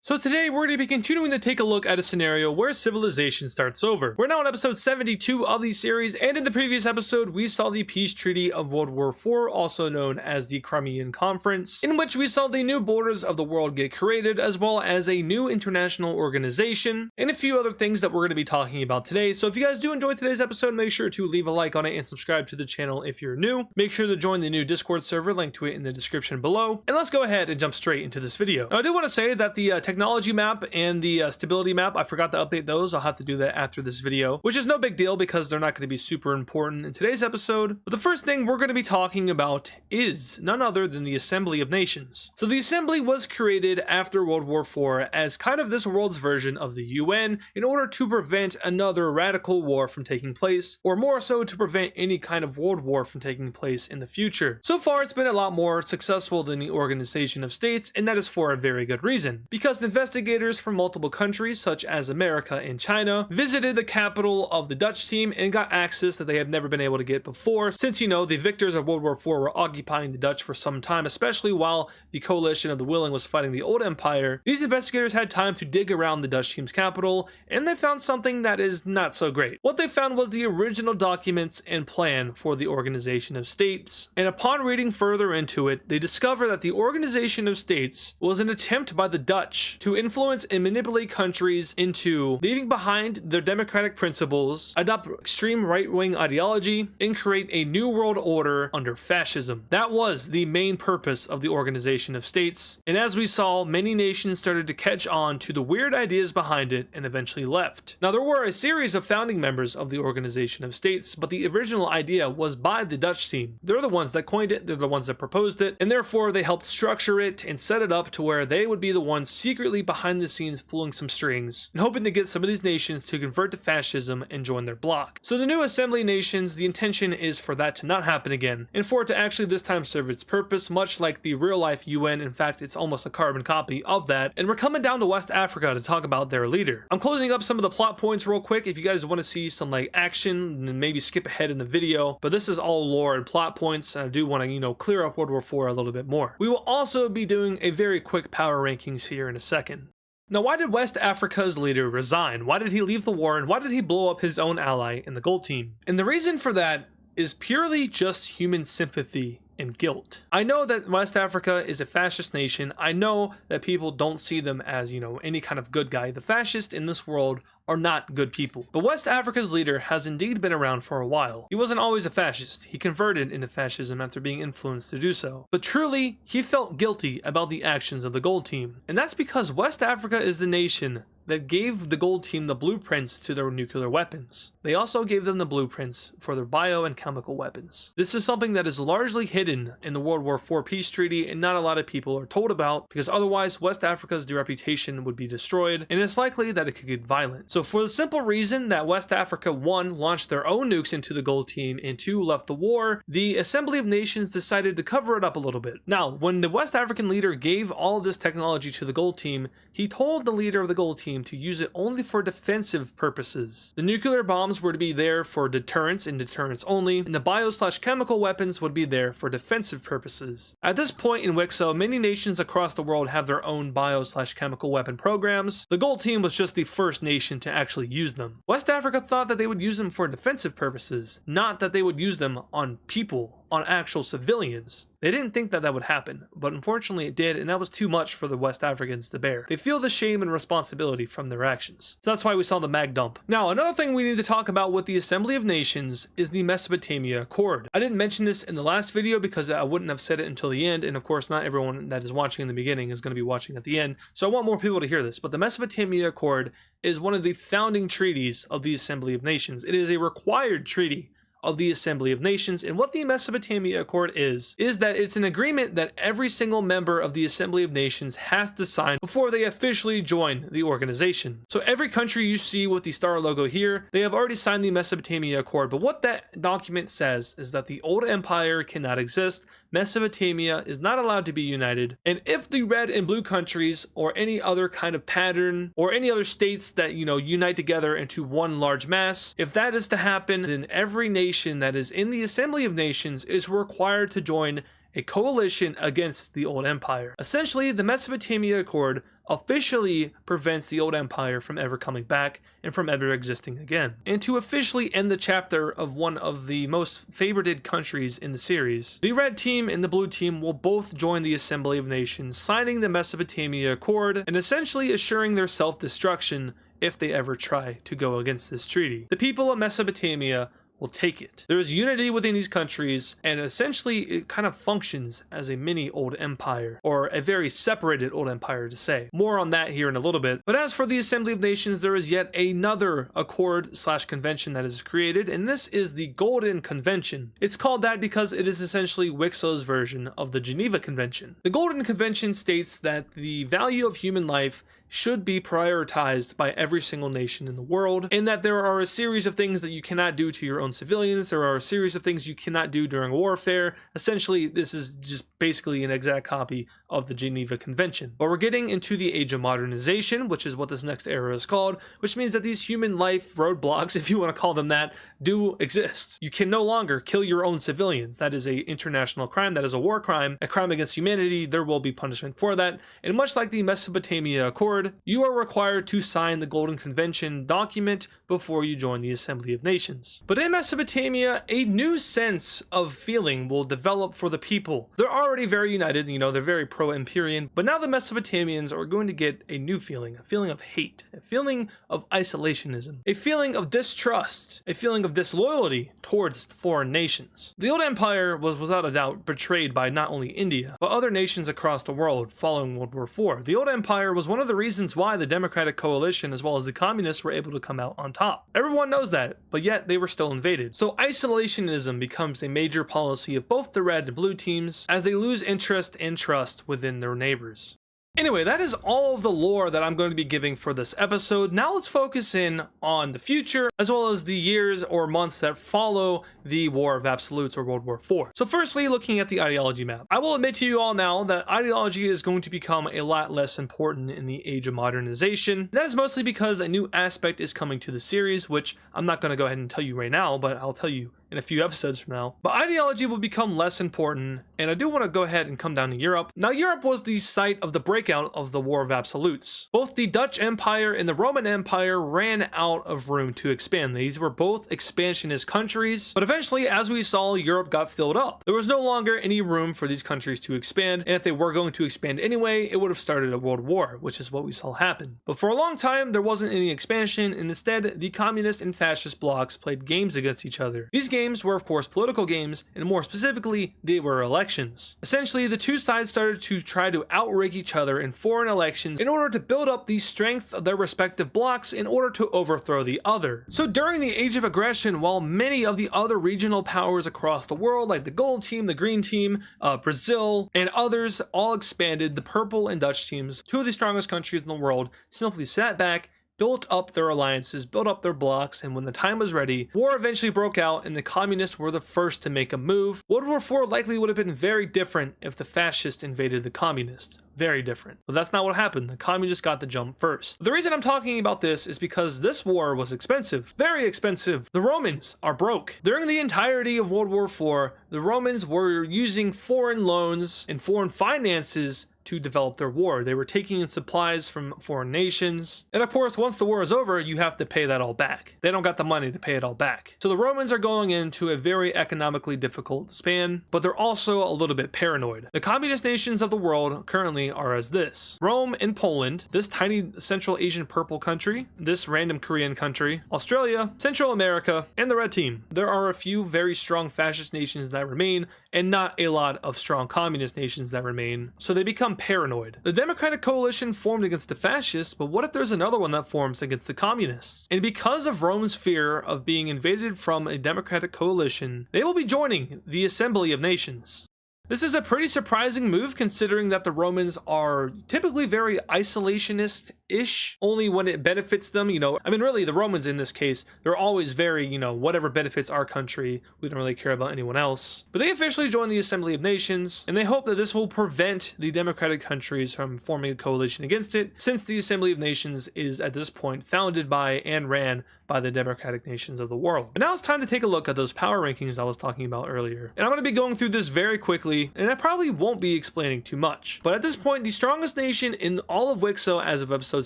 So today we're going to be continuing to take a look at a scenario where civilization starts over. We're now on episode 72 of the series, and in the previous episode we saw the peace treaty of World War IV, also known as the Crimean Conference, in which we saw the new borders of the world get created, as well as a new international organization, and a few other things that we're going to be talking about today. So if you guys do enjoy today's episode, make sure to leave a like on it and subscribe to the channel if you're new. Make sure to join the new Discord server, link to it in the description below, and let's go ahead and jump straight into this video. Now I do want to say that the technology map and the stability map, I forgot to update those. I'll have to do that after this video, which is no big deal because they're not going to be super important in today's episode. But the first thing we're going to be talking about is none other than the Assembly of Nations. So the Assembly was created after World War IV as kind of this world's version of the UN in order to prevent another radical war from taking place, or more so to prevent any kind of world war from taking place in the future. So far it's been a lot more successful than the Organization of States, and that is for a very good reason, because investigators from multiple countries such as America and China visited the capital of the Dutch team and got access that they have never been able to get before, since the victors of World War IV were occupying the Dutch for some time, especially while the coalition of the willing was fighting the old empire. These investigators had time to dig around the Dutch team's capital, and they found something that is not so great. What they found was the original documents and plan for the Organization of States, and upon reading further into it, they discover that the Organization of States was an attempt by the Dutch to influence and manipulate countries into leaving behind their democratic principles, adopt extreme right-wing ideology, and create a new world order under fascism. That was the main purpose of the Organization of States, and as we saw, many nations started to catch on to the weird ideas behind it and eventually left. Now, there were a series of founding members of the Organization of States, but the original idea was by the Dutch team. They're the ones that coined it, they're the ones that proposed it, and therefore they helped structure it and set it up to where they would be the ones secretly behind the scenes pulling some strings and hoping to get some of these nations to convert to fascism and join their bloc. So the new Assembly Nations, the intention is for that to not happen again, and for it to actually this time serve its purpose, much like the real life UN. In fact, it's almost a carbon copy of that, and we're coming down to West Africa to talk about their leader. I'm closing up some of the plot points real quick if you guys want to see some action, and maybe skip ahead in the video, but this is all lore and plot points, and I do want to clear up World War IV a little bit more. We will also be doing a very quick power rankings here in a second. Now, why did West Africa's leader resign? Why did he leave the war, and why did he blow up his own ally in the Gold Team? And the reason for that is purely just human sympathy and guilt. I know that West Africa is a fascist nation. I know that people don't see them as, any kind of good guy. The fascists in this world are not good people. But West Africa's leader has indeed been around for a while. He wasn't always a fascist. He converted into fascism after being influenced to do so. But truly, he felt guilty about the actions of the Gold Team. And that's because West Africa is the nation that gave the Gold Team the blueprints to their nuclear weapons. They also gave them the blueprints for their bio and chemical weapons. This is something that is largely hidden in the World War IV peace treaty, and not a lot of people are told about, because otherwise West Africa's reputation would be destroyed, and it's likely that it could get violent. So for the simple reason that West Africa, 1, launched their own nukes into the Gold Team, and 2, left the war, the Assembly of Nations decided to cover it up a little bit. Now, when the West African leader gave all of this technology to the Gold Team, he told the leader of the Gold Team to use it only for defensive purposes. The nuclear bombs were to be there for deterrence and deterrence only, and the bio/chemical weapons would be there for defensive purposes. At this point in WICSO, many nations across the world have their own bio/chemical weapon programs. The Gold Team was just the first nation to actually use them. West Africa thought that they would use them for defensive purposes, not that they would use them on people, on actual civilians. They didn't think that that would happen, but unfortunately it did, and that was too much for the West Africans to bear. They feel the shame and responsibility from their actions. So that's why we saw the mag dump. Now, another thing we need to talk about with the Assembly of Nations is the Mesopotamia Accord. I didn't mention this in the last video because I wouldn't have said it until the end, and of course not everyone that is watching in the beginning is going to be watching at the end, so I want more people to hear this. But the Mesopotamia Accord is one of the founding treaties of the Assembly of Nations. It is a required treaty of the Assembly of Nations, and what the Mesopotamia Accord is that it's an agreement that every single member of the Assembly of Nations has to sign before they officially join the organization. So every country you see with the star logo here, they have already signed the Mesopotamia Accord, but what that document says is that the old empire cannot exist, Mesopotamia is not allowed to be united, and if the red and blue countries or any other kind of pattern or any other states that unite together into one large mass, if that is to happen, then every nation that is in the Assembly of Nations is required to join a coalition against the old empire. Essentially, the Mesopotamia Accord officially prevents the old empire from ever coming back and from ever existing again, and to officially end the chapter of one of the most favorited countries in the series. The red team and the blue team will both join the Assembly of Nations, signing the Mesopotamia Accord and essentially assuring their self-destruction if they ever try to go against this treaty. The people of Mesopotamia will take it. There is unity within these countries, and essentially it kind of functions as a mini old empire, or a very separated old empire to say. More on that here in a little bit. But as for the Assembly of Nations, there is yet another accord/convention that is created, and this is the Golden Convention. It's called that because it is essentially WICSO's version of the Geneva Convention. The Golden Convention states that the value of human life should be prioritized by every single nation in the world, and that there are a series of things that you cannot do to your own civilians. There are a series of things you cannot do during warfare. Essentially, this is just basically an exact copy of the Geneva Convention. But we're getting into the age of modernization, which is what this next era is called, which means that these human life roadblocks, if you want to call them that, do exist. You can no longer kill your own civilians. That is an international crime. That is a war crime, a crime against humanity. There will be punishment for that. And much like the Mesopotamia Accord, you are required to sign the Golden Convention document before you join the Assembly of Nations. But in Mesopotamia, a new sense of feeling will develop for the people. They're already very united, you know, they're very pro-Empyrean, but now the Mesopotamians are going to get a new feeling, a feeling of hate, a feeling of isolationism, a feeling of distrust, a feeling of disloyalty towards foreign nations. The old empire was without a doubt betrayed by not only India, but other nations across the world following World War IV. The old empire was one of the reasons why the Democratic Coalition as well as the communists were able to come out on top. Everyone knows that, but yet they were still invaded. So isolationism becomes a major policy of both the red and blue teams as they lose interest and trust within their neighbors. Anyway, that is all of the lore that I'm going to be giving for this episode. Now let's focus in on the future, as well as the years or months that follow the War of Absolutes or World War IV. So firstly, looking at the ideology map. I will admit to you all now that ideology is going to become a lot less important in the age of modernization. That is mostly because a new aspect is coming to the series, which I'm not going to go ahead and tell you right now, but I'll tell you in a few episodes from now. But ideology will become less important, and I do want to go ahead and come down to Europe. Now, Europe was the site of the breakout of the War of Absolutes. Both the Dutch Empire and the Roman Empire ran out of room to expand. These were both expansionist countries, but eventually, as we saw, Europe got filled up. There was no longer any room for these countries to expand, and if they were going to expand anyway, it would have started a world war, which is what we saw happen. But for a long time, there wasn't any expansion, and instead, the communist and fascist blocs played games against each other. These games were of course political games, and more specifically, they were elections. Essentially, the two sides started to try to outrank each other in foreign elections in order to build up the strength of their respective blocs in order to overthrow the other. So during the Age of Aggression, while many of the other regional powers across the world, like the Gold Team, the Green Team, Brazil, and others all expanded, the Purple and Dutch teams, two of the strongest countries in the world, simply sat back, built up their alliances, built up their blocs, and when the time was ready, war eventually broke out and the communists were the first to make a move. World War IV likely would have been very different if the fascists invaded the communists. Very different. But that's not what happened. The communists got the jump first. The reason I'm talking about this is because this war was expensive. Very expensive. The Romans are broke. During the entirety of World War IV, the Romans were using foreign loans and foreign finances to develop their war. They were taking in supplies from foreign nations. And of course, once the war is over, you have to pay that all back. They don't got the money to pay it all back. So the Romans are going into a very economically difficult span, but they're also a little bit paranoid. The communist nations of the world currently are as this: Rome and Poland, this tiny Central Asian purple country, this random Korean country, Australia, Central America, and the red team. There are a few very strong fascist nations that remain, and not a lot of strong communist nations that remain. So they become paranoid. The Democratic Coalition formed against the fascists, but what if there's another one that forms against the communists? And because of Rome's fear of being invaded from a Democratic Coalition, they will be joining the Assembly of Nations. This is a pretty surprising move considering that the Romans are typically very isolationist ish, only when it benefits them. I mean, really, the Romans in this case, they're always very, whatever benefits our country, we don't really care about anyone else. But they officially joined the Assembly of Nations, and they hope that this will prevent the democratic countries from forming a coalition against it, since the Assembly of Nations is at this point founded by and ran by the democratic nations of the world. And now it's time to take a look at those power rankings I was talking about earlier. And I'm going to be going through this very quickly, and I probably won't be explaining too much. But at this point, the strongest nation in all of WICSO as of episode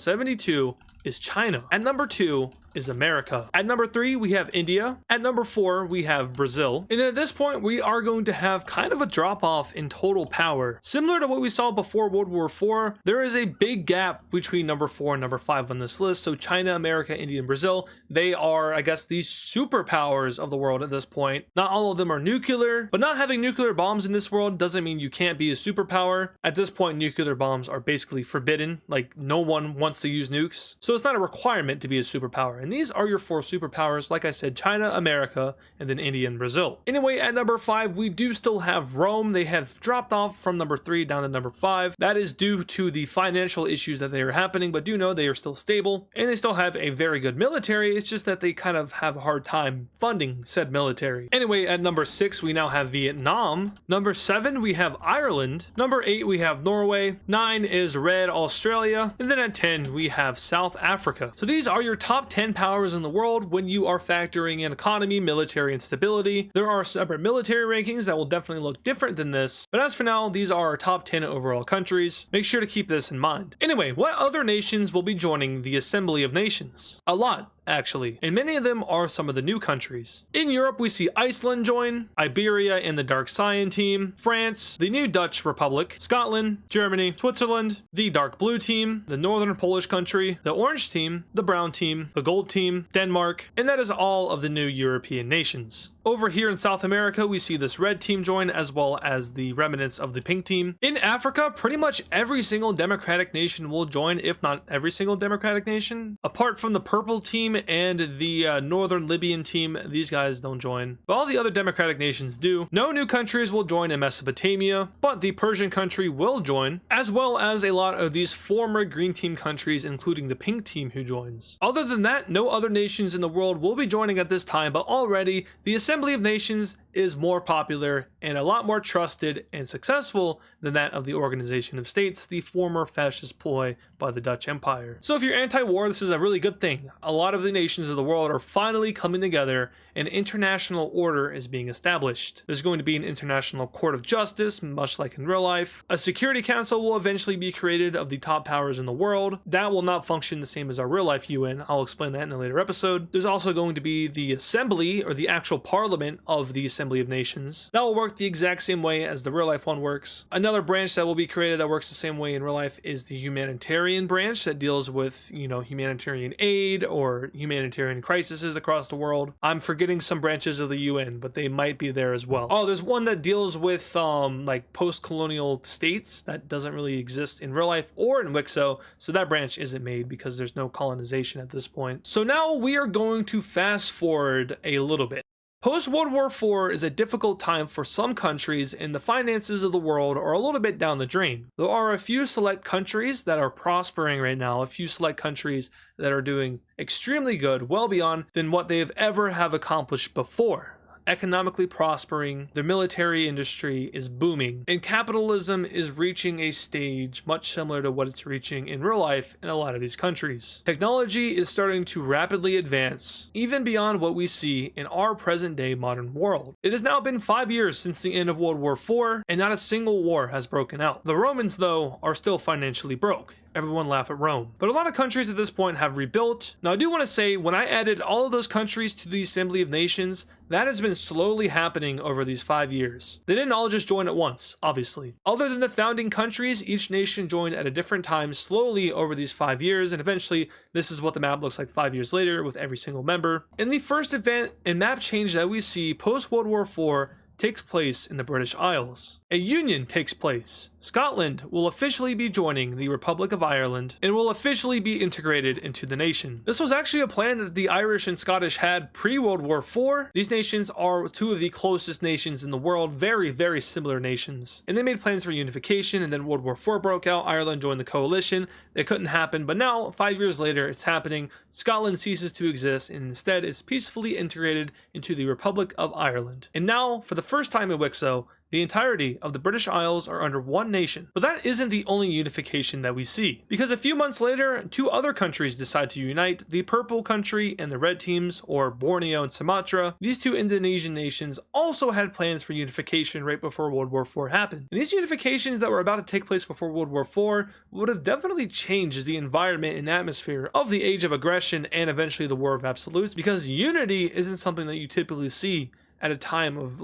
72 is China. At number 2 is America. At number 3, we have India. At number 4, we have Brazil. And at this point, we are going to have kind of a drop off in total power. Similar to what we saw before World War IV, there is a big gap between number 4 and number 5 on this list. So China, America, India, and Brazil, they are, I guess, these superpowers of the world at this point. Not all of them are nuclear, but not having nuclear bombs in this world doesn't mean you can't be a superpower. At this point, nuclear bombs are basically forbidden. Like, no one wants to use nukes. So it's not a requirement to be a superpower. And these are your 4 superpowers, like I said, China, America, and then India and Brazil. Anyway, at number 5, we do still have Rome. They have dropped off from number 3 down to number 5. That is due to the financial issues that they are happening, but do know they are still stable, and they still have a very good military. It's just that they kind of have a hard time funding said military. Anyway, at number 6, we now have Vietnam. Number 7, we have Ireland. Number 8, we have Norway. 9 is red Australia. And then at 10, we have South Africa. So these are your top 10 powers in the world when you are factoring in economy, military, and stability. There are separate military rankings that will definitely look different than this, but as for now, these are our top 10 overall countries. Make sure to keep this in mind. Anyway, what other nations will be joining the Assembly of Nations? A lot, actually, and many of them are some of the new countries. In Europe, we see Iceland join, Iberia and the Dark Cyan team, France, the new Dutch Republic, Scotland, Germany, Switzerland, the Dark Blue team, the Northern Polish country, the Orange team, the Brown team, the Gold team, Denmark, and that is all of the new European nations. Over here in South America, we see this red team join as well as the remnants of the pink team. In Africa, pretty much every single democratic nation will join, if not every single democratic nation. Apart from the purple team and the northern Libyan team, these guys don't join. But all the other democratic nations do. No new countries will join in Mesopotamia, but the Persian country will join, as well as a lot of these former green team countries, including the pink team who joins. Other than that, no other nations in the world will be joining at this time, but already the Assembly of Nations is more popular and a lot more trusted and successful than that of the Organization of States, the former fascist ploy by the Dutch Empire. So if you're anti-war, this is a really good thing. A lot of the nations of the world are finally coming together and international order is being established. There's going to be an international court of justice, much like in real life. A security council will eventually be created of the top powers in the world. That will not function the same as our real life UN. I'll explain that in a later episode. There's also going to be the assembly, or the actual parliament of the Assembly of Nations. That will work the exact same way as the real life one works. Another branch that will be created that works the same way in real life is the humanitarian branch that deals with, humanitarian aid or humanitarian crises across the world. I'm forgetting some branches of the UN, but they might be there as well. Oh, there's one that deals with like post-colonial states that doesn't really exist in real life or in WICSO, so that branch isn't made because there's no colonization at this point. So now we are going to fast forward a little bit. Post-World War IV is a difficult time for some countries, and the finances of the world are a little bit down the drain. There are a few select countries that are prospering right now, a few select countries that are doing extremely good, well beyond than what they have ever have accomplished before. Economically prospering, their military industry is booming, and capitalism is reaching a stage much similar to what it's reaching in real life in a lot of these countries. Technology is starting to rapidly advance, even beyond what we see in our present-day modern world. It has now been 5 years since the end of World War IV, and not a single war has broken out. The Romans, though, are still financially broke. Everyone laugh at Rome. But a lot of countries at this point have rebuilt. Now, I do want to say, when I added all of those countries to the Assembly of Nations, that has been slowly happening over these 5 years. They didn't all just join at once, obviously. Other than the founding countries, each nation joined at a different time slowly over these 5 years, and eventually this is what the map looks like 5 years later with every single member. And the first event and map change that we see post-World War IV takes place in the British Isles. a union takes place. Scotland will officially be joining the Republic of Ireland and will officially be integrated into the nation. This was actually a plan that the Irish and Scottish had pre-World War IV. These nations are two of the closest nations in the world, very, very similar nations. And they made plans for unification, and then World War IV broke out. Ireland joined the coalition. It couldn't happen, but now, 5 years later, it's happening. Scotland ceases to exist, and instead is peacefully integrated into the Republic of Ireland. And now, for the first time in WICSO, the entirety of the British Isles are under one nation. But that isn't the only unification that we see, because a few months later, two other countries decide to unite, the Purple Country and the Red Teams, or Borneo and Sumatra. These two Indonesian nations also had plans for unification right before World War IV happened. And these unifications that were about to take place before World War IV would have definitely changed the environment and atmosphere of the Age of Aggression and eventually the War of Absolutes, because unity isn't something that you typically see at a time of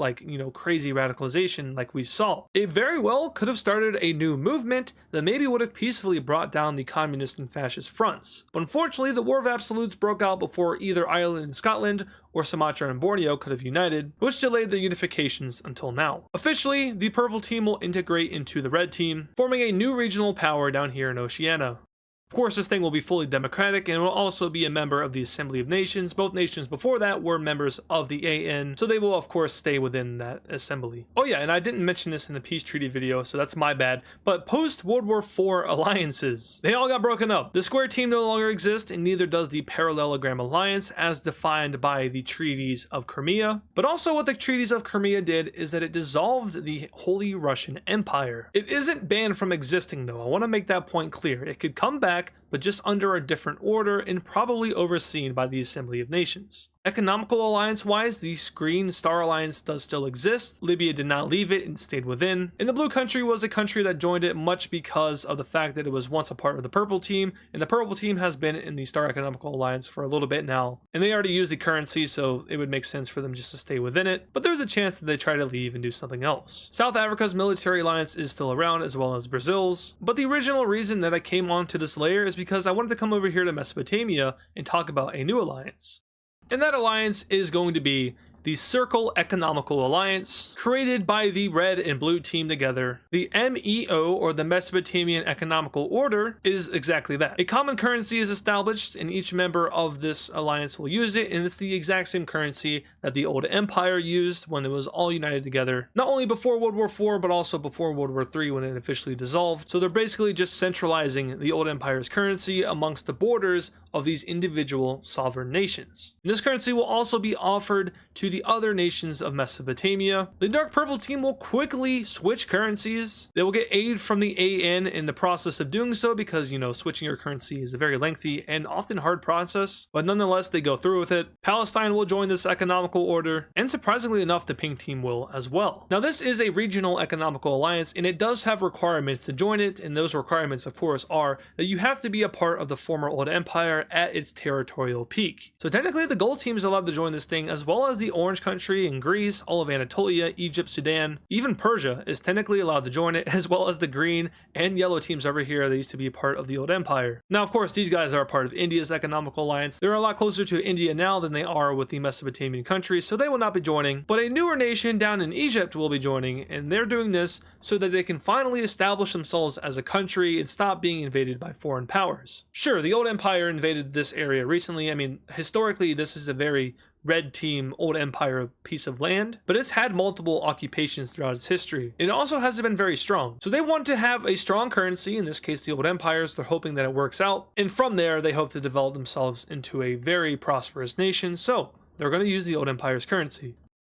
crazy radicalization like we saw. It very well could have started a new movement that maybe would have peacefully brought down the communist and fascist fronts. But unfortunately, the War of Absolutes broke out before either Ireland and Scotland or Sumatra and Borneo could have united, which delayed the unifications until now. Officially, the Purple Team will integrate into the Red Team, forming a new regional power down here in Oceania. Of course, this thing will be fully democratic and will also be a member of the Assembly of Nations. Both nations before that were members of the AN, so they will of course stay within that assembly. Oh yeah, and I didn't mention this in the peace treaty video, so that's my bad, but post-World War IV alliances, they all got broken up. The square team no longer exists, and neither does the parallelogram alliance as defined by the treaties of Crimea. But also what the treaties of Crimea did is that it dissolved the Holy Russian Empire. It isn't banned from existing though, I want to make that point clear. It could come back, but just under a different order and probably overseen by the Assembly of Nations. Economical alliance-wise, the Green Star Alliance does still exist. Libya did not leave it and stayed within. And the Blue Country was a country that joined it much because of the fact that it was once a part of the Purple Team, and the Purple Team has been in the Star Economical Alliance for a little bit now. And they already use the currency, so it would make sense for them just to stay within it, but there's a chance that they try to leave and do something else. South Africa's military alliance is still around, as well as Brazil's, but the original reason that I came onto this layer is because I wanted to come over here to Mesopotamia and talk about a new alliance. And that alliance is going to be the Circle Economical Alliance, created by the Red and Blue Team together. The MEO, or the Mesopotamian Economical Order, is exactly that. A common currency is established, and each member of this alliance will use it, and it's the exact same currency that the old empire used when it was all united together, not only before World War IV, but also before World War III when it officially dissolved. So they're basically just centralizing the old empire's currency amongst the borders of these individual sovereign nations. And this currency will also be offered to the other nations of Mesopotamia. The Dark Purple Team will quickly switch currencies. They will get aid from the AN in the process of doing so because, switching your currency is a very lengthy and often hard process, but nonetheless, they go through with it. Palestine will join this economical order, and surprisingly enough, the Pink Team will as well. Now, this is a regional economical alliance, and it does have requirements to join it, and those requirements, of course, are that you have to be a part of the former Old Empire at its territorial peak. So technically, the Gold Team is allowed to join this thing, as well as the Orange Country and Greece, all of Anatolia, Egypt, Sudan, even Persia is technically allowed to join it, as well as the Green and Yellow Teams over here that used to be part of the Old Empire. Now, of course, these guys are a part of India's economical alliance. They're a lot closer to India now than they are with the Mesopotamian countries, so they will not be joining. But a newer nation down in Egypt will be joining, and they're doing this so that they can finally establish themselves as a country and stop being invaded by foreign powers. Sure, the Old Empire invaded this area recently. I mean, historically, this is a very Red Team, Old Empire piece of land, but it's had multiple occupations throughout its history. It also hasn't been very strong. So they want to have a strong currency, in this case the Old Empires. They're hoping that it works out, and from there they hope to develop themselves into a very prosperous nation, so they're going to use the Old Empire's currency.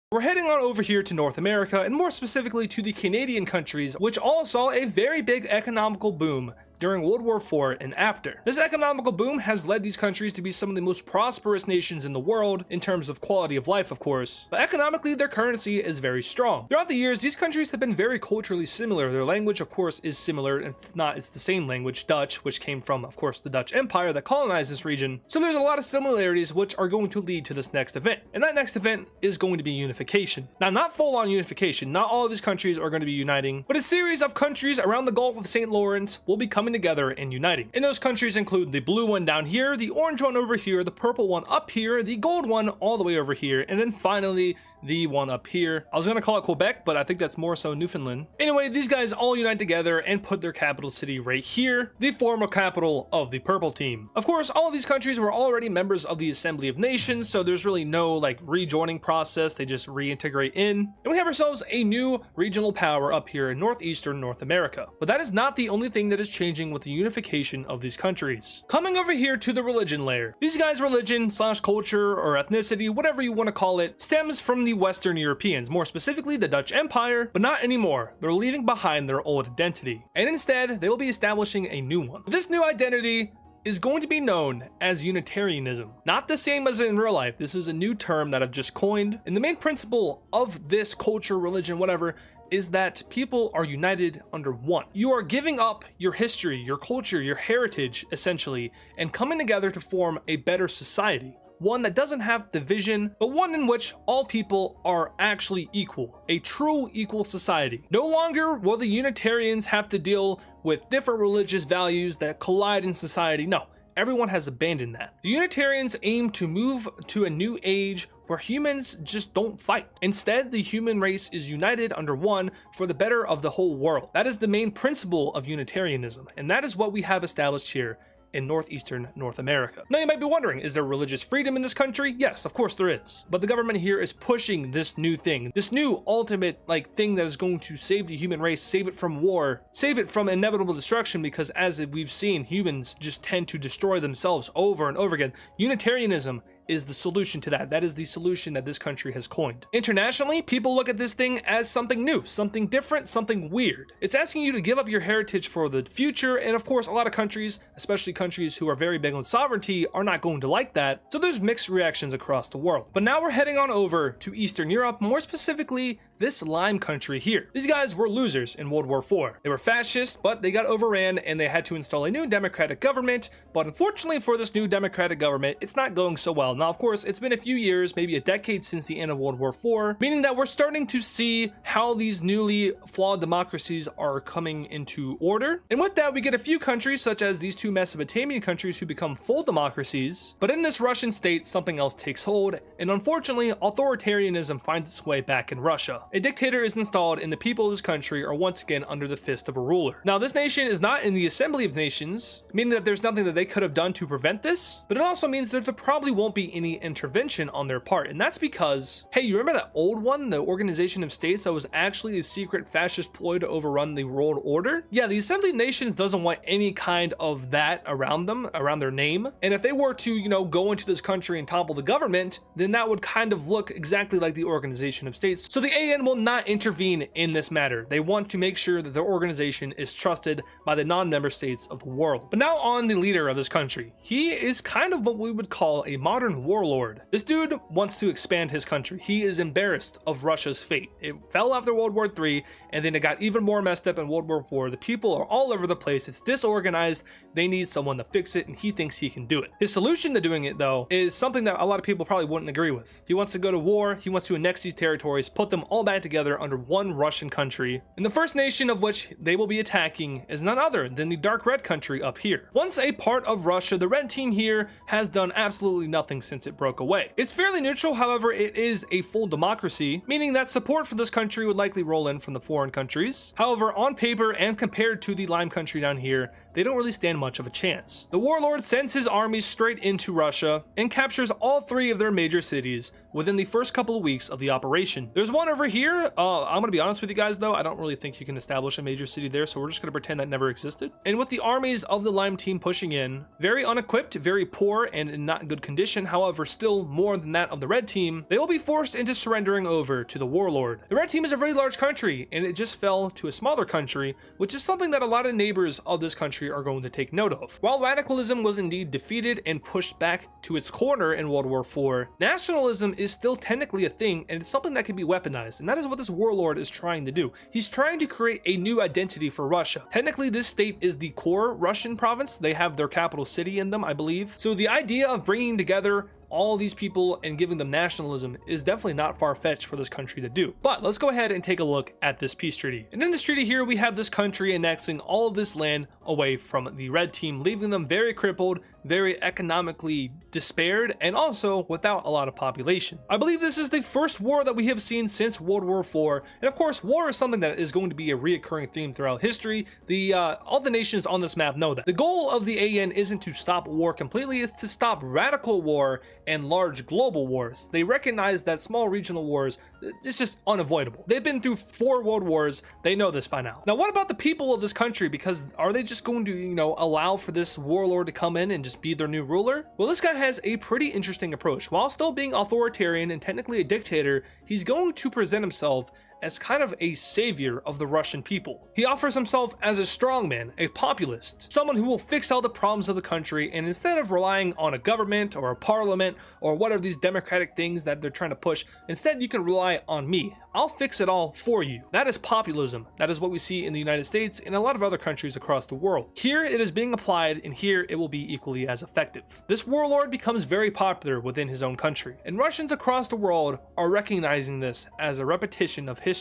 We're heading on over here to North America, and more specifically to the Canadian countries, which all saw a very big economical boom during World War IV and after. This economical boom has led these countries to be some of the most prosperous nations in the world, in terms of quality of life, of course, but economically their currency is very strong. Throughout the years, these countries have been very culturally similar. Their language, of course, is similar, and if not, it's the same language, Dutch, which came from, of course, the Dutch Empire that colonized this region. So there's a lot of similarities which are going to lead to this next event, and that next event is going to be unification. Now, not full-on unification, not all of these countries are going to be uniting, but a series of countries around the Gulf of St. Lawrence will be coming together and uniting. And those countries include the blue one down here, the orange one over here, the purple one up here, the gold one all the way over here, and then finally the one up here. I was gonna call it Quebec, but I think that's more so Newfoundland. Anyway, these guys all unite together and put their capital city right here, the former capital of the Purple Team. Of course, all of these countries were already members of the Assembly of Nations, so there's really no like rejoining process, they just reintegrate in. And we have ourselves a new regional power up here in northeastern North America. But that is not the only thing that is changing with the unification of these countries. Coming over here to the religion layer. These guys' religion / culture or ethnicity, whatever you want to call it, stems from the Western Europeans, more specifically the Dutch Empire, but not anymore. They're leaving behind their old identity. And instead, they will be establishing a new one. This new identity is going to be known as Unitarianism. Not the same as in real life. This is a new term that I've just coined. And the main principle of this culture, religion, whatever, is that people are united under one. You are giving up your history, your culture, your heritage, essentially, and coming together to form a better society. One that doesn't have division, but one in which all people are actually equal. A true equal society. No longer will the Unitarians have to deal with different religious values that collide in society. No, everyone has abandoned that. The Unitarians aim to move to a new age where humans just don't fight. Instead, the human race is united under one for the better of the whole world. That is the main principle of Unitarianism, and that is what we have established here in northeastern North America. Now you might be wondering, is there religious freedom in this country? Yes, of course there is. But the government here is pushing this new thing, this new ultimate thing that is going to save the human race, save it from war, save it from inevitable destruction, because as we've seen, humans just tend to destroy themselves over and over again. Unitarianism is the solution to that. That is the solution that this country has coined. Internationally, people look at this thing as something new, something different, something weird. It's asking you to give up your heritage for the future, and of course, a lot of countries, especially countries who are very big on sovereignty, are not going to like that, so there's mixed reactions across the world. But now we're heading on over to Eastern Europe, more specifically, this Lime country here. These guys were losers in World War IV. They were fascist, but they got overran and they had to install a new democratic government, but unfortunately for this new democratic government, it's not going so well. Now, of course, it's been a few years, maybe a decade since the end of World War IV, meaning that we're starting to see how these newly flawed democracies are coming into order. And with that, we get a few countries, such as these two Mesopotamian countries, who become full democracies. But in this Russian state, something else takes hold, and unfortunately, authoritarianism finds its way back in Russia. A dictator is installed, and the people of this country are once again under the fist of a ruler. Now, this nation is not in the Assembly of Nations, meaning that there's nothing that they could have done to prevent this, but it also means that there probably won't be any intervention on their part, and that's because, hey, you remember that old one, the Organization of States, that was actually a secret fascist ploy to overrun the world order? Yeah, the Assembly of Nations doesn't want any kind of that around them, around their name, and if they were to, go into this country and topple the government, then that would kind of look exactly like the Organization of States. So the AN will not intervene in this matter. They want to make sure that their organization is trusted by the non-member states of the world. But now on the leader of this country. He is kind of what we would call a modern warlord. This dude wants to expand his country. He is embarrassed of Russia's fate. It fell after World War III, and then it got even more messed up in World War IV. The people are all over the place. It's disorganized. They need someone to fix it, and he thinks he can do it. His solution to doing it, though, is something that a lot of people probably wouldn't agree with. He wants to go to war. He wants to annex these territories, put them all back together under one Russian country. And the first nation of which they will be attacking is none other than the dark red country up here. Once a part of Russia, the red team here has done absolutely nothing since it broke away. It's fairly neutral, however, it is a full democracy, meaning that support for this country would likely roll in from the foreign countries. However, on paper and compared to the Lime country down here, they don't really stand much of a chance. The warlord sends his armies straight into Russia and captures all three of their major cities within the first couple of weeks of the operation. There's one over here. I'm gonna be honest with you guys though, I don't really think you can establish a major city there, so we're just gonna pretend that never existed. And with the armies of the Lime team pushing in, very unequipped, very poor, and in not good condition, however, still more than that of the red team, they will be forced into surrendering over to the warlord. The red team is a really large country, and it just fell to a smaller country, which is something that a lot of neighbors of this country are going to take note of. While radicalism was indeed defeated and pushed back to its corner in World War IV, nationalism is still technically a thing, and it's something that can be weaponized, and that is what this warlord is trying to do. He's trying to create a new identity for Russia. Technically, this state is the core Russian province. They have their capital city in them, I believe. So the idea of bringing together all these people and giving them nationalism is definitely not far-fetched for this country to do. But let's go ahead and take a look at this peace treaty. And in this treaty here, we have this country annexing all of this land away from the red team, leaving them very crippled, very economically despaired, and also without a lot of population. I believe this is the first war that we have seen since World War IV, and of course war is something that is going to be a reoccurring theme throughout history. All the nations on this map know that. The goal of the AN isn't to stop war completely, it's to stop radical war and large global wars. They recognize that small regional wars, it's just unavoidable. They've been through 4 world wars, they know this by now. Now what about the people of this country? Because are they just going to, allow for this warlord to come in and just be their new ruler? Well, this guy has a pretty interesting approach. While still being authoritarian and technically a dictator, he's going to present himself as kind of a savior of the Russian people. He offers himself as a strongman, a populist, someone who will fix all the problems of the country, and instead of relying on a government or a parliament or what are these democratic things that they're trying to push, instead you can rely on me. I'll fix it all for you. That is populism. That is what we see in the United States and a lot of other countries across the world. Here it is being applied, and here it will be equally as effective. This warlord becomes very popular within his own country, and Russians across the world are recognizing this as a repetition of history.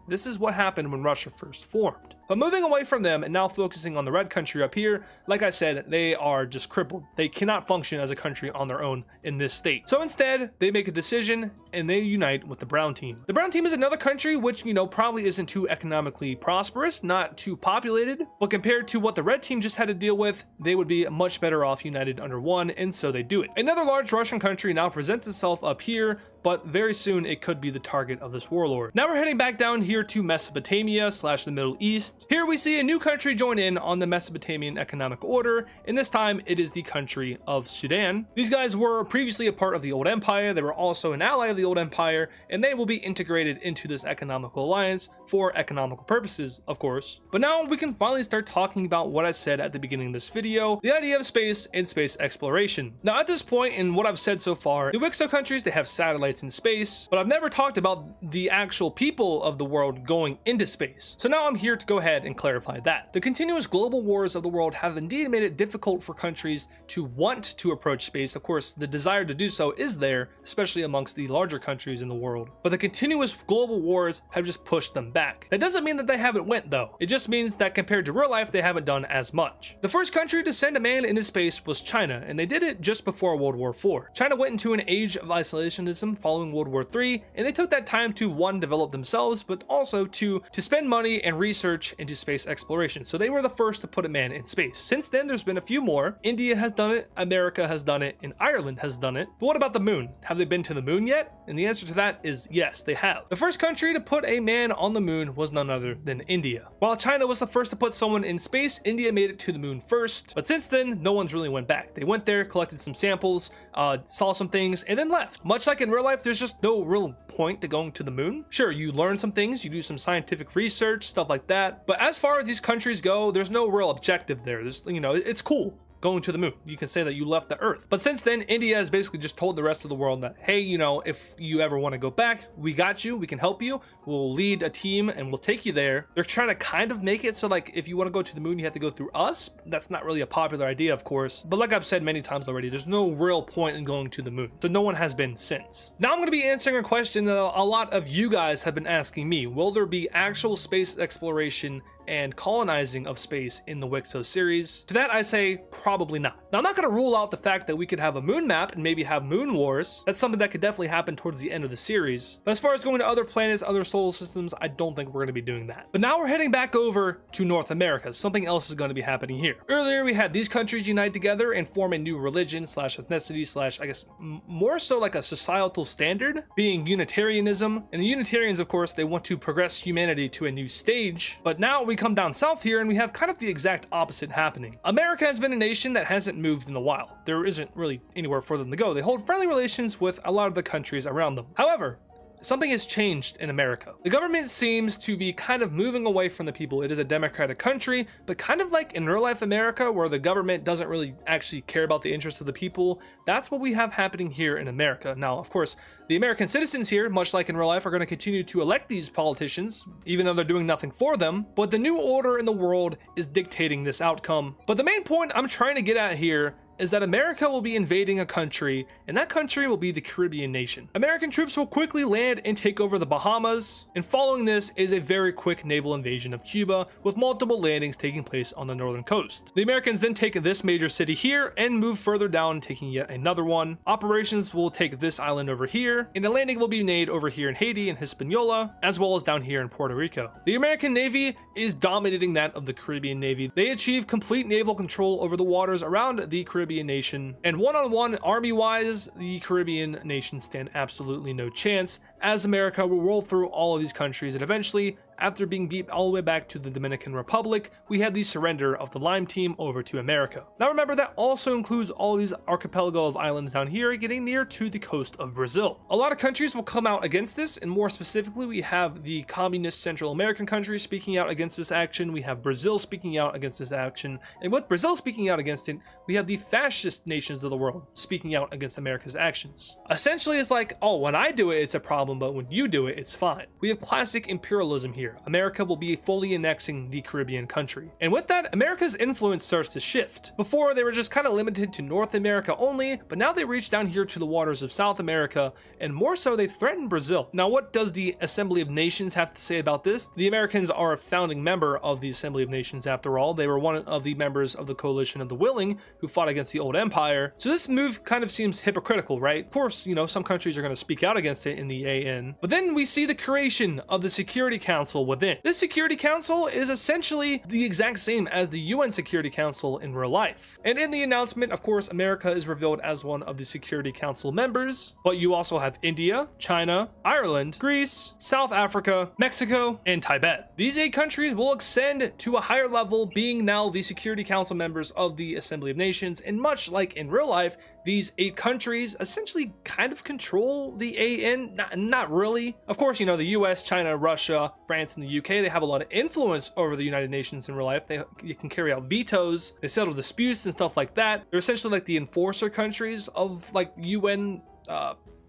This is what happened when Russia first formed. But moving away from them and now focusing on the red country up here, like I said, they are just crippled. They cannot function as a country on their own in this state. So instead, they make a decision and they unite with the brown team. The brown team is another country which, probably isn't too economically prosperous, not too populated, but compared to what the red team just had to deal with, they would be much better off united under one, and so they do it. Another large Russian country now presents itself up here, but very soon it could be the target of this warlord. Now we're heading back down here to Mesopotamia / the Middle East. Here we see a new country join in on the Mesopotamian economic order, and this time it is the country of Sudan. These guys were previously a part of the old empire, they were also an ally of the old empire, and they will be integrated into this economical alliance for economical purposes, of course. But now we can finally start talking about what I said at the beginning of this video, the idea of space and space exploration. Now at this point in what I've said so far, the WICSO countries, they have satellites in space, but I've never talked about the actual people of the world going into space. So now I'm here to go ahead and clarify that. The continuous global wars of the world have indeed made it difficult for countries to want to approach space. Of course, the desire to do so is there, especially amongst the larger countries in the world. But the continuous global wars have just pushed them back. That doesn't mean that they haven't went though. It just means that compared to real life, they haven't done as much. The first country to send a man into space was China, and they did it just before World War IV. China went into an age of isolationism following World War III, and they took that time to, one, develop themselves, but also to spend money and research into space exploration. So they were the first to put a man in space. Since then, there's been a few more. India has done it, America has done it, and Ireland has done it. But what about the moon? Have they been to the moon yet? And the answer to that is yes, they have. The first country to put a man on the moon was none other than India. While China was the first to put someone in space, India made it to the moon first. But since then, no one's really went back. They went there, collected some samples, saw some things, and then left. Much like in real life, there's just no real point to going to the moon. Sure, you learn some things, you do some scientific research, stuff like that. But as far as these countries go, there's no real objective there. There's, it's cool going to the moon. You can say that you left the Earth. But since then, India has basically just told the rest of the world that, hey, if you ever want to go back, we got you, we can help you, we'll lead a team and we'll take you there. They're trying to kind of make it so like if you want to go to the moon, you have to go through us. That's not really a popular idea, of course. But like I've said many times already, there's no real point in going to the moon. So no one has been since. Now I'm going to be answering a question that a lot of you guys have been asking me. Will there be actual space exploration and colonizing of space in the WICSO series? To that I say probably not. Now I'm not going to rule out the fact that we could have a moon map and maybe have moon wars. That's something that could definitely happen towards the end of the series. But as far as going to other planets, other solar systems, I don't think we're going to be doing that. But now we're heading back over to North America. Something else is going to be happening here. Earlier we had these countries unite together and form a new religion / ethnicity / I guess more so like a societal standard, being Unitarianism. And the Unitarians, of course, they want to progress humanity to a new stage. But now we come down south here and we have kind of the exact opposite happening. America has been a nation that hasn't moved in a while. There isn't really anywhere for them to go. They hold friendly relations with a lot of the countries around them. However, something has changed in America. The government seems to be kind of moving away from the people. It is a democratic country, but kind of like in real life America, where the government doesn't really actually care about the interests of the people. That's what we have happening here in America. Now, of course, the American citizens here, much like in real life, are going to continue to elect these politicians, even though they're doing nothing for them. But the new order in the world is dictating this outcome. But the main point I'm trying to get at here is that America will be invading a country, and that country will be the Caribbean nation. American troops will quickly land and take over the Bahamas, and following this is a very quick naval invasion of Cuba, with multiple landings taking place on the northern coast. The Americans then take this major city here and move further down, taking yet another one. Operations will take this island over here, and a landing will be made over here in Haiti and Hispaniola, as well as down here in Puerto Rico. The American Navy is dominating that of the Caribbean Navy. They achieve complete naval control over the waters around the Caribbean nation, and one-on-one army-wise, the Caribbean nations stand absolutely no chance, as America will roll through all of these countries, and eventually, after being beat all the way back to the Dominican Republic, we had the surrender of the Lime Team over to America. Now remember, that also includes all these archipelago of islands down here getting near to the coast of Brazil. A lot of countries will come out against this, and more specifically, we have the communist Central American countries speaking out against this action, we have Brazil speaking out against this action, and with Brazil speaking out against it, we have the fascist nations of the world speaking out against America's actions. Essentially, it's like, oh, when I do it, it's a problem, but when you do it, it's fine. We have classic imperialism here. America will be fully annexing the Caribbean country. And with that, America's influence starts to shift. Before, they were just kind of limited to North America only, but now they reach down here to the waters of South America, and more so, they threaten Brazil. Now, what does the Assembly of Nations have to say about this? The Americans are a founding member of the Assembly of Nations after all. They were one of the members of the Coalition of the Willing who fought against the old empire. So this move kind of seems hypocritical, right? Of course, you know, some countries are going to speak out against it in the AN. But then we see the creation of the Security Council within. This Security Council is essentially the exact same as the UN Security Council in real life. And in the announcement, of course, America is revealed as one of the Security Council members, but you also have India, China, Ireland, Greece, South Africa, Mexico, and Tibet. These 8 countries will ascend to a higher level, being now the Security Council members of the Assembly of Nations, and much like in real life, these 8 countries essentially kind of control the AN, not really. Of course, you know, the US, China, Russia, France, and the UK, they have a lot of influence over the United Nations in real life. You can carry out vetoes, they settle disputes and stuff like that. They're essentially like the enforcer countries of like UN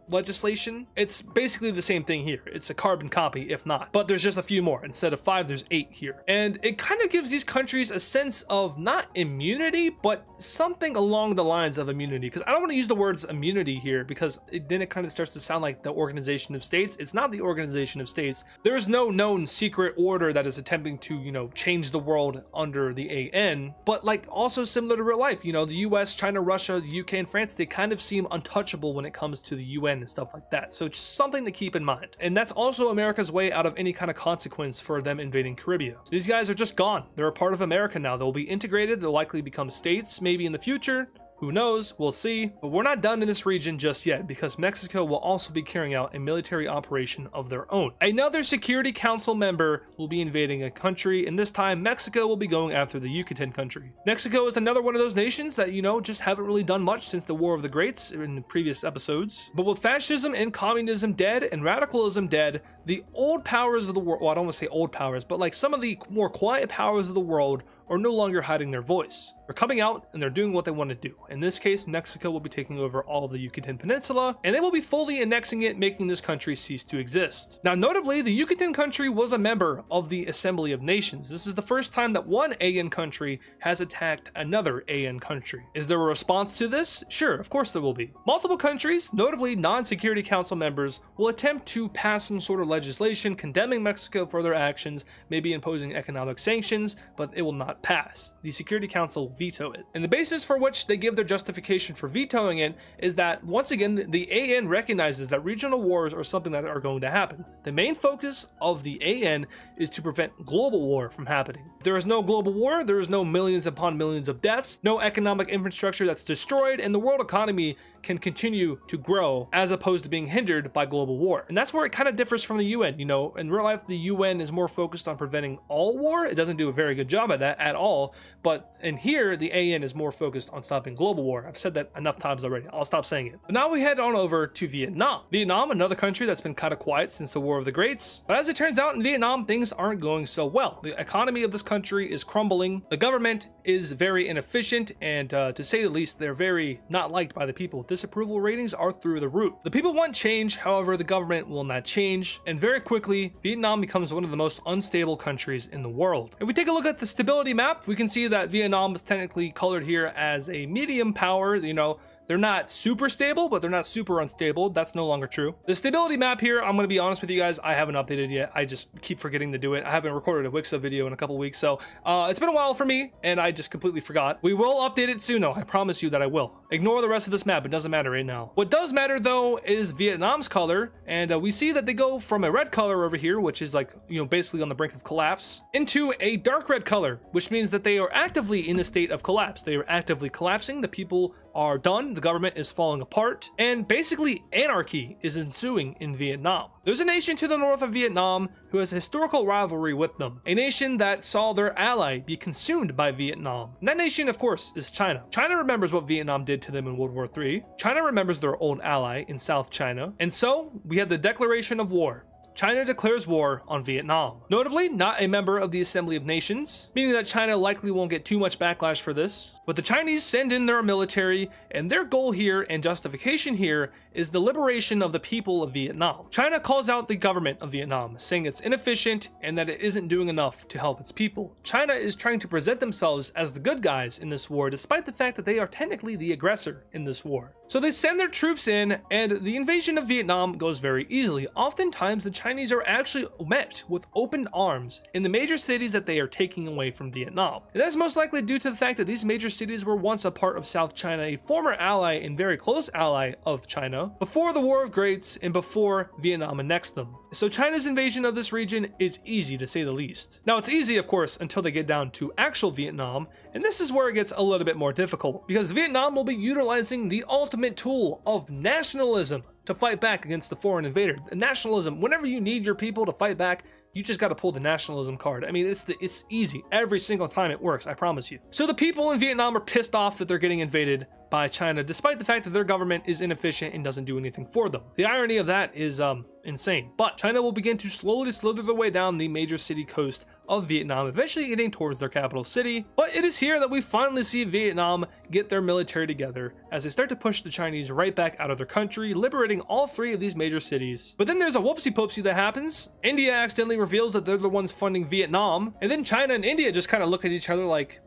legislation. It's basically the same thing here. It's a carbon copy, if not, but there's just a few more. Instead of 5, there's 8 here. And it kind of gives these countries a sense of not immunity, but something along the lines of immunity. Because I don't want to use the words immunity here, because then it kind of starts to sound like the Organization of States. It's not the Organization of States. There's no known secret order that is attempting to, you know, change the world under the AN, but like also similar to real life, you know, the US, China, Russia, the UK, and France, they kind of seem untouchable when it comes to the UN and stuff like that. So just something to keep in mind. And that's also America's way out of any kind of consequence for them invading Caribbean. So these guys are just gone. They're a part of America now. They'll be integrated. They'll likely become states maybe in the future. Who knows? We'll see. But we're not done in this region just yet, because Mexico will also be carrying out a military operation of their own. Another Security Council member will be invading a country, and this time Mexico will be going after the Yucatan country. Mexico is another one of those nations that, you know, just haven't really done much since the War of the Greats in previous episodes. But with fascism and communism dead and radicalism dead, the old powers of the world, well, I don't want to say old powers, but like some of the more quiet powers of the world are no longer hiding their voice. They're coming out and they're doing what they want to do. In this case, Mexico will be taking over all of the Yucatan Peninsula, and they will be fully annexing it, making this country cease to exist. Now, notably, the Yucatan country was a member of the Assembly of Nations. This is the first time that one AN country has attacked another AN country. Is there a response to this? Sure, of course there will be. Multiple countries, notably non-Security Council members, will attempt to pass some sort of legislation condemning Mexico for their actions, maybe imposing economic sanctions, but it will not pass. The Security Council will veto it. And the basis for which they give their justification for vetoing it is that, once again, the AN recognizes that regional wars are something that are going to happen. The main focus of the AN is to prevent global war from happening. If there is no global war, there is no millions upon millions of deaths, no economic infrastructure that's destroyed, and the world economy can continue to grow as opposed to being hindered by global war. And that's where it kind of differs from the UN. You know, in real life, the UN is more focused on preventing all war. It doesn't do a very good job at that at all. But in here, the AN is more focused on stopping global war. I've said that enough times already. I'll stop saying it. But now we head on over to Vietnam. Vietnam, another country that's been kind of quiet since the War of the Greats. But as it turns out, in Vietnam, things aren't going so well. The economy of this country is crumbling. The government is very inefficient, and to say the least, they're very not liked by the people. Disapproval ratings are through the roof. The people want change, however, the government will not change, and very quickly, Vietnam becomes one of the most unstable countries in the world. If we take a look at the stability map, we can see that Vietnam technically colored here as a medium power. You know, they're not super stable, but they're not super unstable. That's no longer true. The stability map here, I'm going to be honest with you guys, I haven't updated yet. I just keep forgetting to do it. I haven't recorded a WICSO video in a couple weeks, so it's been a while for me, and I just completely forgot. We will update it soon, though. I promise you that I will. Ignore the rest of this map. It doesn't matter right now. What does matter, though, is Vietnam's color, and we see that they go from a red color over here, which is like, you know, basically on the brink of collapse, into a dark red color, which means that they are actively in a state of collapse. They are actively collapsing. The people are done, the government is falling apart, and basically anarchy is ensuing in Vietnam. There's a nation to the north of Vietnam who has a historical rivalry with them, a nation that saw their ally be consumed by Vietnam. And that nation, of course, is China. China remembers what Vietnam did to them in World War III. China remembers their old ally in South China. And so we have the declaration of war. China declares war on Vietnam. Notably, not a member of the Assembly of Nations, meaning that China likely won't get too much backlash for this. But the Chinese send in their military, and their goal here and justification here is the liberation of the people of Vietnam. China calls out the government of Vietnam, saying it's inefficient and that it isn't doing enough to help its people. China is trying to present themselves as the good guys in this war, despite the fact that they are technically the aggressor in this war. So they send their troops in, and the invasion of Vietnam goes very easily. Oftentimes, the Chinese are actually met with open arms in the major cities that they are taking away from Vietnam. And that's most likely due to the fact that these major cities were once a part of South China, a former ally and very close ally of China, before the War of Greats and before Vietnam annexed them. So China's invasion of this region is easy, to say the least. Now, it's easy, of course, until they get down to actual Vietnam, and this is where it gets a little bit more difficult, because Vietnam will be utilizing the ultimate tool of nationalism to fight back against the foreign invader. Nationalism, whenever you need your people to fight back, you just got to pull the nationalism card. I mean, it's easy. Every single time it works, I promise you. So the people in Vietnam are pissed off that they're getting invaded by China, despite the fact that their government is inefficient and doesn't do anything for them. The irony of that is insane. But China will begin to slowly slither their way down the major city coast of Vietnam, eventually getting towards their capital city. But it is here that we finally see Vietnam get their military together as they start to push the Chinese right back out of their country, liberating all three of these major cities. But then there's a whoopsie-poopsie that happens. India accidentally reveals that they're the ones funding Vietnam, and then China and India just kind of look at each other like,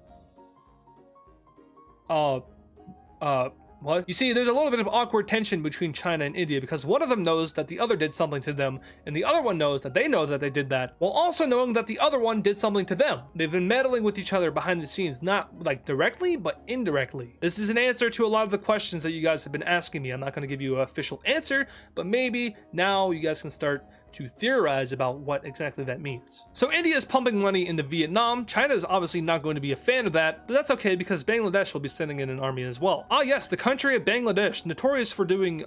what? You see, there's a little bit of awkward tension between China and India because one of them knows that the other did something to them, and the other one knows that they know that they did that, while also knowing that the other one did something to them. They've been meddling with each other behind the scenes, not like directly, but indirectly. This is an answer to a lot of the questions that you guys have been asking me. I'm not going to give you an official answer, but maybe now you guys can start to theorize about what exactly that means. So India is pumping money into Vietnam. China is obviously not going to be a fan of that, but that's okay because Bangladesh will be sending in an army as well. Ah yes, the country of Bangladesh, notorious for doing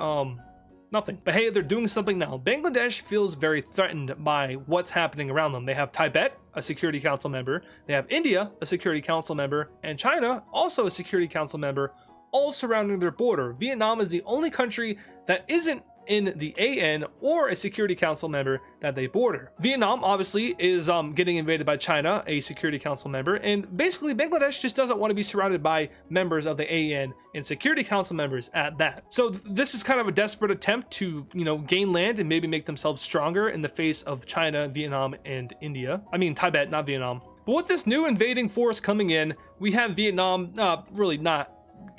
nothing. But hey, they're doing something now. Bangladesh feels very threatened by what's happening around them. They have Tibet, a Security Council member. They have India, a Security Council member, and China, also a Security Council member, all surrounding their border. Vietnam is the only country that isn't in the AN or a Security Council member that they border. Vietnam obviously is getting invaded by China, a Security Council member, and basically Bangladesh just doesn't want to be surrounded by members of the AN and Security Council members at that. So this is kind of a desperate attempt to, you know, gain land and maybe make themselves stronger in the face of China, Vietnam, and India. I mean Tibet, not Vietnam. But with this new invading force coming in, we have Vietnam really not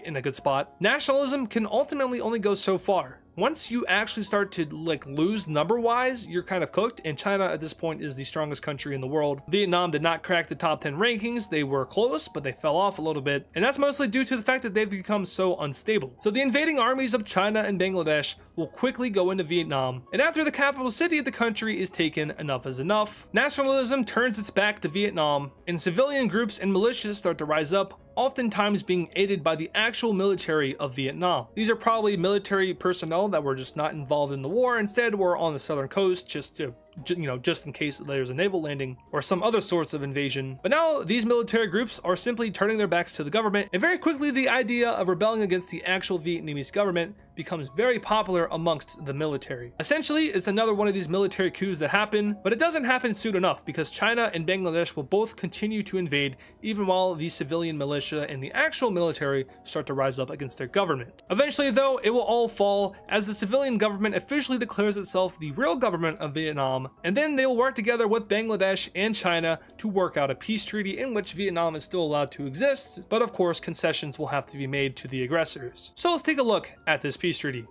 in a good spot. Nationalism can ultimately only go so far. Once you actually start to like lose number-wise, you're kind of cooked, and China at this point is the strongest country in the world. Vietnam did not crack the top 10 rankings. They were close, but they fell off a little bit, and that's mostly due to the fact that they've become so unstable. So the invading armies of China and Bangladesh will quickly go into Vietnam, and after the capital city of the country is taken, enough is enough. Nationalism turns its back to Vietnam, and civilian groups and militias start to rise up, oftentimes being aided by the actual military of Vietnam. These are probably military personnel that were just not involved in the war, instead were on the southern coast just to, you know, just in case there's a naval landing or some other sorts of invasion. But now these military groups are simply turning their backs to the government, and very quickly the idea of rebelling against the actual Vietnamese government becomes very popular amongst the military. Essentially, it's another one of these military coups that happen, but it doesn't happen soon enough because China and Bangladesh will both continue to invade even while the civilian militia and the actual military start to rise up against their government. Eventually, though, it will all fall as the civilian government officially declares itself the real government of Vietnam, and then they will work together with Bangladesh and China to work out a peace treaty in which Vietnam is still allowed to exist, but of course concessions will have to be made to the aggressors. So let's take a look at this peace treaty.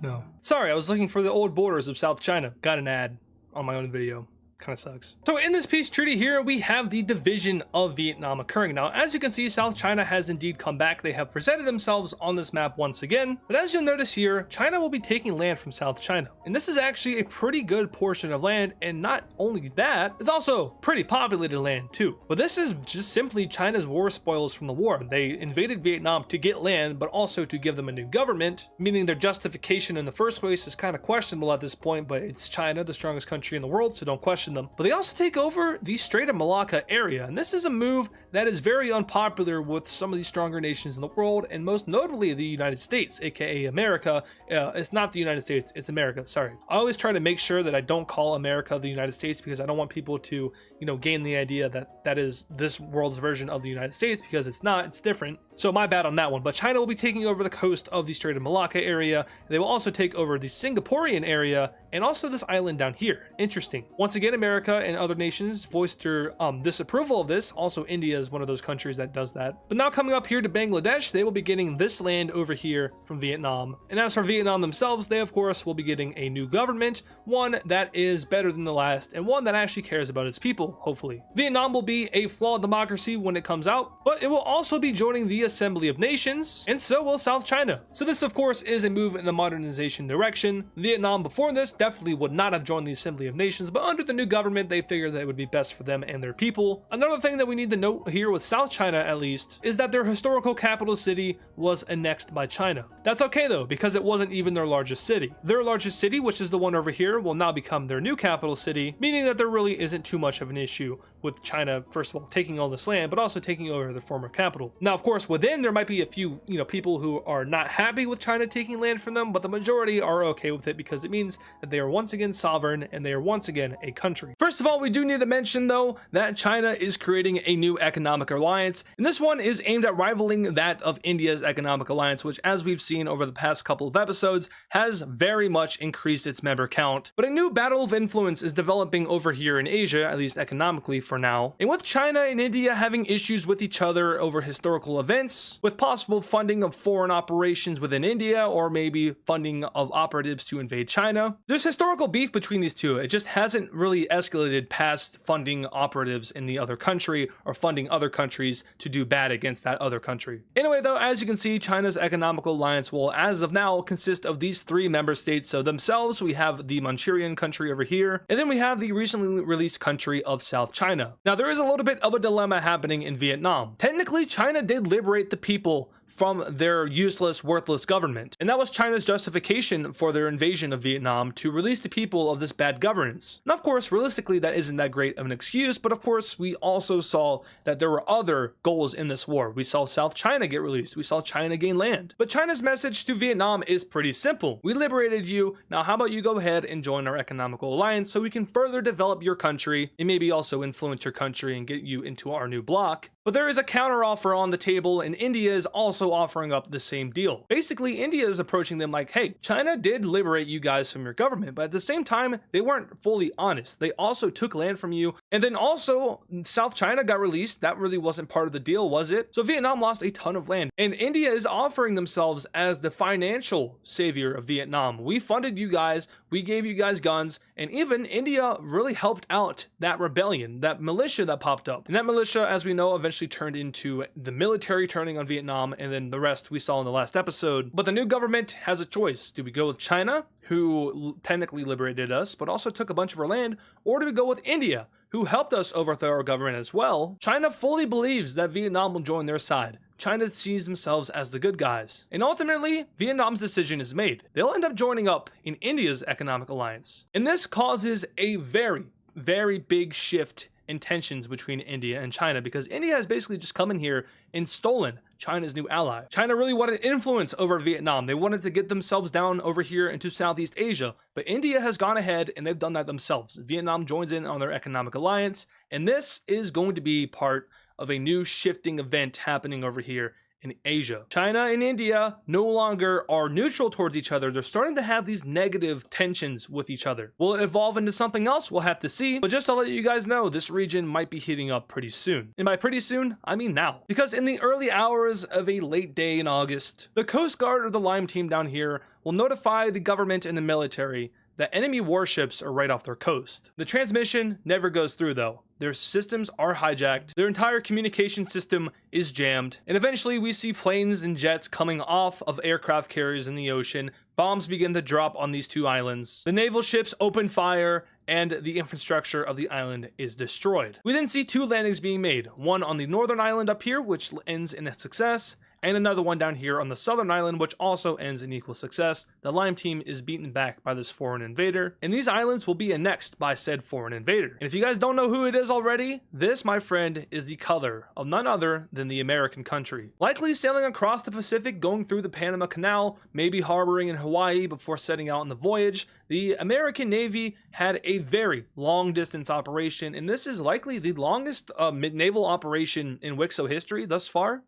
No. Sorry, I was looking for the old borders of South China. Got an ad on my own video. Kind of sucks. So in this peace treaty here, we have the division of Vietnam occurring. Now, as you can see, South China has indeed come back. They have presented themselves on this map once again. But as you'll notice here, China will be taking land from South China. And this is actually a pretty good portion of land. And not only that, it's also pretty populated land too. But this is just simply China's war spoils from the war. They invaded Vietnam to get land, but also to give them a new government, meaning their justification in the first place is kind of questionable at this point, but it's China, the strongest country in the world, so don't question them. But they also take over the Strait of Malacca area, and this is a move that is very unpopular with some of the stronger nations in the world, and most notably the United States, aka America. It's not the United States, it's America, sorry. I always try to make sure that I don't call America the United States because I don't want people to, gain the idea that that is this world's version of the United States, because it's not, it's different. So my bad on that one. But China will be taking over the coast of the Strait of Malacca area. They will also take over the Singaporean area and also this island down here. Interesting. Once again, America and other nations voiced their disapproval of this. Also, India is one of those countries that does that. But now coming up here to Bangladesh, they will be getting this land over here from Vietnam. And as for Vietnam themselves, they of course will be getting a new government, one that is better than the last and one that actually cares about its people, hopefully. Vietnam will be a flawed democracy when it comes out, but it will also be joining the Assembly of Nations, and so will South China. So this of course is a move in the modernization direction. Vietnam before this definitely would not have joined the Assembly of Nations, but under the new government they figured that it would be best for them and their people. Another thing that we need to note here with South China at least is that their historical capital city was annexed by China. That's okay though, because it wasn't even their largest city. Their largest city, which is the one over here, will now become their new capital city, meaning that there really isn't too much of an issue with China, first of all, taking all this land, but also taking over the former capital. Now, of course, within there might be a few, people who are not happy with China taking land from them, but the majority are okay with it because it means that they are once again sovereign and they are once again a country. First of all, we do need to mention though that China is creating a new economic alliance, and this one is aimed at rivaling that of India's economic alliance, which, as we've seen over the past couple of episodes, has very much increased its member count. But a new battle of influence is developing over here in Asia, at least economically for now. And with China and India having issues with each other over historical events, with possible funding of foreign operations within India, or maybe funding of operatives to invade China, there's historical beef between these two. It just hasn't really escalated past funding operatives in the other country or funding other countries to do bad against that other country. Anyway though, as you can see, China's economical alliance will, as of now, consist of these three member states. So themselves, we have the Manchurian country over here, and then we have the recently released country of South China. Now there is a little bit of a dilemma happening in Vietnam. Technically, China did liberate the people from their useless, worthless government. And that was China's justification for their invasion of Vietnam, to release the people of this bad governance. And of course, realistically, that isn't that great of an excuse, but of course, we also saw that there were other goals in this war. We saw South China get released. We saw China gain land. But China's message to Vietnam is pretty simple. We liberated you. Now, how about you go ahead and join our economical alliance so we can further develop your country and maybe also influence your country and get you into our new bloc. But there is a counteroffer on the table, and India is also offering up the same deal. Basically, India is approaching them like, hey, China did liberate you guys from your government, but at the same time, they weren't fully honest. They also took land from you, and then also South China got released. That really wasn't part of the deal, was it? So Vietnam lost a ton of land, and India is offering themselves as the financial savior of Vietnam. We funded you guys, we gave you guys guns, and even India really helped out that rebellion, that militia that popped up. And that militia, as we know, eventually turned into the military turning on Vietnam, and then the rest we saw in the last episode. But the new government has a choice. Do we go with China, who technically liberated us, but also took a bunch of our land, or do we go with India, who helped us overthrow our government as well? China fully believes that Vietnam will join their side. China sees themselves as the good guys. And ultimately, Vietnam's decision is made. They'll end up joining up in India's economic alliance. And this causes a very big shift in tensions between India and China, because India has basically just come in here and stolen China's new ally. China really wanted influence over Vietnam. They wanted to get themselves down over here into Southeast Asia, but India has gone ahead and they've done that themselves. Vietnam joins in on their economic alliance, and this is going to be part of a new shifting event happening over here in Asia. China and India no longer are neutral towards each other. They're starting to have these negative tensions with each other. Will it evolve into something else? We'll have to see. But just to let you guys know, this region might be heating up pretty soon. And by pretty soon, I mean now. Because in the early hours of a late day in August, the Coast Guard or the Lime team down here will notify the government and the military that enemy warships are right off their coast. The transmission never goes through though. Their systems are hijacked, their entire communication system is jammed, and eventually we see planes and jets coming off of aircraft carriers in the ocean. Bombs begin to drop on these two islands. The naval ships open fire, and the infrastructure of the island is destroyed. We then see two landings being made, one on the northern island up here, which ends in a success, and another one down here on the southern island, which also ends in equal success. The Lime team is beaten back by this foreign invader, and these islands will be annexed by said foreign invader. And if you guys don't know who it is already, this, my friend, is the color of none other than the American country. Likely sailing across the Pacific, going through the Panama Canal, maybe harboring in Hawaii before setting out on the voyage, the American Navy had a very long distance operation, and this is likely the longest naval operation in WICSO history thus far.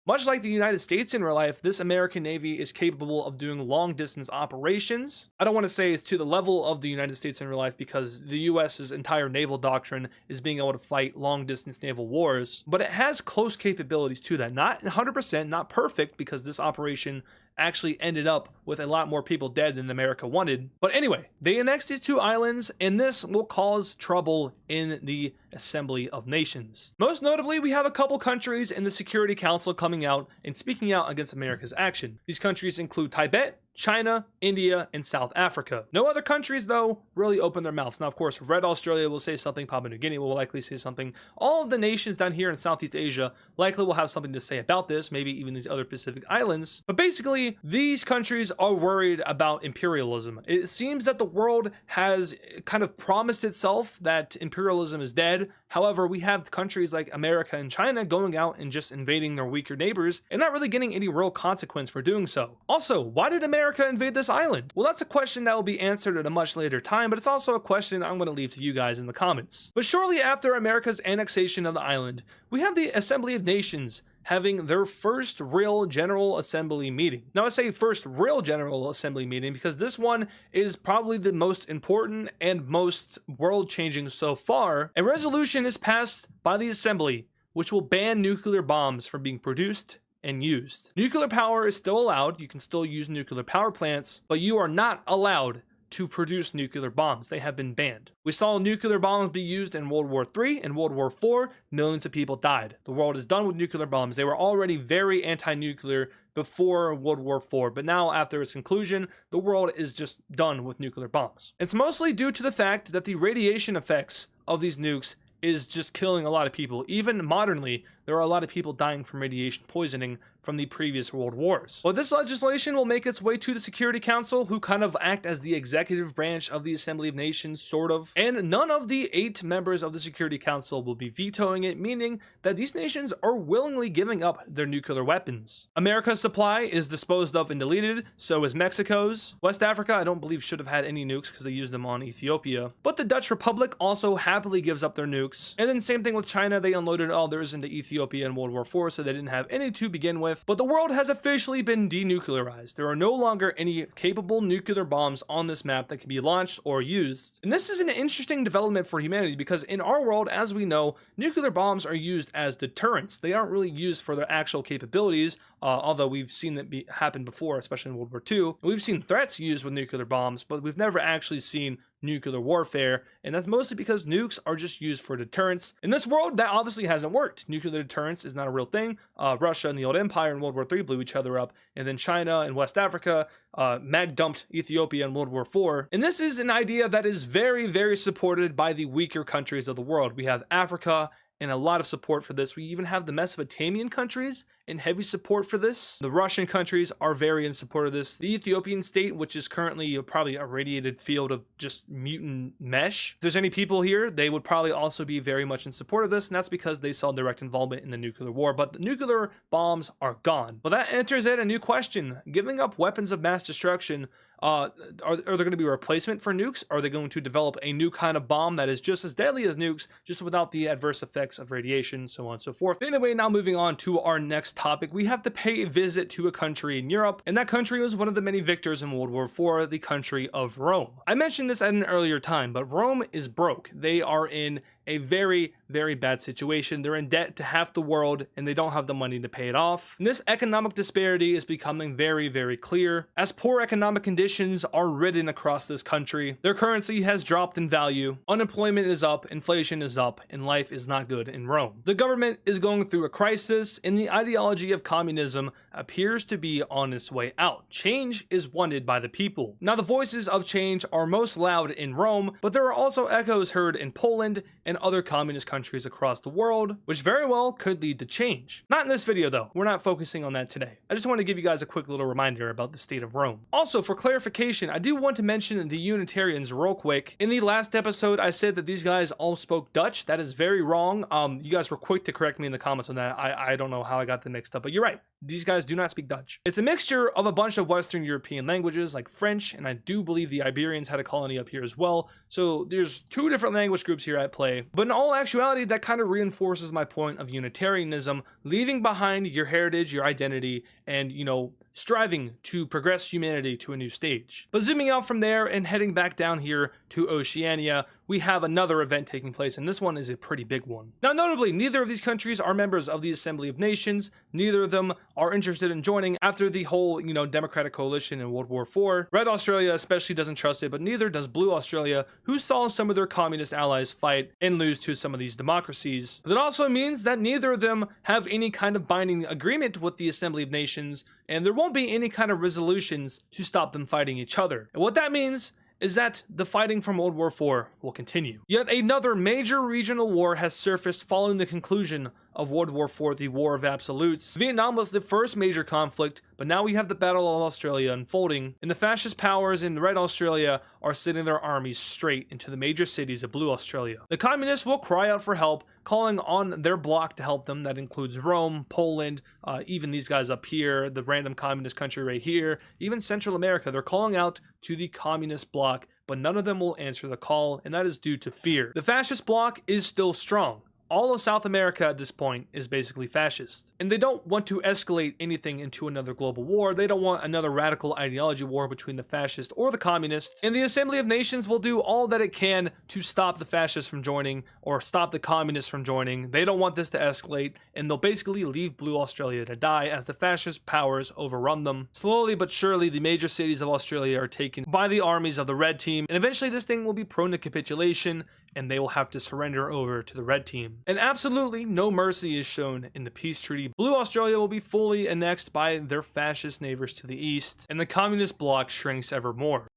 Much like the United States in real life, this American Navy is capable of doing long-distance operations. I don't want to say it's to the level of the United States in real life because the US's entire naval doctrine is being able to fight long-distance naval wars, but it has close capabilities to that. Not 100%, not perfect, because this operation actually ended up with a lot more people dead than America wanted. But anyway, they annexed these two islands, and this will cause trouble in the Assembly of Nations. Most notably, we have a couple countries in the Security Council coming out and speaking out against America's action. These countries include Tibet, China, India, and South Africa. No other countries, though, really open their mouths. Now, of course, Red Australia will say something, Papua New Guinea will likely say something. All of the nations down here in Southeast Asia likely will have something to say about this, maybe even these other Pacific islands. But basically, these countries are worried about imperialism. It seems that the world has kind of promised itself that imperialism is dead. However, we have countries like America and China going out and just invading their weaker neighbors and not really getting any real consequence for doing so. Also, why did America invade this island? Well, that's a question that will be answered at a much later time, but it's also a question I'm going to leave to you guys in the comments. But shortly after America's annexation of the island, we have the Assembly of Nations having their first real General Assembly meeting. Now I say first real General Assembly meeting because this one is probably the most important and most world-changing so far. A resolution is passed by the Assembly which will ban nuclear bombs from being produced and used. Nuclear power is still allowed. You can still use nuclear power plants, but you are not allowed to produce nuclear bombs. They have been banned. We saw nuclear bombs be used in World War III and World War IV. Millions of people died. The world is done with nuclear bombs. They were already very anti-nuclear before World War IV, but now after its conclusion, the world is just done with nuclear bombs. It's mostly due to the fact that the radiation effects of these nukes is just killing a lot of people. Even modernly, there are a lot of people dying from radiation poisoning from the previous world wars. Well, this legislation will make its way to the Security Council, who kind of act as the executive branch of the Assembly of Nations, sort of. And none of the 8 members of the Security Council will be vetoing it, meaning that these nations are willingly giving up their nuclear weapons. America's supply is disposed of and deleted, so is Mexico's. West Africa, I don't believe, should have had any nukes because they used them on Ethiopia. But the Dutch Republic also happily gives up their nukes. And then same thing with China, they unloaded all theirs into Ethiopia in World War IV, so they didn't have any to begin with. But the world has officially been denuclearized. There are no longer any capable nuclear bombs on this map that can be launched or used. And this is an interesting development for humanity because in our world, as we know, nuclear bombs are used as deterrents. They aren't really used for their actual capabilities, although we've seen that happen before, especially in World War II. And we've seen threats used with nuclear bombs, but we've never actually seen nuclear warfare, and that's mostly because nukes are just used for deterrence. In this world, that obviously hasn't worked. Nuclear deterrence is not a real thing. Russia and the old empire in World War III blew each other up, and then China and West Africa mag dumped Ethiopia in World War IV. And this is an idea that is very, very supported by the weaker countries of the world. We have Africa and a lot of support for this. We even have the Mesopotamian countries in heavy support for this. The Russian countries are very in support of this. The Ethiopian state, which is currently probably a radiated field of just mutant mesh. If there's any people here, they would probably also be very much in support of this, and that's because they saw direct involvement in the nuclear war. But the nuclear bombs are gone. Well, that enters in a new question. Giving up weapons of mass destruction, are there going to be a replacement for nukes? Are they going to develop a new kind of bomb that is just as deadly as nukes, just without the adverse effects of radiation, so on and so forth? But anyway, now moving on to our next topic, we have to pay a visit to a country in Europe, and that country was one of the many victors in World War IV, the country of Rome. I mentioned this at an earlier time, but Rome is broke. They are in a very, very bad situation. They're in debt to half the world and they don't have the money to pay it off. And this economic disparity is becoming very, very clear as poor economic conditions are ridden across this country. Their currency has dropped in value, unemployment is up, inflation is up, and life is not good in Rome. The government is going through a crisis and the ideology of communism appears to be on its way out. Change is wanted by the people. Now, the voices of change are most loud in Rome, but there are also echoes heard in Poland and other communist countries across the world, which very well could lead to change. Not in this video though, we're not focusing on that today. I just want to give you guys a quick little reminder about the state of Rome. Also, for clarification, I do want to mention the Unitarians real quick. In the last episode, I said that these guys all spoke Dutch. That is very wrong. You guys were quick to correct me in the comments on that. I don't know how I got them mixed up, but you're right. These guys do not speak Dutch. It's a mixture of a bunch of Western European languages like French, and I do believe the Iberians had a colony up here as well. So there's two different language groups here at play. But in all actuality, that kind of reinforces my point of Unitarianism, leaving behind your heritage, your identity, and, you know, striving to progress humanity to a new stage. But zooming out from there and heading back down here to Oceania, we have another event taking place, and this one is a pretty big one. Now, notably, neither of these countries are members of the Assembly of Nations. Neither of them are interested in joining after the whole, democratic coalition in World War IV. Red Australia especially doesn't trust it, but neither does Blue Australia, who saw some of their communist allies fight and lose to some of these democracies. That also means that neither of them have any kind of binding agreement with the Assembly of Nations, and there won't be any kind of resolutions to stop them fighting each other. And what that means is that the fighting from World War IV will continue. Yet another major regional war has surfaced following the conclusion of World War IV, the War of Absolutes. Vietnam was the first major conflict, but now we have the Battle of Australia unfolding, and the fascist powers in Red Australia are sending their armies straight into the major cities of Blue Australia. The communists will cry out for help, calling on their bloc to help them. That includes Rome, Poland, even these guys up here, the random communist country right here, even Central America. They're calling out to the communist bloc, but none of them will answer the call, and that is due to fear. The fascist bloc is still strong. All of South America at this point is basically fascist. And they don't want to escalate anything into another global war. They don't want another radical ideology war between the fascists or the communists. And the Assembly of Nations will do all that it can to stop the fascists from joining or stop the communists from joining. They don't want this to escalate, and they'll basically leave Blue Australia to die as the fascist powers overrun them. Slowly but surely, the major cities of Australia are taken by the armies of the Red Team, and eventually this thing will be prone to capitulation, and they will have to surrender over to the Red Team. And absolutely no mercy is shown in the peace treaty. Blue Australia will be fully annexed by their fascist neighbors to the east, and the communist bloc shrinks ever more.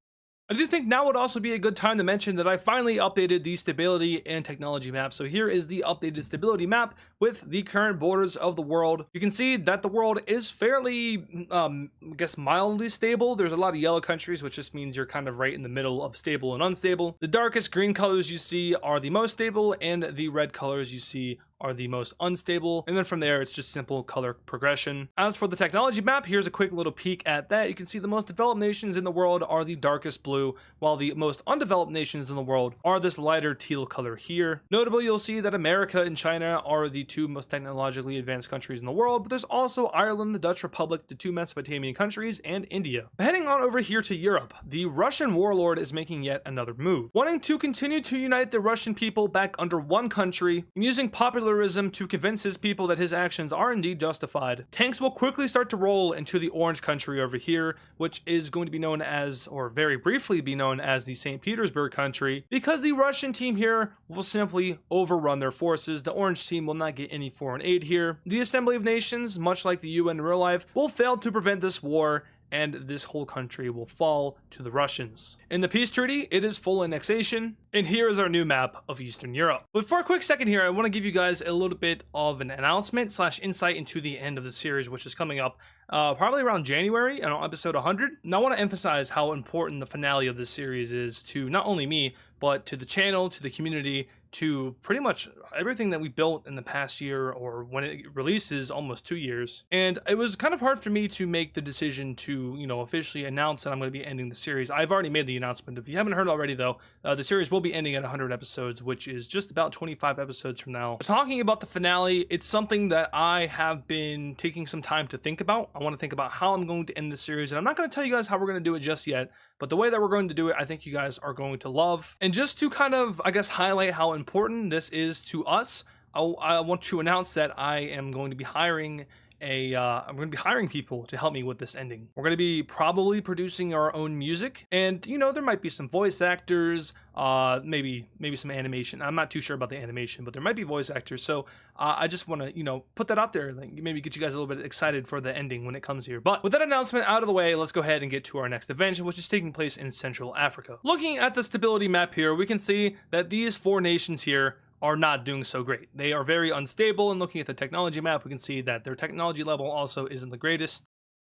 I do think now would also be a good time to mention that I finally updated the stability and technology map. So here is the updated stability map with the current borders of the world. You can see that the world is fairly, I guess, mildly stable. There's a lot of yellow countries, which just means you're kind of right in the middle of stable and unstable. The darkest green colors you see are the most stable, and the red colors you see are the most unstable, and then from there it's just simple color progression. As for the technology map, here's a quick little peek at that. You can see the most developed nations in the world are the darkest blue, while the most undeveloped nations in the world are this lighter teal color here. Notably, you'll see that America and China are the two most technologically advanced countries in the world, but there's also Ireland, the Dutch Republic, the two Mesopotamian countries, and India. But heading on over here to Europe, the Russian warlord is making yet another move, wanting to continue to unite the Russian people back under one country and using popularism to convince his people that his actions are indeed justified. Tanks will quickly start to roll into the orange country over here, which is going to be known as, or very briefly be known as, the St. Petersburg country, because the Russian team here will simply overrun their forces. The orange team will not get any foreign aid here. The Assembly of Nations, much like the UN in real life, will fail to prevent this war, and this whole country will fall to the Russians. In the peace treaty, it is full annexation, and here is our new map of Eastern Europe. But for a quick second here, I want to give you guys a little bit of an announcement / insight into the end of the series, which is coming up probably around January on episode 100. And I want to emphasize how important the finale of this series is to not only me, but to the channel, to the community, to pretty much everything that we built in the past year, or when it releases, almost 2 years. And it was kind of hard for me to make the decision to, officially announce that I'm going to be ending the series. I've already made the announcement. If you haven't heard already, though, the series will be ending at 100 episodes, which is just about 25 episodes from now. Talking about the finale, it's something that I have been taking some time to think about. I want to think about how I'm going to end the series, and I'm not going to tell you guys how we're going to do it just yet, but the way that we're going to do it, I think you guys are going to love. And just to kind of, I guess, highlight how important this is to us, I want to announce that I am going to be hiring I'm going to be hiring people to help me with this ending. We're going to be probably producing our own music, and there might be some voice actors, maybe some animation. I'm not too sure about the animation, but there might be voice actors. So I just want to put that out there, like maybe get you guys a little bit excited for the ending when it comes here. But with that announcement out of the way, let's go ahead and get to our next event, which is taking place in Central Africa. Looking at the stability map here, we can see that these 4 nations here are not doing so great. They are very unstable, and looking at the technology map, we can see that their technology level also isn't the greatest.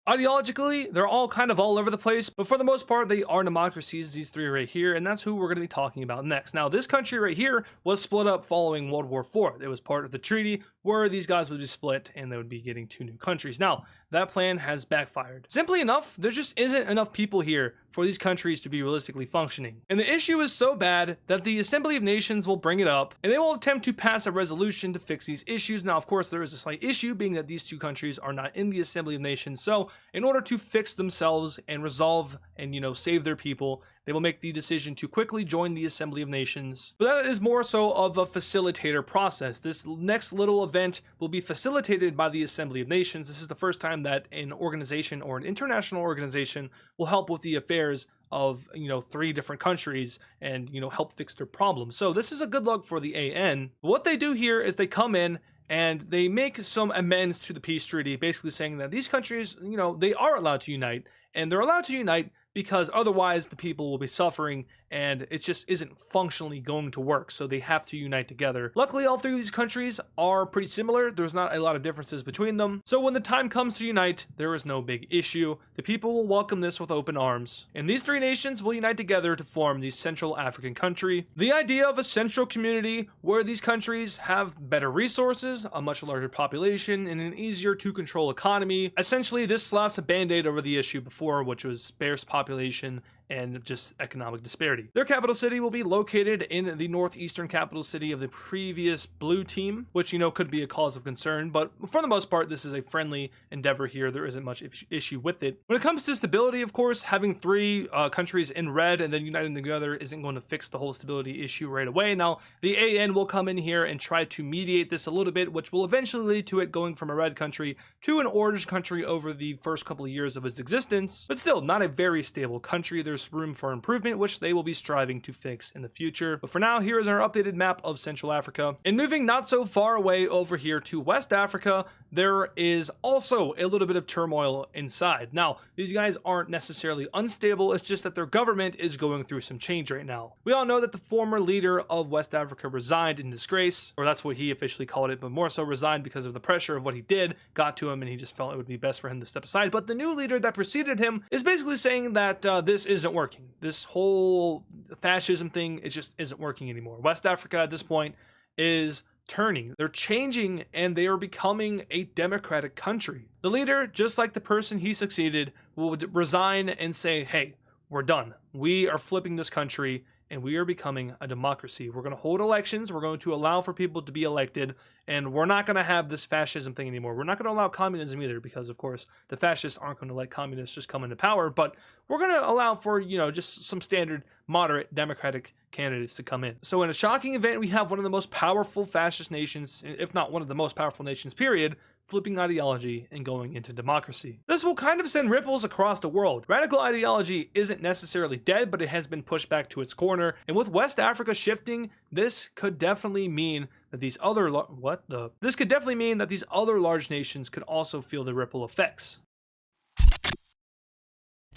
Ideologically, they're all kind of all over the place, but for the most part, they are democracies, these 3 right here, and that's who we're going to be talking about next. Now, this country right here was split up following World War IV. It was part of the treaty where these guys would be split, and they would be getting 2 new countries. Now, that plan has backfired. Simply enough, there just isn't enough people here for these countries to be realistically functioning. And the issue is so bad that the Assembly of Nations will bring it up, and they will attempt to pass a resolution to fix these issues. Now, of course, there is a slight issue, being that these 2 countries are not in the Assembly of Nations. So, in order to fix themselves and resolve and, save their people, they will make the decision to quickly join the Assembly of Nations. But that is more so of a facilitator process. This next little event will be facilitated by the Assembly of Nations. This is the first time that an organization or an international organization will help with the affairs of 3 different countries and help fix their problems. So this is a good look for the AN. What they do here is they come in and they make some amends to the peace treaty, basically saying that these countries, they are allowed to unite, and they're allowed to unite because otherwise the people will be suffering and it just isn't functionally going to work, so they have to unite together. Luckily, all 3 of these countries are pretty similar. There's not a lot of differences between them, so when the time comes to unite, there is no big issue. The people will welcome this with open arms, and these 3 nations will unite together to form the Central African country. The idea of a central community where these countries have better resources, a much larger population, and an easier to control economy. Essentially, this slaps a band-aid over the issue before, which was sparse population and just economic disparity. Their capital city will be located in the northeastern capital city of the previous blue team, which, could be a cause of concern, but for the most part, this is a friendly endeavor here. There isn't much issue with it. When it comes to stability, of course, having 3 countries in red and then uniting together isn't going to fix the whole stability issue right away. Now, the AN will come in here and try to mediate this a little bit, which will eventually lead to it going from a red country to an orange country over the first couple of years of its existence, but still not a very stable country. There's room for improvement, which they will be striving to fix in the future. But for now, here is our updated map of Central Africa. And moving not so far away over here to West Africa, there is also a little bit of turmoil inside. Now, these guys aren't necessarily unstable, it's just that their government is going through some change right now. We all know that the former leader of West Africa resigned in disgrace, or that's what he officially called it, but more so resigned because of the pressure of what he did got to him, and he just felt it would be best for him to step aside. But the new leader that preceded him is basically saying that this isn't working. This whole fascism thing just isn't working anymore. West Africa at this point is turning. They're changing, and they are becoming a democratic country. The leader, just like the person he succeeded, will resign and say, hey, we're done. We are flipping this country, and we are becoming a democracy. We're going to hold elections. We're going to allow for people to be elected, and we're not going to have this fascism thing anymore. We're not going to allow communism either, because, of course, the fascists aren't going to let communists just come into power, but we're going to allow for, just some standard moderate democratic candidates to come in. So in a shocking event, we have one of the most powerful fascist nations, if not one of the most powerful nations, period, flipping ideology and going into democracy. This will kind of send ripples across the world. Radical ideology isn't necessarily dead, but it has been pushed back to its corner. And with West Africa shifting, this could definitely mean that these other large nations could also feel the ripple effects.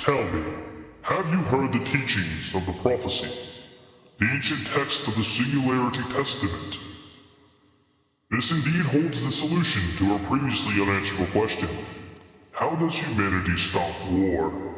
Tell me, have you heard the teachings of the prophecy, the ancient text of the Singularity Testament? This indeed holds the solution to our previously unanswerable question. How does humanity stop war?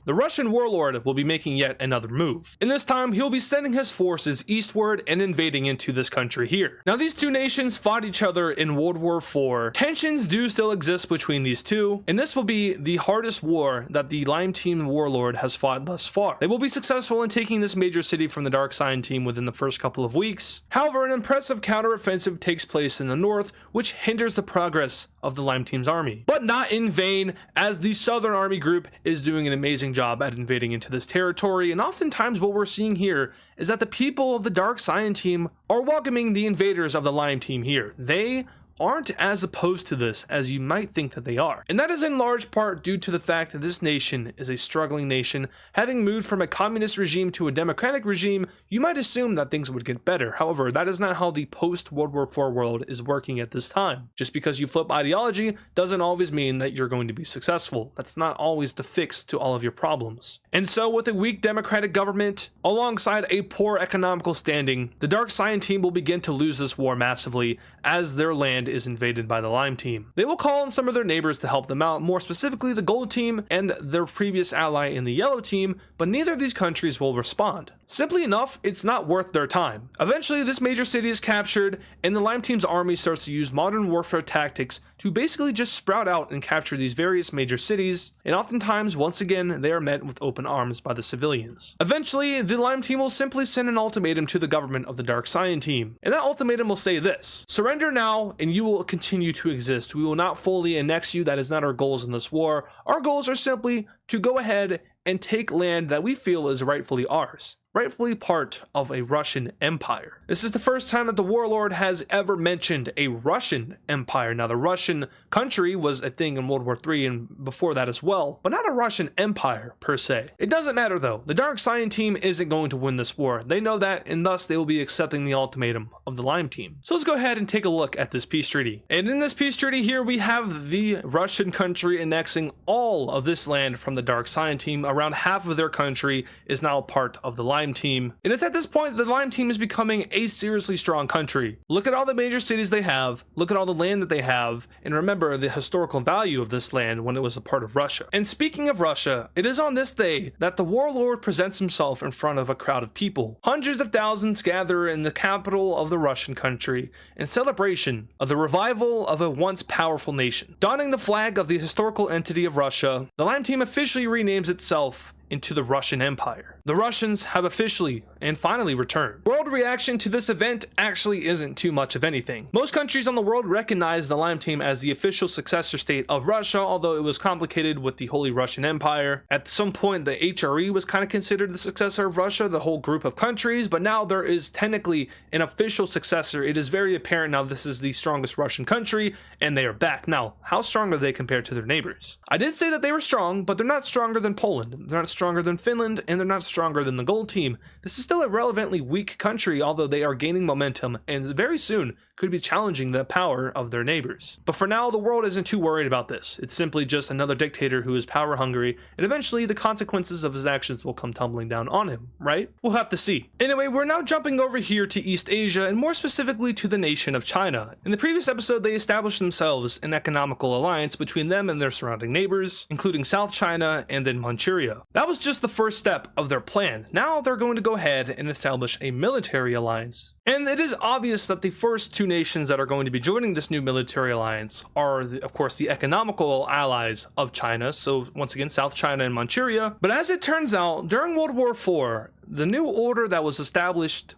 The Russian warlord will be making yet another move, and this time he'll be sending his forces eastward and invading into this country here. Now these two nations fought each other in World War IV. Tensions do still exist between these two, and this will be the hardest war that the Lime Team warlord has fought thus far. They will be successful in taking this major city from the Dark Side team within the first couple of weeks. However, an impressive counteroffensive takes place in the north, which hinders the progress of the Lime Team's army. But not in vain, as the Southern Army group is doing an amazing job at invading into this territory, and oftentimes what we're seeing here is that the people of the Dark Side team are welcoming the invaders of the Lime Team here. They aren't as opposed to this as you might think that they are. And that is in large part due to the fact that this nation is a struggling nation. Having moved from a communist regime to a democratic regime, you might assume that things would get better. However, that is not how the post-World War IV world is working at this time. Just because you flip ideology doesn't always mean that you're going to be successful. That's not always the fix to all of your problems. And so with a weak democratic government, alongside a poor economical standing, the Dark Side team will begin to lose this war massively as their land is invaded by the Lime Team. They will call on some of their neighbors to help them out, more specifically the Gold Team and their previous ally in the Yellow Team, but neither of these countries will respond. Simply enough, it's not worth their time. Eventually, this major city is captured, and the Lime Team's army starts to use modern warfare tactics to basically just sprout out and capture these various major cities, and oftentimes, once again, they are met with open arms by the civilians. Eventually, the Lime Team will simply send an ultimatum to the government of the Dark Side team, and that ultimatum will say this: surrender now, and you will continue to exist. We will not fully annex you. That is not our goals in this war. Our goals are simply to go ahead and take land that we feel is rightfully ours, rightfully part of a Russian empire. This is the first time that the warlord has ever mentioned a Russian empire. Now, the Russian country was a thing in World War III and before that as well, but not a Russian empire per se. It doesn't matter though. The Dark Side team isn't going to win this war. They know that, and thus they will be accepting the ultimatum of the Lime Team. So let's go ahead and take a look at this peace treaty. And in this peace treaty here, we have the Russian country annexing all of this land from the Dark Side team. Around half of their country is now part of the Lime Team. And it's at this point that the Lime Team is becoming a seriously strong country. Look at all the major cities they have, look at all the land that they have, and remember the historical value of this land when it was a part of Russia. And speaking of Russia, it is on this day that the warlord presents himself in front of a crowd of people. Hundreds of thousands gather in the capital of the Russian country in celebration of the revival of a once powerful nation. Donning the flag of the historical entity of Russia, the Lime Team officially renames itself into the Russian Empire. The Russians have officially and finally returned. World reaction to this event actually isn't too much of anything. Most countries on the world recognize the Lime Team as the official successor state of Russia, although it was complicated with the Holy Russian Empire. At some point, the HRE was kind of considered the successor of Russia, the whole group of countries, but now there is technically an official successor. It is very apparent now this is the strongest Russian country, and they are back. Now, how strong are they compared to their neighbors? I did say that they were strong, but they're not stronger than Poland. They're not stronger than Finland, and they're not stronger than the Gold Team. This is still a relevantly weak country, although they are gaining momentum and very soon could be challenging the power of their neighbors. But for now, the world isn't too worried about this. It's simply just another dictator who is power hungry, and eventually the consequences of his actions will come tumbling down on him, right? We'll have to see. Anyway, we're now jumping over here to East Asia, and more specifically to the nation of China. In the previous episode, they established themselves an economical alliance between them and their surrounding neighbors, including South China and then Manchuria. That was just the first step of their plan. Now they're going to go ahead and establish a military alliance. And it is obvious that the first two nations that are going to be joining this new military alliance are, of course, the economical allies of China. So once again, South China and Manchuria. But as it turns out, during World War IV, the new order that was established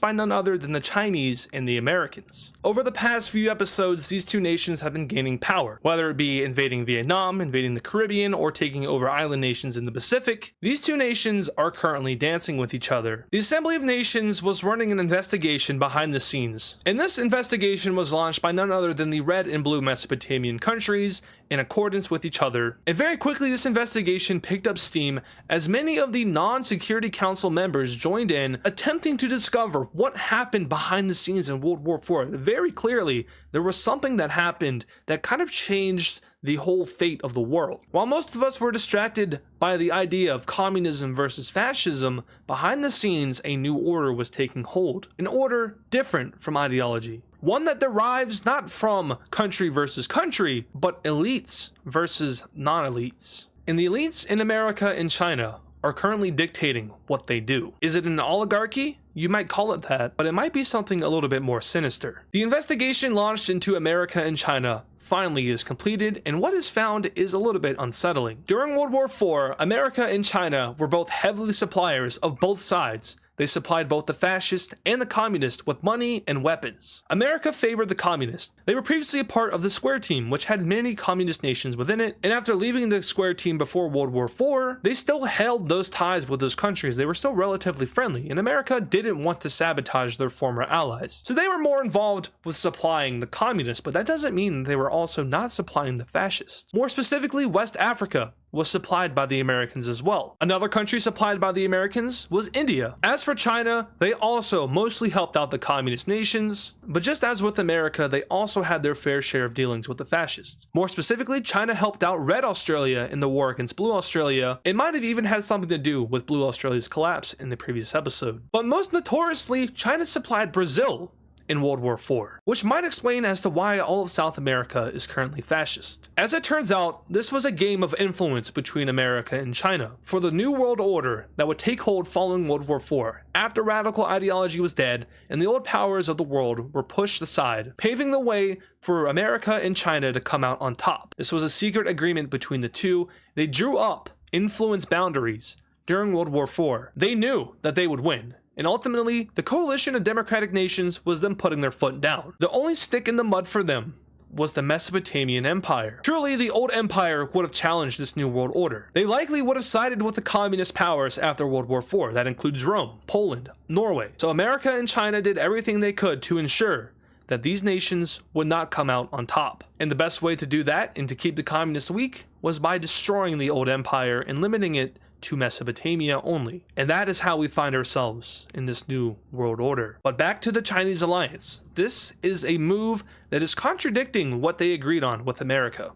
by none other than the Chinese and the Americans. Over the past few episodes, these two nations have been gaining power, whether it be invading Vietnam, invading the Caribbean, or taking over island nations in the Pacific. These two nations are currently dancing with each other. The Assembly of Nations was running an investigation behind the scenes, and this investigation was launched by none other than the red and blue Mesopotamian countries in accordance with each other. And very quickly this investigation picked up steam as many of the non-Security Council members joined in, attempting to discover what happened behind the scenes in World War IV. Very clearly, there was something that happened that kind of changed the whole fate of the world. While most of us were distracted by the idea of communism versus fascism, behind the scenes a new order was taking hold. An order different from ideology. One that derives not from country versus country, but elites versus non-elites. And the elites in America and China are currently dictating what they do. Is it an oligarchy? You might call it that, but it might be something a little bit more sinister. The investigation launched into America and China finally is completed, and what is found is a little bit unsettling. During World War IV, America and China were both heavily suppliers of both sides. They supplied both the fascist and the communist with money and weapons. America favored the communists. They were previously a part of the Square Team, which had many communist nations within it, and after leaving the Square Team before World War IV, they still held those ties with those countries. They were still relatively friendly, and America didn't want to sabotage their former allies. So they were more involved with supplying the communists, but that doesn't mean they were also not supplying the fascists. More specifically, West Africa was supplied by the Americans as well. Another country supplied by the Americans was India. As for China, they also mostly helped out the communist nations, but just as with America, they also had their fair share of dealings with the fascists. More specifically, China helped out Red Australia in the war against Blue Australia. It might have even had something to do with Blue Australia's collapse in the previous episode. But most notoriously, China supplied Brazil in World War IV, which might explain as to why all of South America is currently fascist. As it turns out, this was a game of influence between America and China for the new world order that would take hold following World War IV, after radical ideology was dead and the old powers of the world were pushed aside, paving the way for America and China to come out on top. This was a secret agreement between the two. They drew up influence boundaries during World War IV. They knew that they would win. And ultimately, the coalition of democratic nations was them putting their foot down. The only stick in the mud for them was the Mesopotamian Empire. Truly, the old empire would have challenged this new world order. They likely would have sided with the communist powers after World War IV. That includes Rome, Poland, Norway. So America and China did everything they could to ensure that these nations would not come out on top. And the best way to do that and to keep the communists weak was by destroying the old empire and limiting it to Mesopotamia only. And that is how we find ourselves in this new world order. But back to the Chinese alliance. This is a move that is contradicting what they agreed on with America.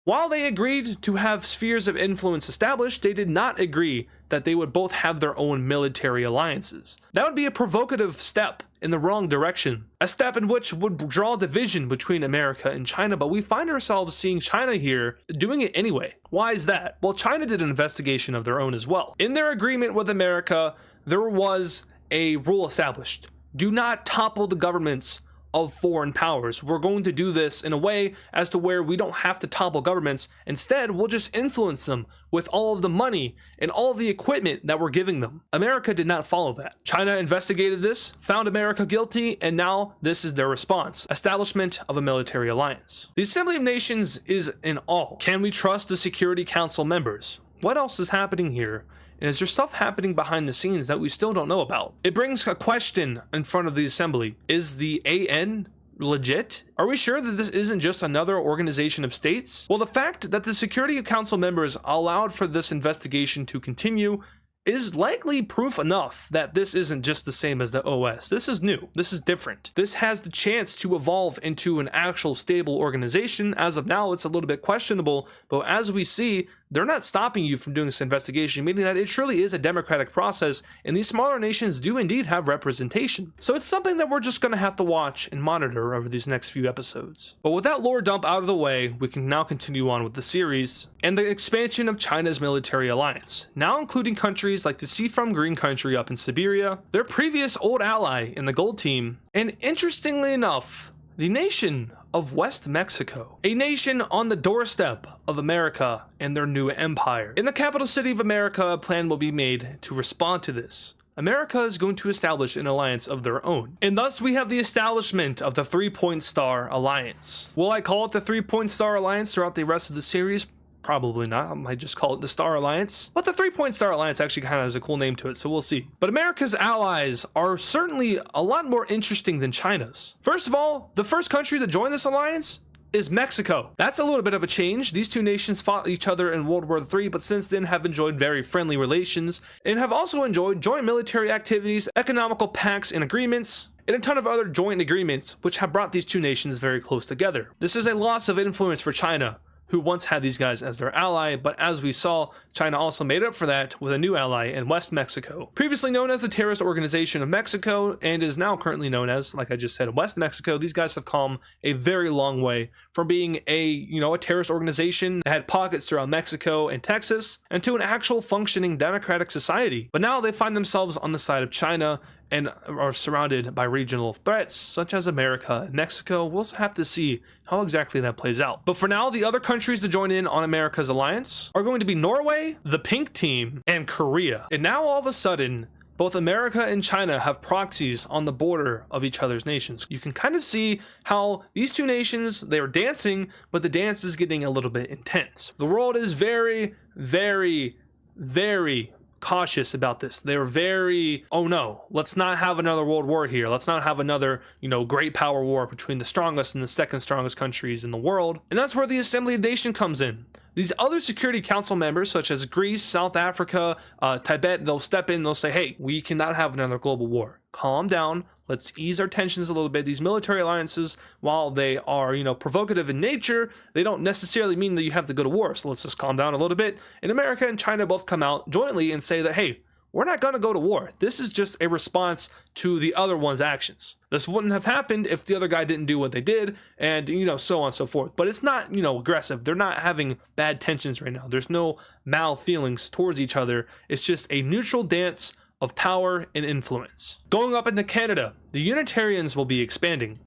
While they agreed to have spheres of influence established, they did not agree that they would both have their own military alliances. That would be a provocative step in the wrong direction, a step in which would draw division between America and China, but we find ourselves seeing China here doing it anyway. Why is that? Well, China did an investigation of their own as well. In their agreement with America, there was a rule established. Do not topple the governments of foreign powers. We're going to do this in a way as to where we don't have to topple governments. Instead, we'll just influence them with all of the money and all of the equipment that we're giving them. America did not follow that. China investigated this, found America guilty, and now this is their response. Establishment of a military alliance. The Assembly of Nations is in awe. Can we trust the Security Council members? What else is happening here? And is there stuff happening behind the scenes that we still don't know about? It brings a question in front of the assembly. Is the AN legit? Are we sure that this isn't just another organization of states? Well, the fact that the Security Council members allowed for this investigation to continue is likely proof enough that this isn't just the same as the OS. This is new. This is different. This has the chance to evolve into an actual stable organization. As of now, it's a little bit questionable, but as we see, they're not stopping you from doing this investigation, meaning that it truly is a democratic process, and these smaller nations do indeed have representation. So it's something that we're just going to have to watch and monitor over these next few episodes. But with that lore dump out of the way, we can now continue on with the series and the expansion of China's military alliance, now including countries like the Sea-From Green country up in Siberia, their previous old ally in the Gold Team, and interestingly enough, the nation of West Mexico, a nation on the doorstep of America and their new empire. In the capital city of America, a plan will be made to respond to this. America is going to establish an alliance of their own, and thus we have the establishment of the 3-Point Star Alliance. Will I call it the 3-Point Star Alliance throughout the rest of the series? Probably not. I might just call it the Star Alliance. But the 3-Point Star Alliance actually kind of has a cool name to it, so we'll see. But America's allies are certainly a lot more interesting than China's. First of all, the first country to join this alliance is Mexico. That's a little bit of a change. These two nations fought each other in World War III, but since then have enjoyed very friendly relations and have also enjoyed joint military activities, economical pacts and agreements, and a ton of other joint agreements which have brought these two nations very close together. This is a loss of influence for China, who once had these guys as their ally, but as we saw, China also made up for that with a new ally in West Mexico. Previously known as the Terrorist Organization of Mexico, and is now currently known as, like I just said, West Mexico, these guys have come a very long way from being a terrorist organization that had pockets throughout Mexico and Texas, and to an actual functioning democratic society. But now they find themselves on the side of China, and are surrounded by regional threats such as America and Mexico. We'll have to see how exactly that plays out. But for now, the other countries to join in on America's alliance are going to be Norway, the Pink Team, and Korea. And now all of a sudden, both America and China have proxies on the border of each other's nations. You can kind of see how these two nations, they're dancing, but the dance is getting a little bit intense. The world is very, very, very cautious about this. They're very, oh no, let's not have another world war here. Let's not have another, great power war between the strongest and the second strongest countries in the world. And that's where the Assembly of Nations comes in. These other Security Council members, such as Greece, South Africa, Tibet, they'll step in, they'll say, hey, we cannot have another global war. Calm down. Let's ease our tensions a little bit. These military alliances, while they are, provocative in nature, they don't necessarily mean that you have to go to war. So let's just calm down a little bit. And America and China both come out jointly and say that, hey, we're not going to go to war. This is just a response to the other one's actions. This wouldn't have happened if the other guy didn't do what they did, and, so on and so forth. But it's not, aggressive. They're not having bad tensions right now. There's no mal feelings towards each other. It's just a neutral dance of power and influence. Going up into Canada, the Unitarians will be expanding.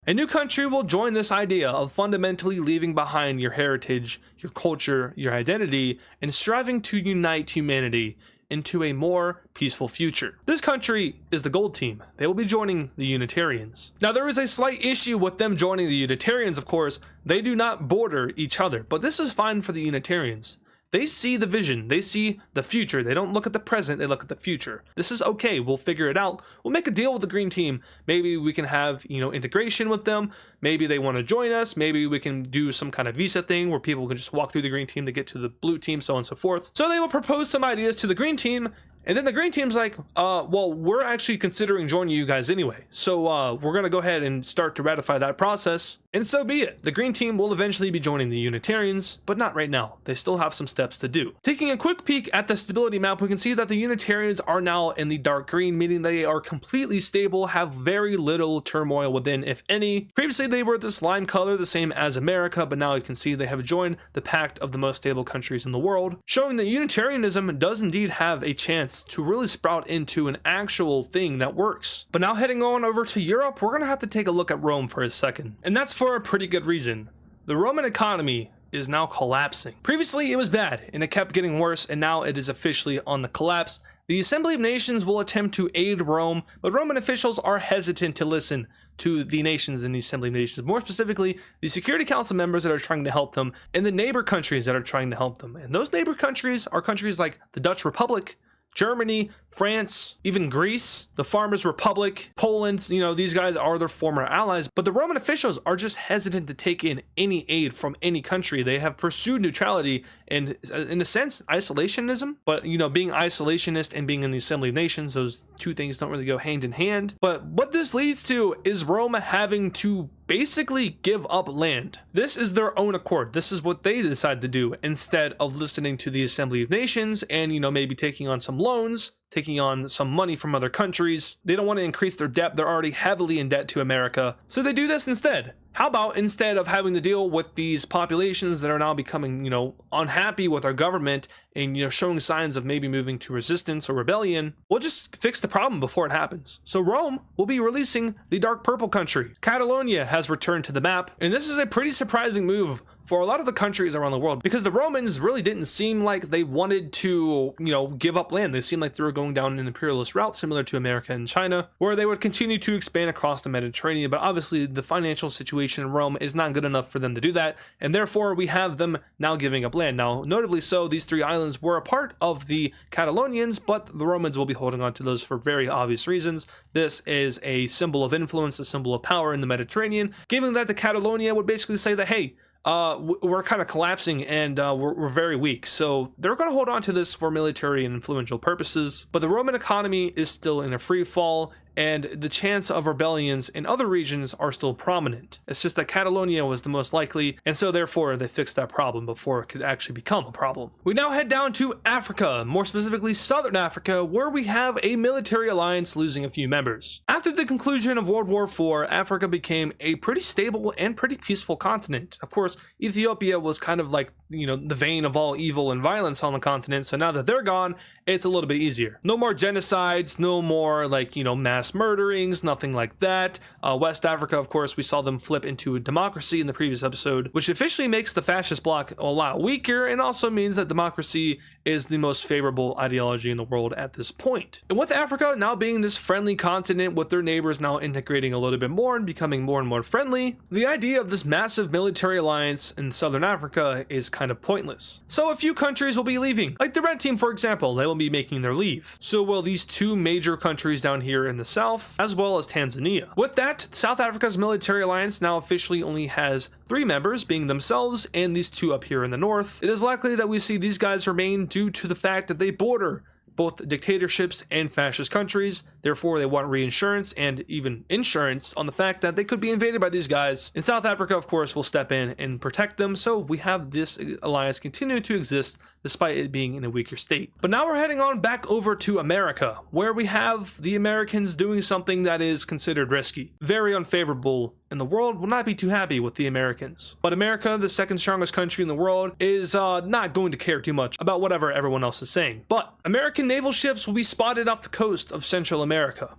A new country will join this idea of fundamentally leaving behind your heritage, your culture, your identity, and striving to unite humanity into a more peaceful future. This country is the Gold Team. They will be joining the Unitarians. Now, there is a slight issue with them joining the Unitarians, of course. They do not border each other, but this is fine for the Unitarians. They see the vision, they see the future. They don't look at the present, they look at the future. This is okay, we'll figure it out. We'll make a deal with the Green Team. Maybe we can have, integration with them. Maybe they want to join us. Maybe we can do some kind of visa thing where people can just walk through the Green Team to get to the Blue Team, so on and so forth. So they will propose some ideas to the Green Team, and then the Green Team's like, well, we're actually considering joining you guys anyway. So we're going to go ahead and start to ratify that process. And so be it. The Green Team will eventually be joining the Unitarians, but not right now. They still have some steps to do. Taking a quick peek at the stability map, we can see that the Unitarians are now in the dark green, meaning they are completely stable, have very little turmoil within, if any. Previously, they were this lime color, the same as America, but now you can see they have joined the pact of the most stable countries in the world, showing that Unitarianism does indeed have a chance to really sprout into an actual thing that works. But now heading on over to Europe, we're going to have to take a look at Rome for a second. And that's for a pretty good reason. The Roman economy is now collapsing. Previously, it was bad, and it kept getting worse, and now it is officially on the collapse. The Assembly of Nations will attempt to aid Rome, but Roman officials are hesitant to listen to the nations in the Assembly of Nations, more specifically, the Security Council members that are trying to help them, and the neighbor countries that are trying to help them. And those neighbor countries are countries like the Dutch Republic, Germany, France, even Greece, the Farmers Republic, Poland, these guys are their former allies, but the Roman officials are just hesitant to take in any aid from any country. They have pursued neutrality and, in a sense, isolationism, but, being isolationist and being in the Assembly of Nations, those two things don't really go hand in hand. But what this leads to is Rome having to basically give up land. This is their own accord. This is what they decide to do instead of listening to the Assembly of Nations and, maybe taking on some loans, taking on some money from other countries. They don't want to increase their debt. They're already heavily in debt to America. So they do this instead. How about instead of having to deal with these populations that are now becoming, unhappy with our government and, showing signs of maybe moving to resistance or rebellion, we'll just fix the problem before it happens. So Rome will be releasing the dark purple country. Catalonia has returned to the map, and this is a pretty surprising move for a lot of the countries around the world, because the Romans really didn't seem like they wanted to, give up land. They seemed like they were going down an imperialist route similar to America and China, where they would continue to expand across the Mediterranean, but obviously the financial situation in Rome is not good enough for them to do that, and therefore we have them now giving up land. Now, notably so, these three islands were a part of the Catalonians, but the Romans will be holding on to those for very obvious reasons. This is a symbol of influence, a symbol of power in the Mediterranean, given that the Catalonia would basically say that, hey, we're kind of collapsing and we're very weak. So they're going to hold on to this for military and influential purposes. But the Roman economy is still in a free fall, and the chance of rebellions in other regions are still prominent. It's just that Catalonia was the most likely, and so therefore they fixed that problem before it could actually become a problem. We now head down to Africa, more specifically Southern Africa, where we have a military alliance losing a few members. After the conclusion of World War IV, Africa became a pretty stable and pretty peaceful continent. Of course, Ethiopia was kind of like, the vein of all evil and violence on the continent, so now that they're gone, it's a little bit easier. No more genocides, no more mass murderings, nothing like that. West Africa, of course, we saw them flip into a democracy in the previous episode, which officially makes the fascist bloc a lot weaker and also means that democracy is the most favorable ideology in the world at this point. And with Africa now being this friendly continent with their neighbors now integrating a little bit more and becoming more and more friendly, the idea of this massive military alliance in Southern Africa is kind of pointless. So a few countries will be leaving, like the Red Team, for example. They will be making their leave. So will these two major countries down here in the south, as well as Tanzania. With that, South Africa's military alliance now officially only has 3 members, being themselves and these 2 up here in the north. It is likely that we see these guys remain due to the fact that they border both dictatorships and fascist countries. Therefore, they want reinsurance and even insurance on the fact that they could be invaded by these guys. And South Africa, of course, will step in and protect them. So we have this alliance continue to exist despite it being in a weaker state. But now we're heading on back over to America, where we have the Americans doing something that is considered risky. Very unfavorable, and the world will not be too happy with the Americans. But America, the second strongest country in the world, is not going to care too much about whatever everyone else is saying. But American naval ships will be spotted off the coast of Central America.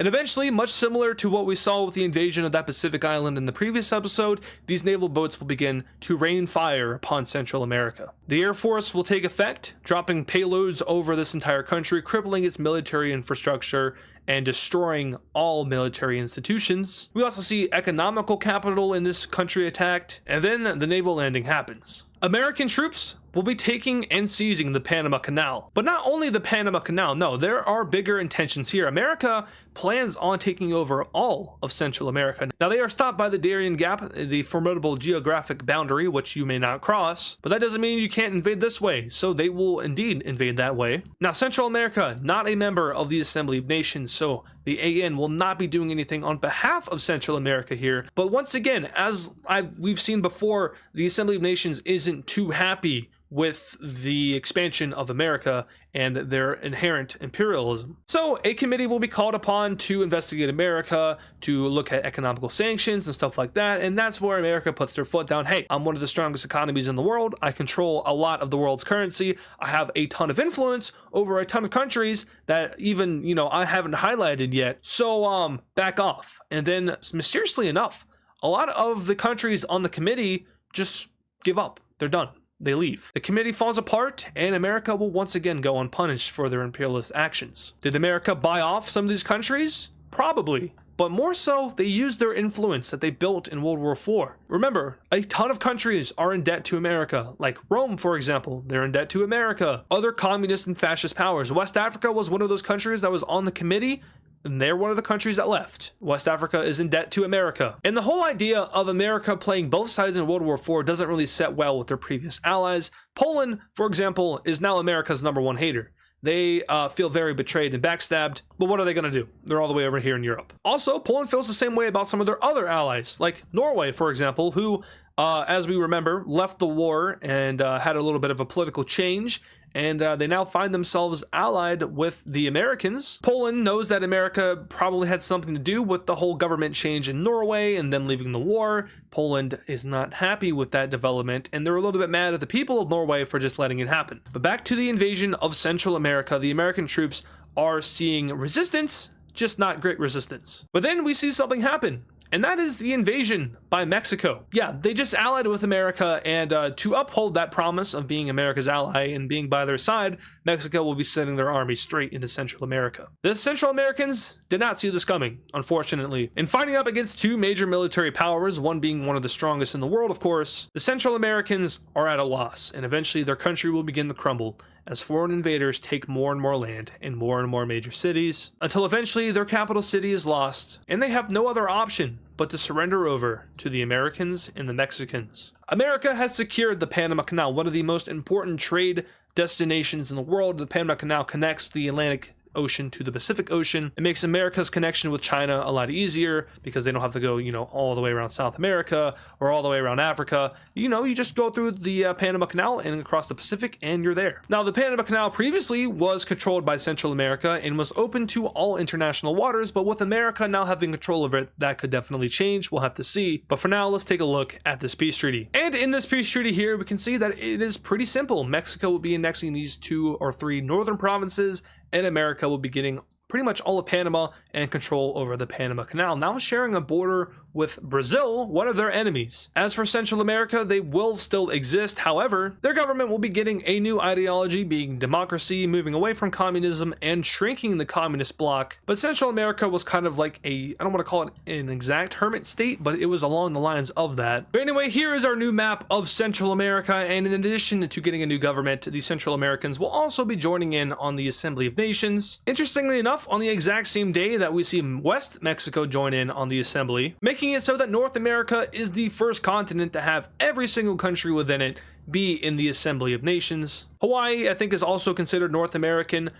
And eventually, much similar to what we saw with the invasion of that Pacific island in the previous episode, these naval boats will begin to rain fire upon Central America. The Air Force will take effect, dropping payloads over this entire country, crippling its military infrastructure and destroying all military institutions. We also see economical capital in this country attacked, and then the naval landing happens. American troops will be taking and seizing the Panama Canal. But not only the Panama Canal, no, there are bigger intentions here. America plans on taking over all of Central America. Now, they are stopped by the Darien Gap, the formidable geographic boundary, which you may not cross, but that doesn't mean you can't invade this way, so they will indeed invade that way. Now, Central America, not a member of the Assembly of Nations, so the AN will not be doing anything on behalf of Central America here. But once again, as we've seen before, the Assembly of Nations isn't too happy with the expansion of America and their inherent imperialism. So a committee will be called upon to investigate America, to look at economical sanctions and stuff like that, and that's where America puts their foot down. Hey, I'm one of the strongest economies in the world. I control a lot of the world's currency. I have a ton of influence over a ton of countries that even, I haven't highlighted yet. So back off. And then mysteriously enough, a lot of the countries on the committee just give up. They're done. They leave. The committee falls apart, and America will once again go unpunished for their imperialist actions. Did America buy off some of these countries? Probably. But more so, they used their influence that they built in World War IV. Remember, a ton of countries are in debt to America, like Rome, for example. They're in debt to America. Other communist and fascist powers. West Africa was one of those countries that was on the committee, and they're one of the countries that left. West Africa is in debt to America. And the whole idea of America playing both sides in World War IV doesn't really set well with their previous allies. Poland, for example, is now America's #1 hater. They feel very betrayed and backstabbed, but what are they going to do? They're all the way over here in Europe. Also, Poland feels the same way about some of their other allies, like Norway, for example, who, as we remember, left the war and had a little bit of a political change, and they now find themselves allied with the Americans. Poland knows that America probably had something to do with the whole government change in Norway and them leaving the war. Poland is not happy with that development, and they're a little bit mad at the people of Norway for just letting it happen. But back to the invasion of Central America, the American troops are seeing resistance, just not great resistance. But then we see something happen. and that is the invasion by Mexico. Yeah, they just allied with America, and to uphold that promise of being America's ally and being by their side, Mexico will be sending their army straight into Central America. The Central Americans did not see this coming, unfortunately. In fighting up against two major military powers, one being one of the strongest in the world, of course, the Central Americans are at a loss, and eventually their country will begin to crumble as foreign invaders take more and more land and more major cities, until eventually their capital city is lost, and they have no other option but to surrender over to the Americans and the Mexicans. America has secured the Panama Canal, one of the most important trade destinations in the world. The Panama Canal connects the Atlantic Ocean to the Pacific Ocean. It makes America's connection with China a lot easier because they don't have to go, all the way around South America or all the way around Africa. You just go through the Panama Canal and across the Pacific and you're there. Now, the Panama Canal previously was controlled by Central America and was open to all international waters, but with America now having control of it, that could definitely change. We'll have to see. But for now, let's take a look at this peace treaty. And in this peace treaty here, we can see that it is pretty simple. Mexico will be annexing these 2 or 3 northern provinces, and America will be getting pretty much all of Panama and control over the Panama Canal, now sharing a border with Brazil, one of their enemies. As for Central America, they will still exist. However, their government will be getting a new ideology, being democracy, moving away from communism and shrinking the communist bloc. But Central America was kind of like I don't want to call it an exact hermit state, but it was along the lines of that. But anyway, here is our new map of Central America, and in addition to getting a new government, the Central Americans will also be joining in on the Assembly of Nations. Interestingly enough, on the exact same day that we see West Mexico join in on the Assembly, making it so that North America is the first continent to have every single country within it be in the Assembly of Nations. Hawaii, I think, is also considered North American,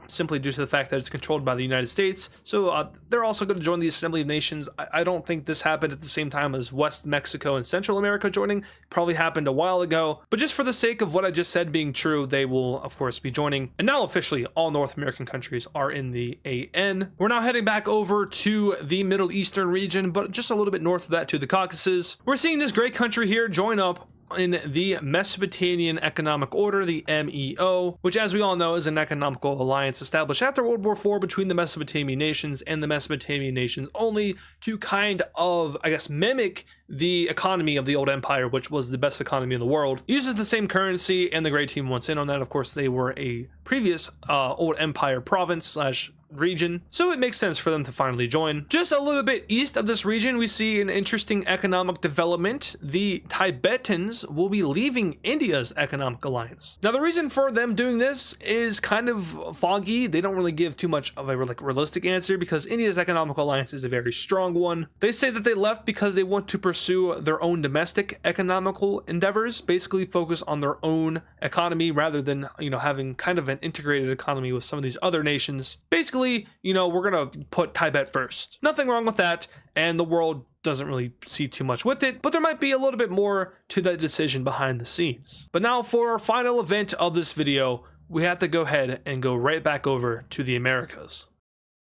simply due to the fact that it's controlled by the United States. So they're also going to join the Assembly of Nations. I don't think this happened at the same time as West Mexico and Central America joining. Probably happened a while ago. But just for the sake of what I just said being true, they will, of course, be joining. And now officially, all North American countries are in the AN. We're now heading back over to the Middle Eastern region, but just a little bit north of that to the Caucasus. We're seeing this great country here join up in the Mesopotamian Economic Order, the MEO, which, as we all know, is an economical alliance established after World War IV between the Mesopotamian nations and the Mesopotamian nations only to kind of, mimic the economy of the old empire, which was the best economy in the world. Uses the same currency, and the Great Team wants in on that. Of course, they were a previous old empire province / region, so it makes sense for them to finally join. Just a little bit east of this region, we see an interesting economic development. The Tibetans will be leaving India's economic alliance. Now, the reason for them doing this is kind of foggy. They don't really give too much of a realistic answer because India's economic alliance is a very strong one. They say that they left because they want to pursue their own domestic economical endeavors, basically focus on their own economy rather than, having kind of an integrated economy with some of these other nations. Basically, we're going to put Tibet first. Nothing wrong with that, and the world doesn't really see too much with it, but there might be a little bit more to that decision behind the scenes. But now for our final event of this video, we have to go ahead and go right back over to the Americas.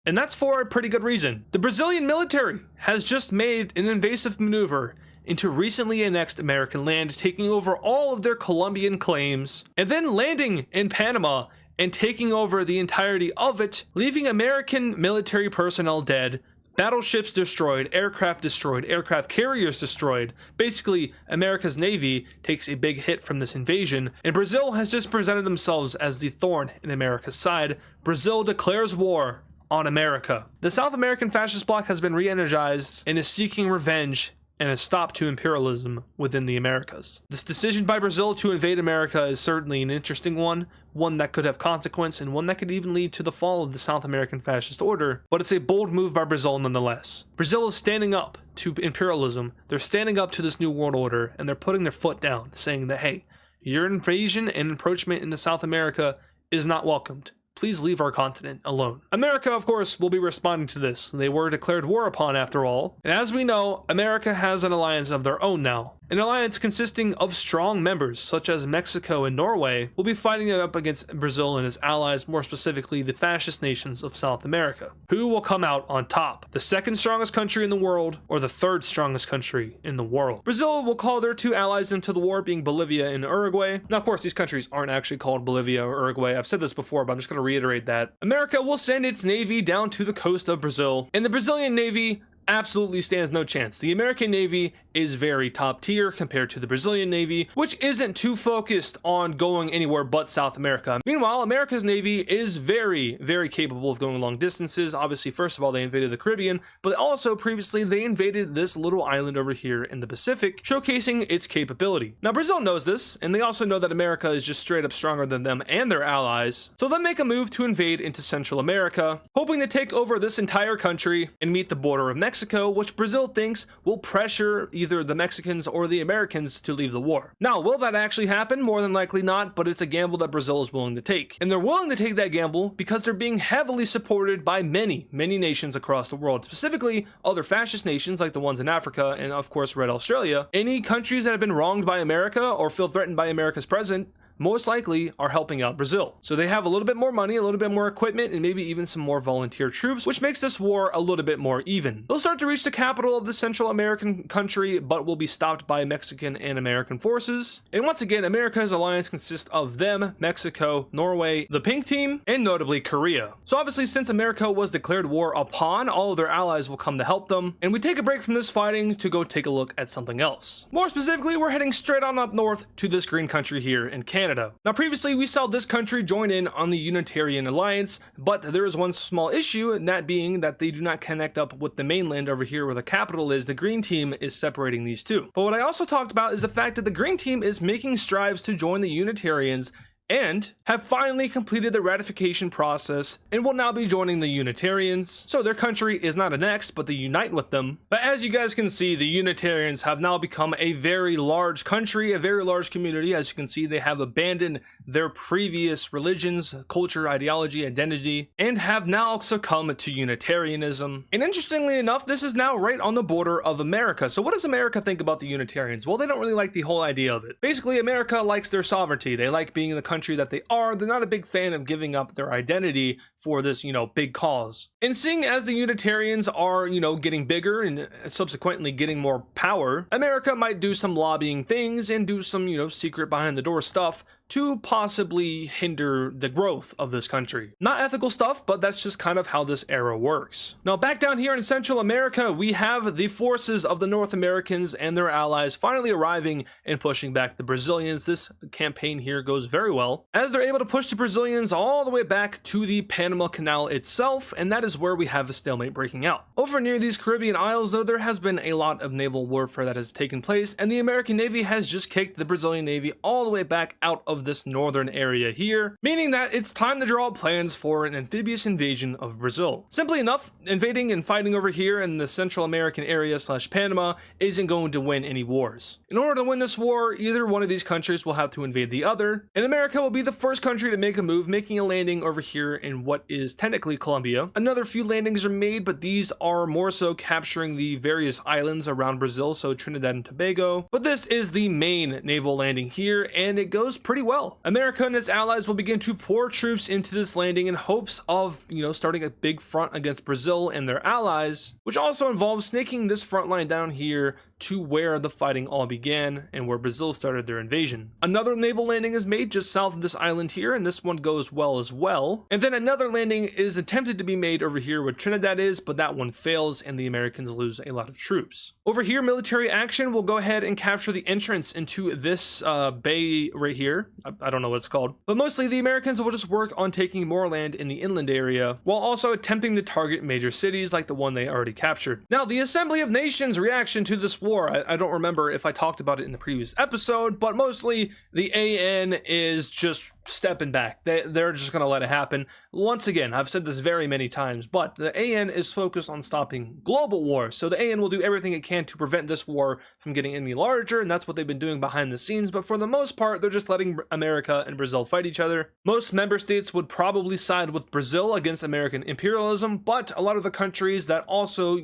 And that's for a pretty good reason. The Brazilian military has just made an invasive maneuver into recently annexed American land, taking over all of their Colombian claims, and then landing in Panama and taking over the entirety of it, leaving American military personnel dead, battleships destroyed, aircraft carriers destroyed. Basically, America's Navy takes a big hit from this invasion, and Brazil has just presented themselves as the thorn in America's side. Brazil declares war on America. The South American fascist bloc has been re-energized and is seeking revenge and a stop to imperialism within the Americas. This decision by Brazil to invade America is certainly an interesting one that could have consequence, and one that could even lead to the fall of the South American fascist order, but it's a bold move by Brazil nonetheless. Brazil is standing up to imperialism, they're standing up to this new world order, and they're putting their foot down, saying that, hey, your invasion and encroachment into South America is not welcomed. Please leave our continent alone. America, of course, will be responding to this. They were declared war upon after all. And as we know, America has an alliance of their own now. An alliance consisting of strong members such as Mexico and Norway will be fighting up against Brazil and its allies, more specifically the fascist nations of South America. Who will come out on top? The second strongest country in the world or the third strongest country in the world? Brazil will call their 2 allies into the war, being Bolivia and Uruguay. Now, of course, these countries aren't actually called Bolivia or Uruguay. I've said this before, but I'm just going to reiterate that. America will send its navy down to the coast of Brazil, and the Brazilian navy absolutely stands no chance. The American Navy is very top tier compared to the Brazilian Navy, which isn't too focused on going anywhere but South America. Meanwhile, America's Navy is very, very capable of going long distances. Obviously, first of all, they invaded the Caribbean, but also previously they invaded this little island over here in the Pacific, showcasing its capability. Now, Brazil knows this, and they also know that America is just straight up stronger than them and their allies, so they'll make a move to invade into Central America, hoping to take over this entire country and meet the border of Mexico, which Brazil thinks will pressure either the Mexicans or the Americans to leave the war. Now, will that actually happen? More than likely not, but it's a gamble that Brazil is willing to take. And they're willing to take that gamble because they're being heavily supported by many nations across the world, specifically other fascist nations like the ones in Africa and of course Red Australia. Any countries that have been wronged by America or feel threatened by America's president most likely are helping out Brazil. So they have a little bit more money, a little bit more equipment, and maybe even some more volunteer troops, which makes this war a little bit more even. They'll start to reach the capital of the Central American country, but will be stopped by Mexican and American forces. And once again, America's alliance consists of them, Mexico, Norway, the Pink Team, and notably Korea. So obviously, since America was declared war upon, all of their allies will come to help them, and we take a break from this fighting to go take a look at something else. More specifically, we're heading straight on up north to this green country here in Canada. Now, previously we saw this country join in on the Unitarian alliance, but there is one small issue, and that being that they do not connect up with the mainland over here where the capital is. The green team is separating these two. But what I also talked about is the fact that the green team is making strides to join the Unitarians and have finally completed the ratification process and will now be joining the Unitarians. So their country is not annexed, but they unite with them. But as you guys can see, the Unitarians have now become a very large country, a very large community. As you can see, they have abandoned their previous religions, culture, ideology, identity, and have now succumbed to Unitarianism. And interestingly enough, this is now right on the border of America. So what does America think about the Unitarians? Well, they don't really like the whole idea of it. Basically, America likes their sovereignty. They like being in the country that they are. They're not a big fan of giving up their identity for this, big cause. And seeing as the Unitarians are, getting bigger and subsequently getting more power, America might do some lobbying things and do some, secret behind the door stuff to possibly hinder the growth of this country. Not ethical stuff, but that's just kind of how this era works. Now, back down here in Central America, we have the forces of the North Americans and their allies finally arriving and pushing back the Brazilians. This campaign here goes very well, as they're able to push the Brazilians all the way back to the Panama Canal itself, and that is where we have the stalemate breaking out. Over near these Caribbean isles, though, there has been a lot of naval warfare that has taken place, and the American Navy has just kicked the Brazilian Navy all the way back out of this northern area here, meaning that it's time to draw plans for an amphibious invasion of Brazil. Simply enough, invading and fighting over here in the Central American area / Panama isn't going to win any wars. In order to win this war, either one of these countries will have to invade the other, and America will be the first country to make a move, making a landing over here in what is technically Colombia. Another few landings are made, but these are more so capturing the various islands around Brazil, so Trinidad and Tobago. But this is the main naval landing here, and it goes pretty well. America and its allies will begin to pour troops into this landing in hopes of, starting a big front against Brazil and their allies, which also involves snaking this front line down here to where the fighting all began and where Brazil started their invasion. Another naval landing is made just south of this island here, and this one goes well as well. And then another landing is attempted to be made over here where Trinidad is, but that one fails and the Americans lose a lot of troops. Over here, military action will go ahead and capture the entrance into this bay right here. I don't know what it's called, but mostly the Americans will just work on taking more land in the inland area while also attempting to target major cities like the one they already captured. Now, the Assembly of Nations reaction to this war, I don't remember if I talked about it in the previous episode, but mostly the AN is just stepping back. They're just going to let it happen. Once again, I've said this very many times, but the AN is focused on stopping global war. So the AN will do everything it can to prevent this war from getting any larger, and that's what they've been doing behind the scenes. But for the most part, they're just letting America and Brazil fight each other. Most member states would probably side with Brazil against American imperialism, but a lot of the countries that also,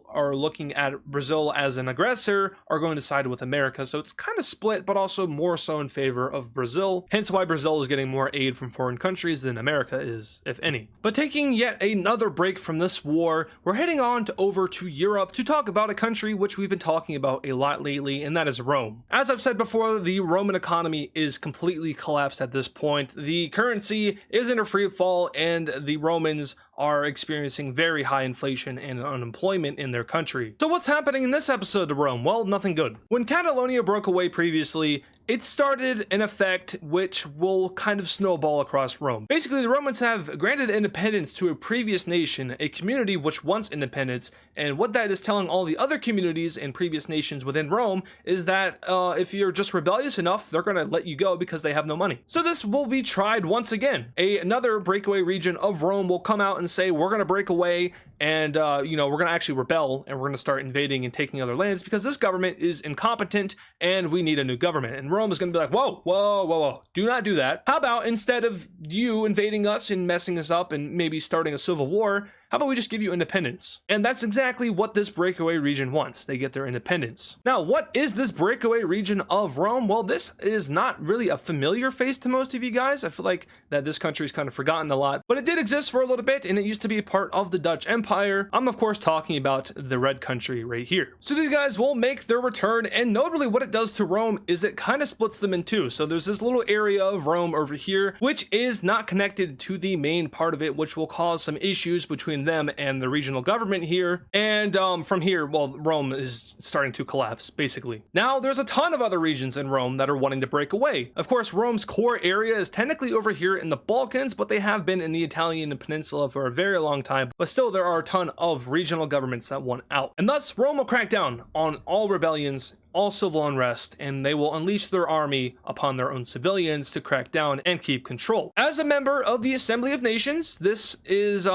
are looking at Brazil as an aggressor are going to side with America. So it's kind of split, but also more so in favor of Brazil. Hence why Brazil is getting more aid from foreign countries than America is, if any. But taking yet another break from this war, we're heading on over to Europe to talk about a country which we've been talking about a lot lately, and that is Rome. As I've said before, the Roman economy is completely collapsed at this point. The currency is in a free fall, and the Romans are experiencing very high inflation and unemployment in their country. So what's happening in this episode of Rome? Well, nothing good. When Catalonia broke away previously, it started an effect which will kind of snowball across Rome. Basically, the Romans have granted independence to a previous nation, a community which wants independence, and what that is telling all the other communities and previous nations within Rome is that if you're just rebellious enough, they're going to let you go because they have no money. So this will be tried once again. Another breakaway region of Rome will come out and say, we're going to break away and, we're going to actually rebel and we're going to start invading and taking other lands because this government is incompetent and we need a new government. And Rome is going to be like, whoa, do not do that. How about instead of you invading us and messing us up and maybe starting a civil war, how about we just give you independence? And that's exactly what this breakaway region wants. They get their independence. Now, what is this breakaway region of Rome? Well, this is not really a familiar face to most of you guys. I feel like that this country's kind of forgotten a lot, but it did exist for a little bit and it used to be a part of the Dutch Empire. I'm of course talking about the Red Country right here. So these guys will make their return, and notably what it does to Rome is it kind of splits them in two. So there's this little area of Rome over here, which is not connected to the main part of it, which will cause some issues between them and the regional government here. And from here, well, Rome is starting to collapse, basically. Now, there's a ton of other regions in Rome that are wanting to break away. Of course, Rome's core area is technically over here in the Balkans, but they have been in the Italian peninsula for a very long time. But still, there are a ton of regional governments that want out. And thus, Rome will crack down on all rebellions, all civil unrest, and they will unleash their army upon their own civilians to crack down and keep control. As a member of the Assembly of Nations, this is,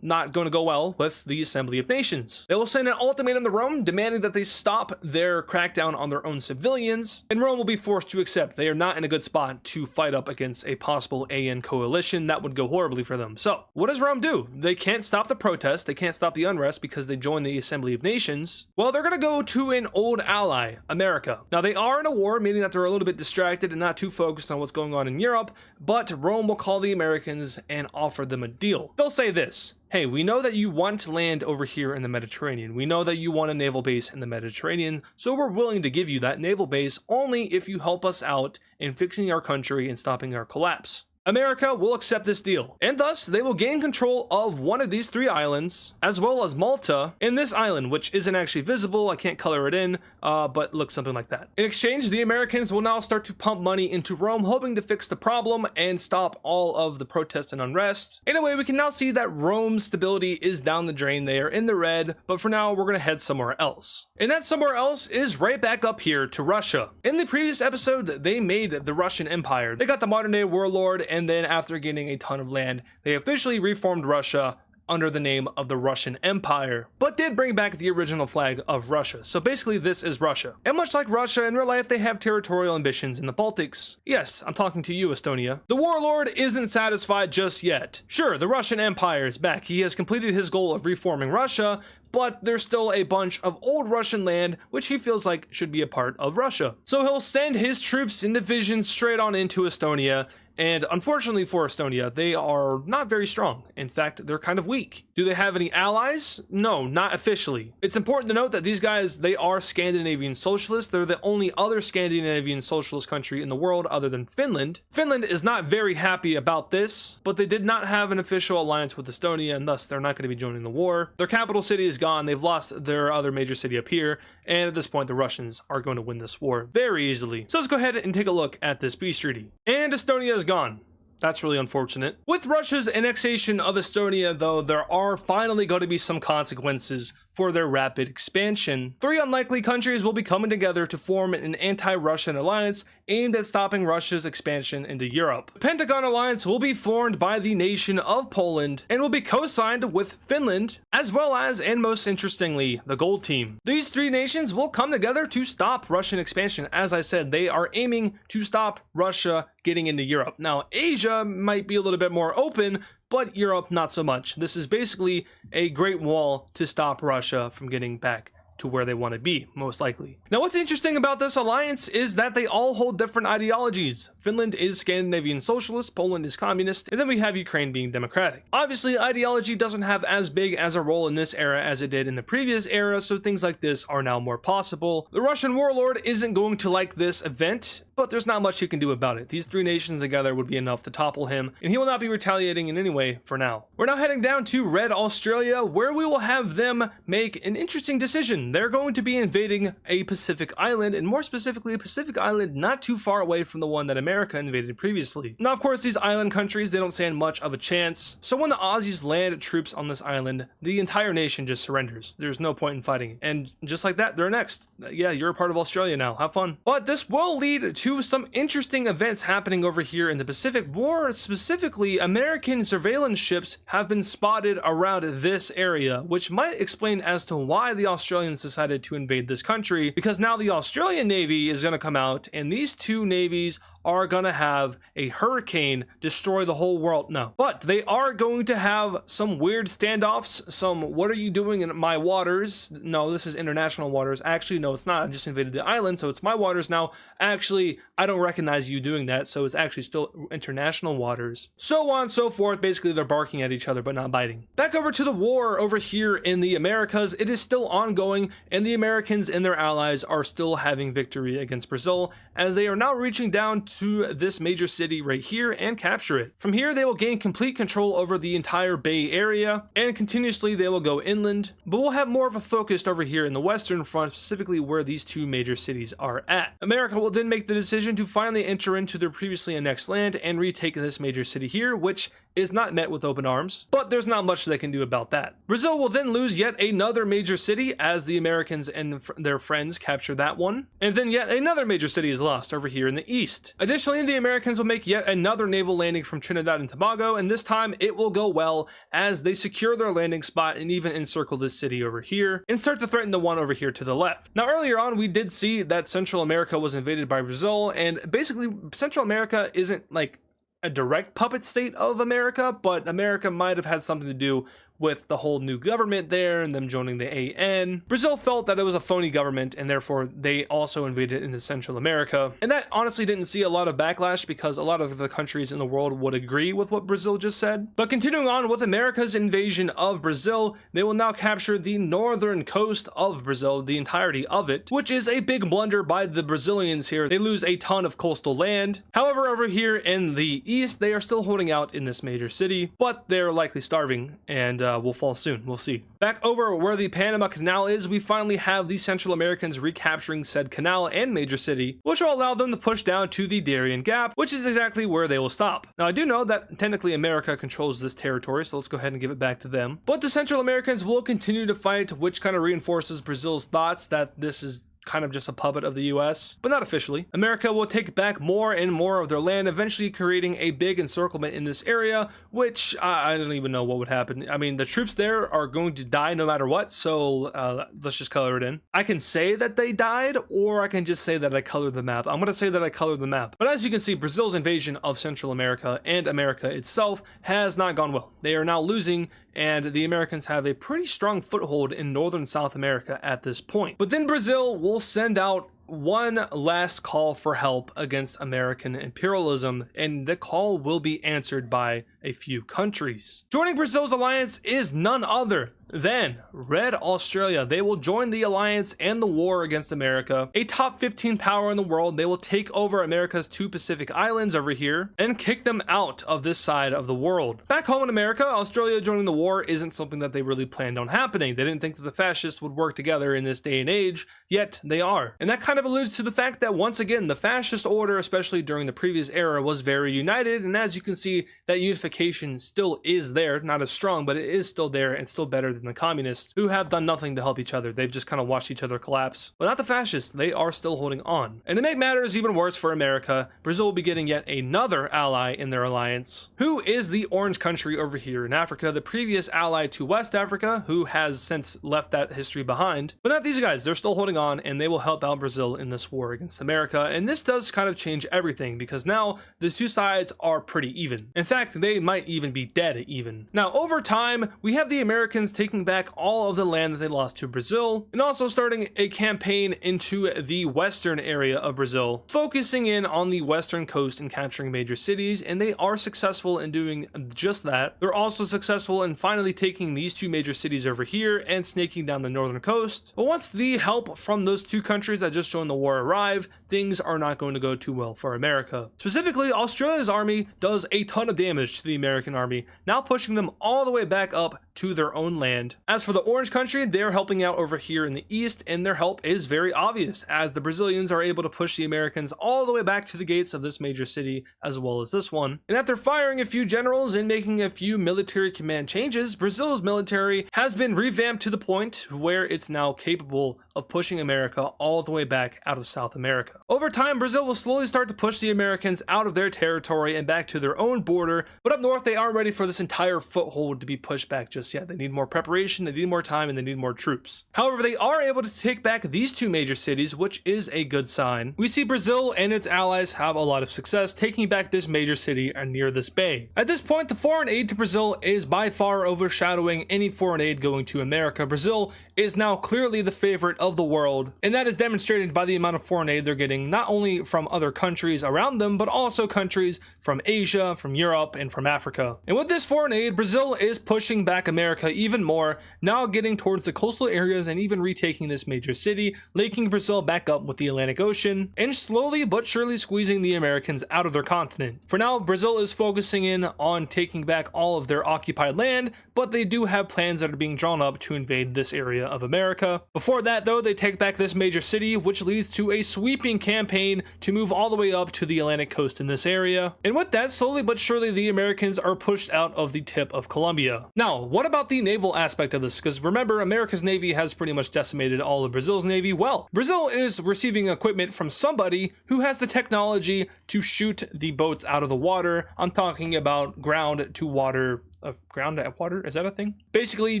not going to go well with the Assembly of Nations. They will send an ultimatum to Rome demanding that they stop their crackdown on their own civilians, and Rome will be forced to accept. They are not in a good spot to fight up against a possible AN coalition. That would go horribly for them. So, what does Rome do? They can't stop the protest, they can't stop the unrest because they joined the Assembly of Nations. Well, they're going to go to an old ally, America. Now, they are in a war, meaning that they're a little bit distracted and not too focused on what's going on in Europe, but Rome will call the Americans and offer them a deal. They'll say this: hey, we know that you want land over here in the Mediterranean. We know that you want a naval base in the Mediterranean, so we're willing to give you that naval base only if you help us out in fixing our country and stopping our collapse. America will accept this deal, and thus they will gain control of one of these three islands, as well as Malta, and this island, which isn't actually visible. I can't color it in, but looks something like that. In exchange, the Americans will now start to pump money into Rome, hoping to fix the problem and stop all of the protests and unrest. In a way, we can now see that Rome's stability is down the drain. They are in the red, but for now, we're going to head somewhere else. And that somewhere else is right back up here to Russia. In the previous episode, they made the Russian Empire. They got the modern-day warlord, and then after gaining a ton of land, they officially reformed Russia under the name of the Russian Empire, but did bring back the original flag of Russia. So basically this is Russia. And much like Russia, in real life they have territorial ambitions in the Baltics. Yes, I'm talking to you, Estonia. The warlord isn't satisfied just yet. Sure, the Russian Empire is back. He has completed his goal of reforming Russia, but there's still a bunch of old Russian land which he feels like should be a part of Russia. So he'll send his troops in divisions straight on into Estonia. And unfortunately for Estonia, they are not very strong. In fact, they're kind of weak. Do they have any allies? No, not officially. It's important to note that these guys, they are Scandinavian socialists. They're the only other Scandinavian socialist country in the world other than Finland. Finland is not very happy about this, but they did not have an official alliance with Estonia, and thus they're not going to be joining the war. Their capital city is gone. They've lost their other major city up here, and at this point, the Russians are going to win this war very easily. So let's go ahead and take a look at this peace treaty. And Estonia is gone. That's really unfortunate. With Russia's annexation of Estonia, though, there are finally going to be some consequences for their rapid expansion. Three unlikely countries will be coming together to form an anti-Russian alliance aimed at stopping Russia's expansion into Europe. The Pentagon Alliance will be formed by the nation of Poland and will be co-signed with Finland, as well as, and most interestingly, the Gold Team. These three nations will come together to stop Russian expansion. As I said, they are aiming to stop Russia getting into Europe. Now, Asia might be a little bit more open, but Europe not so much. This is basically a great wall to stop Russia from getting back to where they want to be, most likely. Now, what's interesting about this alliance is that they all hold different ideologies. Finland is Scandinavian socialist, Poland is communist, and then we have Ukraine being democratic. Obviously, ideology doesn't have as big as a role in this era as it did in the previous era, so things like this are now more possible. The Russian warlord isn't going to like this event, but there's not much he can do about it. These three nations together would be enough to topple him, and he will not be retaliating in any way for now. We're now heading down to Red Australia, where we will have them make an interesting decision. They're going to be invading a Pacific island, and more specifically a Pacific island not too far away from the one that America invaded previously. Now, of course, these island countries, they don't stand much of a chance, so when the Aussies land troops on this island, the entire nation just surrenders. There's no point in fighting, and just like that, they're next. Yeah, you're a part of Australia now. Have fun. But this will lead to some interesting events happening over here in the Pacific. More specifically, American surveillance ships have been spotted around this area, which might explain as to why the Australians decided to invade this country, because now the Australian Navy is going to come out, and these two navies are gonna have a hurricane destroy the whole world. No, but they are going to have some weird standoffs, some "what are you doing in my waters?" No, this is international waters. Actually, no, it's not. I just invaded the island, so it's my waters now. Actually, I don't recognize you doing that, so it's actually still international waters. So on and so forth. Basically, they're barking at each other but not biting. Back over to the war over here in the Americas. It is still ongoing, and the Americans and their allies are still having victory against Brazil, as they are now reaching down to this major city right here and capture it. From here, they will gain complete control over the entire Bay Area, and continuously they will go inland, but we'll have more of a focus over here in the Western Front, specifically where these two major cities are at. America will then make the decision to finally enter into their previously annexed land and retake this major city here, which is not met with open arms, but there's not much they can do about that. Brazil will then lose yet another major city as the Americans and their friends capture that one, and then yet another major city is lost over here in the east. Additionally, the Americans will make yet another naval landing from Trinidad and Tobago, and this time it will go well as they secure their landing spot and even encircle this city over here and start to threaten the one over here to the left. Now, earlier on, we did see that Central America was invaded by Brazil, and basically Central America isn't like a direct puppet state of America, but America might have had something to do with the whole new government there and them joining the AN. Brazil felt that it was a phony government, and therefore they also invaded into Central America. And that honestly didn't see a lot of backlash because a lot of the countries in the world would agree with what Brazil just said. But continuing on with America's invasion of Brazil, they will now capture the northern coast of Brazil, the entirety of it, which is a big blunder by the Brazilians here. They lose a ton of coastal land. However, over here in the east, they are still holding out in this major city, but they're likely starving and will fall soon. We'll see. Back over where the Panama Canal is, we finally have the Central Americans recapturing said canal and major city, which will allow them to push down to the Darien Gap, which is exactly where they will stop. Now, I do know that technically America controls this territory, so let's go ahead and give it back to them. But the Central Americans will continue to fight, which kind of reinforces Brazil's thoughts that this is kind of just a puppet of the US, but not officially. America will take back more and more of their land, eventually creating a big encirclement in this area, which I don't even know what would happen. I mean, the troops there are going to die no matter what, so let's just color it in. I can say that they died, or I can just say that I colored the map. I'm going to say that I colored the map. But as you can see, Brazil's invasion of Central America and America itself has not gone well. They are now losing, and the Americans have a pretty strong foothold in northern South America at this point. But then Brazil will send out one last call for help against American imperialism, and the call will be answered by a few countries. Joining Brazil's alliance is none other than Red Australia. They will join the alliance and the war against America. A top 15 power in the world, they will take over America's two Pacific islands over here and kick them out of this side of the world. Back home in America, Australia joining the war isn't something that they really planned on happening. They didn't think that the fascists would work together in this day and age, yet they are. And that kind of alludes to the fact that once again, the fascist order, especially during the previous era, was very united, and as you can see, that unification still is there, not as strong, but it is still there and still better than the communists, who have done nothing to help each other. They've just kind of watched each other collapse. But not the fascists, they are still holding on. And to make matters even worse for America, Brazil will be getting yet another ally in their alliance, who is the Orange country over here in Africa, the previous ally to West Africa, who has since left that history behind. But not these guys, they're still holding on, and they will help out Brazil in this war against America. And this does kind of change everything, because now the two sides are pretty even. In fact, they might even be dead even. Now, over time, we have the Americans taking taking back all of the land that they lost to Brazil, and also starting a campaign into the western area of Brazil, focusing in on the western coast and capturing major cities, and they are successful in doing just that. They're also successful in finally taking these two major cities over here and snaking down the northern coast. But once the help from those two countries that just joined the war arrive, things are not going to go too well for America. Specifically, Australia's army does a ton of damage to the American army, now pushing them all the way back up to their own land. As for the Orange country, they're helping out over here in the east, and their help is very obvious, as the Brazilians are able to push the Americans all the way back to the gates of this major city, as well as this one. And after firing a few generals and making a few military command changes, Brazil's military has been revamped to the point where it's now capable of pushing America all the way back out of South America. Over time, Brazil will slowly start to push the Americans out of their territory and back to their own border, but up north they aren't ready for this entire foothold to be pushed back just yet. They need more preparation, they need more time, and they need more troops. However, they are able to take back these two major cities, which is a good sign. We see Brazil and its allies have a lot of success taking back this major city near this bay. At this point, the foreign aid to Brazil is by far overshadowing any foreign aid going to America. Brazil is now clearly the favorite of the world, and that is demonstrated by the amount of foreign aid they're getting, not only from other countries around them, but also countries from Asia, from Europe, and from Africa. And with this foreign aid, Brazil is pushing back America even more, now getting towards the coastal areas and even retaking this major city, linking Brazil back up with the Atlantic Ocean, and slowly but surely squeezing the Americans out of their continent. For now, Brazil is focusing in on taking back all of their occupied land, but they do have plans that are being drawn up to invade this area of America. Before that, though, they take back this major city, which leads to a sweeping campaign to move all the way up to the Atlantic coast in this area. And with that, slowly but surely, the Americans are pushed out of the tip of Colombia. Now, what about the naval aspect of this? Because remember, America's navy has pretty much decimated all of Brazil's navy. Well, Brazil is receiving equipment from somebody who has the technology to shoot the boats out of the water. I'm talking about ground to water. Ground at water, is that a thing? Basically,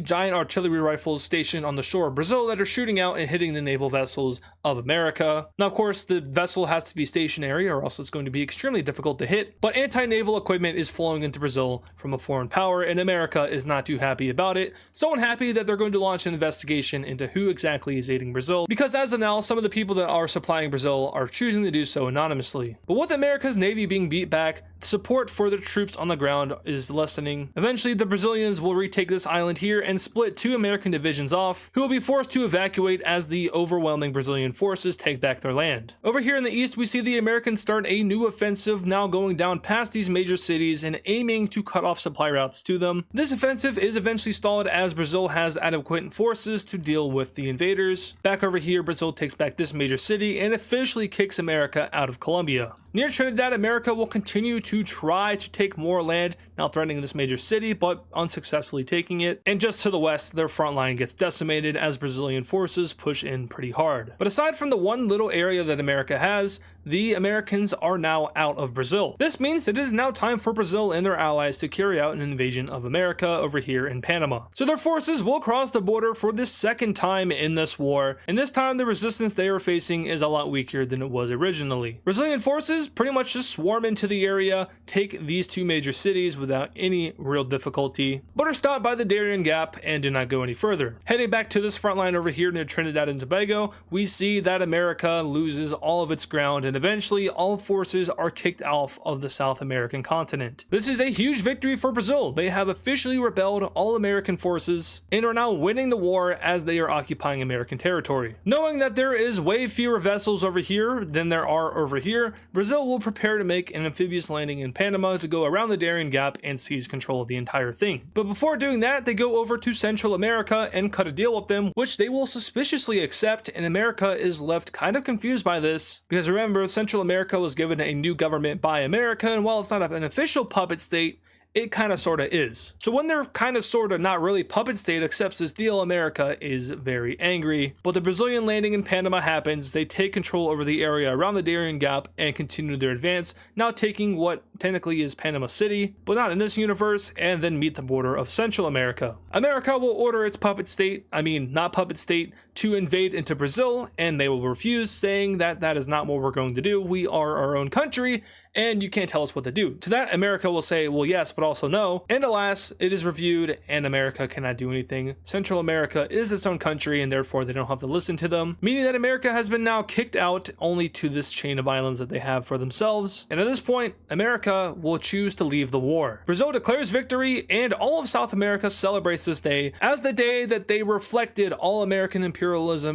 giant artillery rifles stationed on the shore of Brazil that are shooting out and hitting the naval vessels of America. Now, of course, the vessel has to be stationary or else it's going to be extremely difficult to hit, but anti-naval equipment is flowing into Brazil from a foreign power, and America is not too happy about it. So unhappy that they're going to launch an investigation into who exactly is aiding Brazil, because as of now, some of the people that are supplying Brazil are choosing to do so anonymously. But with America's navy being beat back, support for the troops on the ground is lessening. Eventually, the Brazilians will retake this island here and split two American divisions off, who will be forced to evacuate as the overwhelming Brazilian forces take back their land. Over here in the east, we see the Americans start a new offensive, now going down past these major cities and aiming to cut off supply routes to them. This offensive is eventually stalled as Brazil has adequate forces to deal with the invaders. Back over here, Brazil takes back this major city and officially kicks America out of Colombia. Near Trinidad, America will continue to try to take more land, now threatening this major city, but unsuccessfully taking it. And just to the west, their front line gets decimated as Brazilian forces push in pretty hard. But aside from the one little area that America has, the Americans are now out of Brazil. This means it is now time for Brazil and their allies to carry out an invasion of America over here in Panama. So their forces will cross the border for the second time in this war, and this time the resistance they are facing is a lot weaker than it was originally. Brazilian forces pretty much just swarm into the area, take these two major cities without any real difficulty, but are stopped by the Darien Gap and do not go any further. Heading back to this front line over here near Trinidad and Tobago, we see that America loses all of its ground and eventually all forces are kicked off of the South American continent. This is a huge victory for Brazil. They have officially repelled all American forces and are now winning the war as they are occupying American territory. Knowing that there is way fewer vessels over here than there are over here, Brazil will prepare to make an amphibious landing in Panama to go around the Darien Gap and seize control of the entire thing. But before doing that, they go over to Central America and cut a deal with them, which they will suspiciously accept, and America is left kind of confused by this, because remember, Central America was given a new government by America, and while it's not an official puppet state, it kind of sort of is. So when their kind of sort of not really puppet state accepts this deal, America is very angry. But the Brazilian landing in Panama happens, they take control over the area around the Darien Gap and continue their advance, now taking what technically is Panama City, but not in this universe, and then meet the border of Central America. America will order its not puppet state, to invade into Brazil, and they will refuse, saying that that is not what we're going to do. We are our own country, and you can't tell us what to do. To that, America will say, well, yes, but also no. And alas, it is reviewed, and America cannot do anything. Central America is its own country, and therefore they don't have to listen to them, meaning that America has been now kicked out only to this chain of islands that they have for themselves. And at this point, America will choose to leave the war. Brazil declares victory, and all of South America celebrates this day as the day that they reflected all American imperialism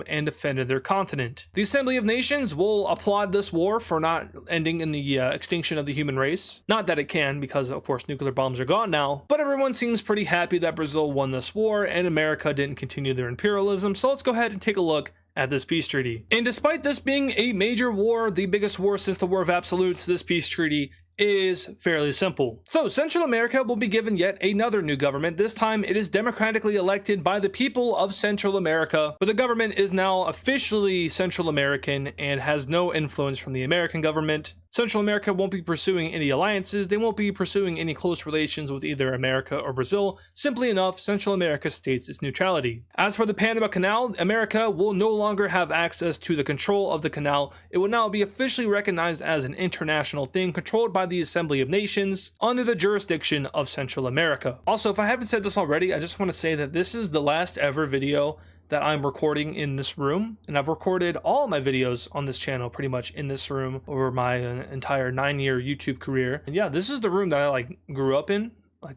and defended their continent. The Assembly of Nations will applaud this war for not ending in the extinction of the human race. Not that it can, because of course nuclear bombs are gone now, but everyone seems pretty happy that Brazil won this war and America didn't continue their imperialism. So let's go ahead and take a look at this peace treaty. And despite this being a major war, the biggest war since the War of Absolutes, this peace treaty is fairly simple. So Central America will be given yet another new government. This time it is democratically elected by the people of Central America, but the government is now officially Central American and has no influence from the American government. Central America won't be pursuing any alliances. They won't be pursuing any close relations with either America or Brazil. Simply enough, Central America states its neutrality. As for the Panama Canal, America will no longer have access to the control of the canal. It will now be officially recognized as an international thing controlled by the Assembly of Nations under the jurisdiction of Central America. Also, if I haven't said this already, I just want to say that this is the last ever video that I'm recording in this room, and I've recorded all my videos on this channel pretty much in this room over my entire 9-year YouTube career. And yeah, this is the room that I grew up in.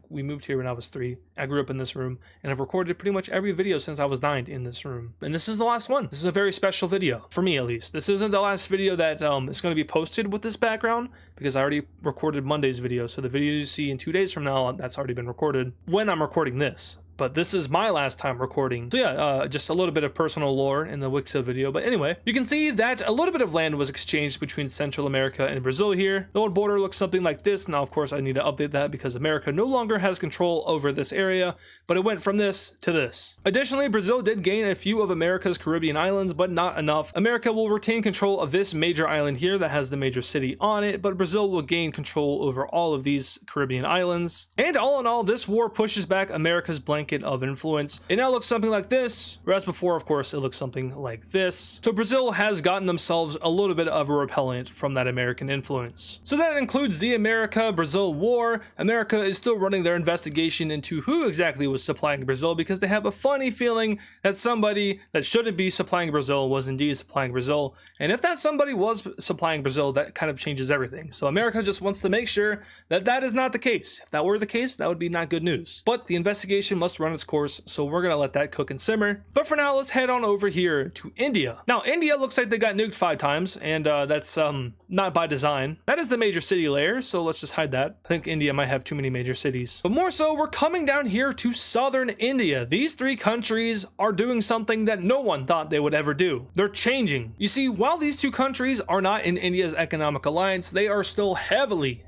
We moved here when I was 3. I grew up in this room, and I've recorded pretty much every video since I was 9 in this room. And this is the last one. This is a very special video, for me at least. This isn't the last video that is going to be posted with this background, because I already recorded Monday's video. So the video you see in 2 days from now, that's already been recorded when I'm recording this. But this is my last time recording. So yeah, just a little bit of personal lore in the WICSO video. But anyway, you can see that a little bit of land was exchanged between Central America and Brazil here. The old border looks something like this. Now, of course, I need to update that because America no longer has control over this area, but it went from this to this. Additionally, Brazil did gain a few of America's Caribbean islands, but not enough. America will retain control of this major island here that has the major city on it, but Brazil will gain control over all of these Caribbean islands. And all in all, this war pushes back America's blanket of influence. It now looks something like this, whereas before, of course, it looks something like this. So Brazil has gotten themselves a little bit of a repellent from that American influence. So that includes the America-Brazil war. America is still running their investigation into who exactly was supplying Brazil, because they have a funny feeling that somebody that shouldn't be supplying Brazil was indeed supplying Brazil. And if that somebody was supplying Brazil, that kind of changes everything. So America just wants to make sure that that is not the case. If that were the case, that would be not good news. But the investigation must run its course, so we're gonna let that cook and simmer. But for now, let's head on over here to India. Now, India looks like they got nuked 5 times, and that's not by design. That is the major city layer, so let's just hide that. I think India might have too many major cities. But more so, we're coming down here to southern India. These 3 countries are doing something that no one thought they would ever do. They're changing. You see, while these 2 countries are not in India's economic alliance, they are still heavily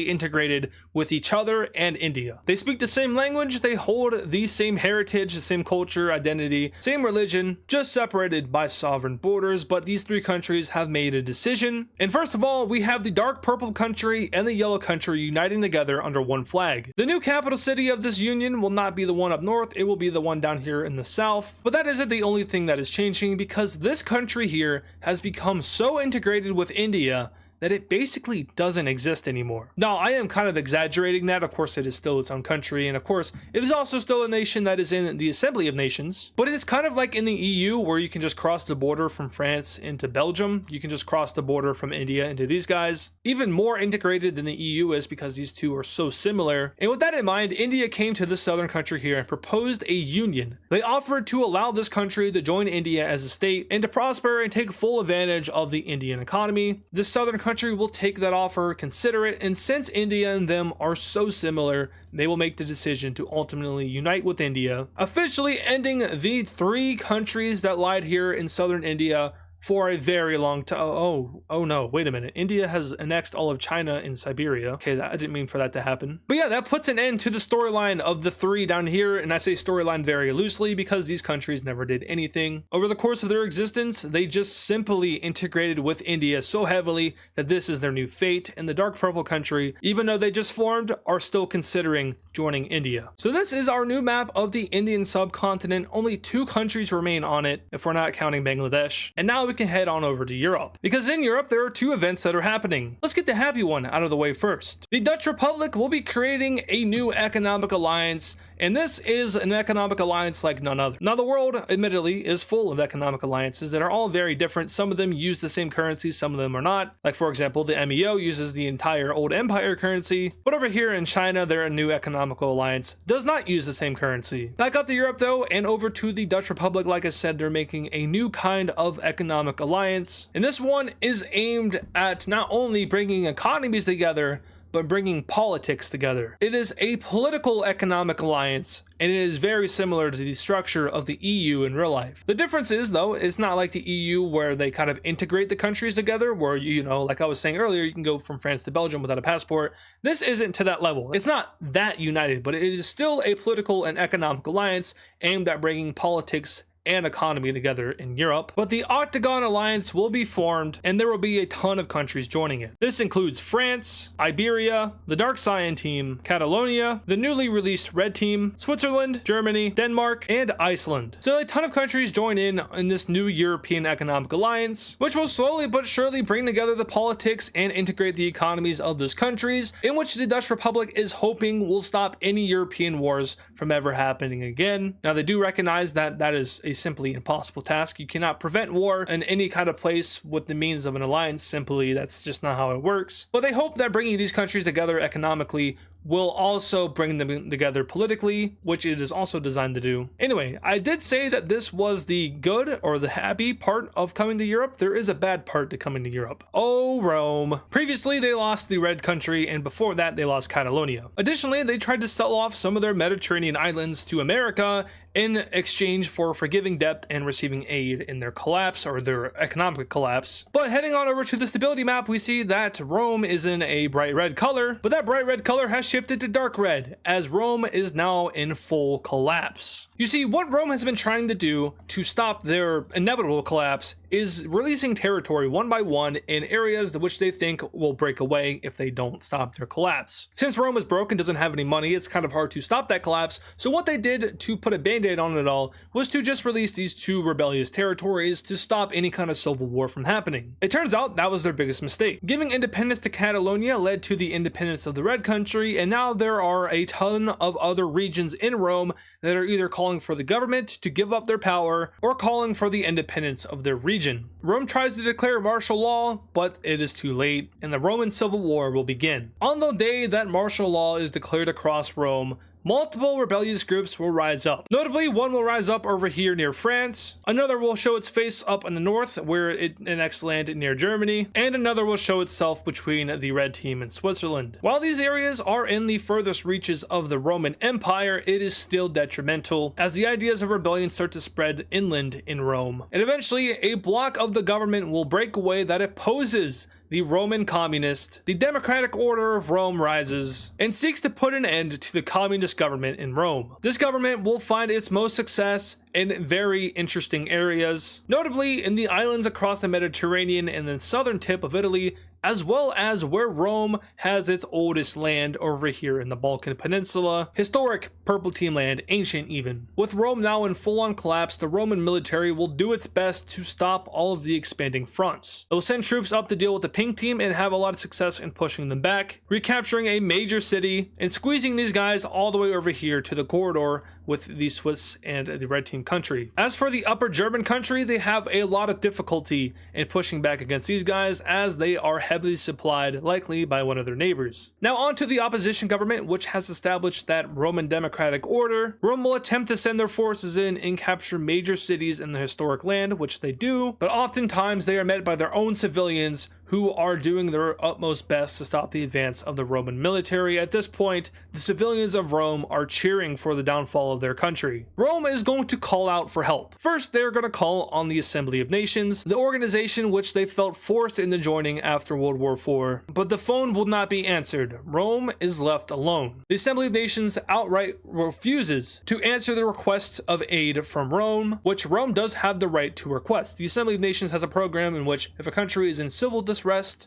integrated with each other and India. They speak the same language, they hold the same heritage, the same culture, identity, same religion, just separated by sovereign borders. But these 3 countries have made a decision. And first of all, we have the dark purple country and the yellow country uniting together under one flag. The new capital city of this union will not be the one up north, it will be the one down here in the south. But that isn't the only thing that is changing, because this country here has become so integrated with India that it basically doesn't exist anymore. Now, I am kind of exaggerating that. Of course, it is still its own country, and of course, it is also still a nation that is in the Assembly of Nations, but it is kind of like in the EU, where you can just cross the border from France into Belgium. You can just cross the border from India into these guys. Even more integrated than the EU is, because these 2 are so similar. And with that in mind, India came to this southern country here and proposed a union. They offered to allow this country to join India as a state and to prosper and take full advantage of the Indian economy. This southern country will take that offer, consider it, and since India and them are so similar, they will make the decision to ultimately unite with India, officially ending the 3 countries that lied here in southern India for a very long time. Oh no, wait a minute. India has annexed all of China and Siberia. Okay, I didn't mean for that to happen. But yeah, that puts an end to the storyline of the three down here, and I say storyline very loosely because these countries never did anything. Over the course of their existence, they just simply integrated with India so heavily that this is their new fate, and the dark purple country, even though they just formed, are still considering joining India. So this is our new map of the Indian subcontinent. Only 2 countries remain on it, if we're not counting Bangladesh. And now we can head on over to Europe, because in Europe there are 2 events that are happening. Let's get the happy one out of the way first. The Dutch Republic will be creating a new economic alliance, and this is an economic alliance like none other. Now, the world, admittedly, is full of economic alliances that are all very different. Some of them use the same currency, some of them are not. Like, for example, the MEO uses the entire old empire currency, but over here in China, their new economical alliance does not use the same currency. Back up to Europe, though, and over to the Dutch Republic. Like I said, they're making a new kind of economic alliance, and this one is aimed at not only bringing economies together, but bringing politics together. It is a political economic alliance, and it is very similar to the structure of the EU in real life. The difference is, though, it's not like the EU where they kind of integrate the countries together, where, you know, like I was saying earlier, you can go from France to Belgium without a passport. This isn't to that level. It's not that united, but it is still a political and economic alliance aimed at bringing politics and economy together in Europe. But the Octagon Alliance will be formed, and there will be a ton of countries joining it. This includes France, Iberia, the Dark Cyan Team, Catalonia, the newly released Red Team, Switzerland, Germany, Denmark, and Iceland. So a ton of countries join in this new European Economic Alliance, which will slowly but surely bring together the politics and integrate the economies of those countries, in which the Dutch Republic is hoping will stop any European wars from ever happening again. Now, they do recognize that that is a simply impossible task. You cannot prevent war in any kind of place with the means of an alliance. Simply, that's just not how it works. But they hope that bringing these countries together economically will also bring them together politically, which it is also designed to do. Anyway, I did say that this was the good or the happy part of coming to Europe. There is a bad part to coming to Europe. Oh, Rome. Previously, they lost the Red Country, and before that, they lost Catalonia. Additionally, they tried to sell off some of their Mediterranean islands to America in exchange for forgiving debt and receiving aid in their collapse, or their economic collapse. But heading on over to the stability map, we see that Rome is in a bright red color, but that bright red color has shifted to dark red, as Rome is now in full collapse. You see, what Rome has been trying to do to stop their inevitable collapse is releasing territory one by one in areas which they think will break away if they don't stop their collapse. Since Rome is broke and doesn't have any money, it's kind of hard to stop that collapse, so what they did to put a band-aid on it all was to just release these 2 rebellious territories to stop any kind of civil war from happening. It turns out that was their biggest mistake. Giving independence to Catalonia led to the independence of the Red Country, and now there are a ton of other regions in Rome that are either calling for the government to give up their power or calling for the independence of their region. Rome tries to declare martial law, but it is too late, and the Roman Civil War will begin. On the day that martial law is declared across Rome, multiple rebellious groups will rise up. Notably, one will rise up over here near France, another will show its face up in the north where it annexed land near Germany, and another will show itself between the Red Team and Switzerland. While these areas are in the furthest reaches of the Roman Empire, it is still detrimental, as the ideas of rebellion start to spread inland in Rome. And eventually, a bloc of the government will break away that opposes the Roman communist. The democratic order of Rome rises and seeks to put an end to the communist government in Rome. This government will find its most success in very interesting areas, notably in the islands across the Mediterranean and the southern tip of Italy, as well as where Rome has its oldest land over here in the Balkan Peninsula, historic Purple Team land, ancient even. With Rome now in full-on collapse, the Roman military will do its best to stop all of the expanding fronts. It will send troops up to deal with the Pink Team and have a lot of success in pushing them back, recapturing a major city, and squeezing these guys all the way over here to the corridor with the Swiss and the Red Team country. As for the Upper German country, they have a lot of difficulty in pushing back against these guys, as they are heavily supplied, likely by one of their neighbors. Now on to the opposition government, which has established that Roman democratic order. Rome will attempt to send their forces in and capture major cities in the historic land, which they do, but oftentimes they are met by their own civilians who are doing their utmost best to stop the advance of the Roman military. At this point, the civilians of Rome are cheering for the downfall of their country. Rome is going to call out for help. First, they're going to call on the Assembly of Nations, the organization which they felt forced into joining after World War IV, but the phone will not be answered. Rome is left alone. The Assembly of Nations outright refuses to answer the request of aid from Rome, which Rome does have the right to request. The Assembly of Nations has a program in which if a country is in civil distress,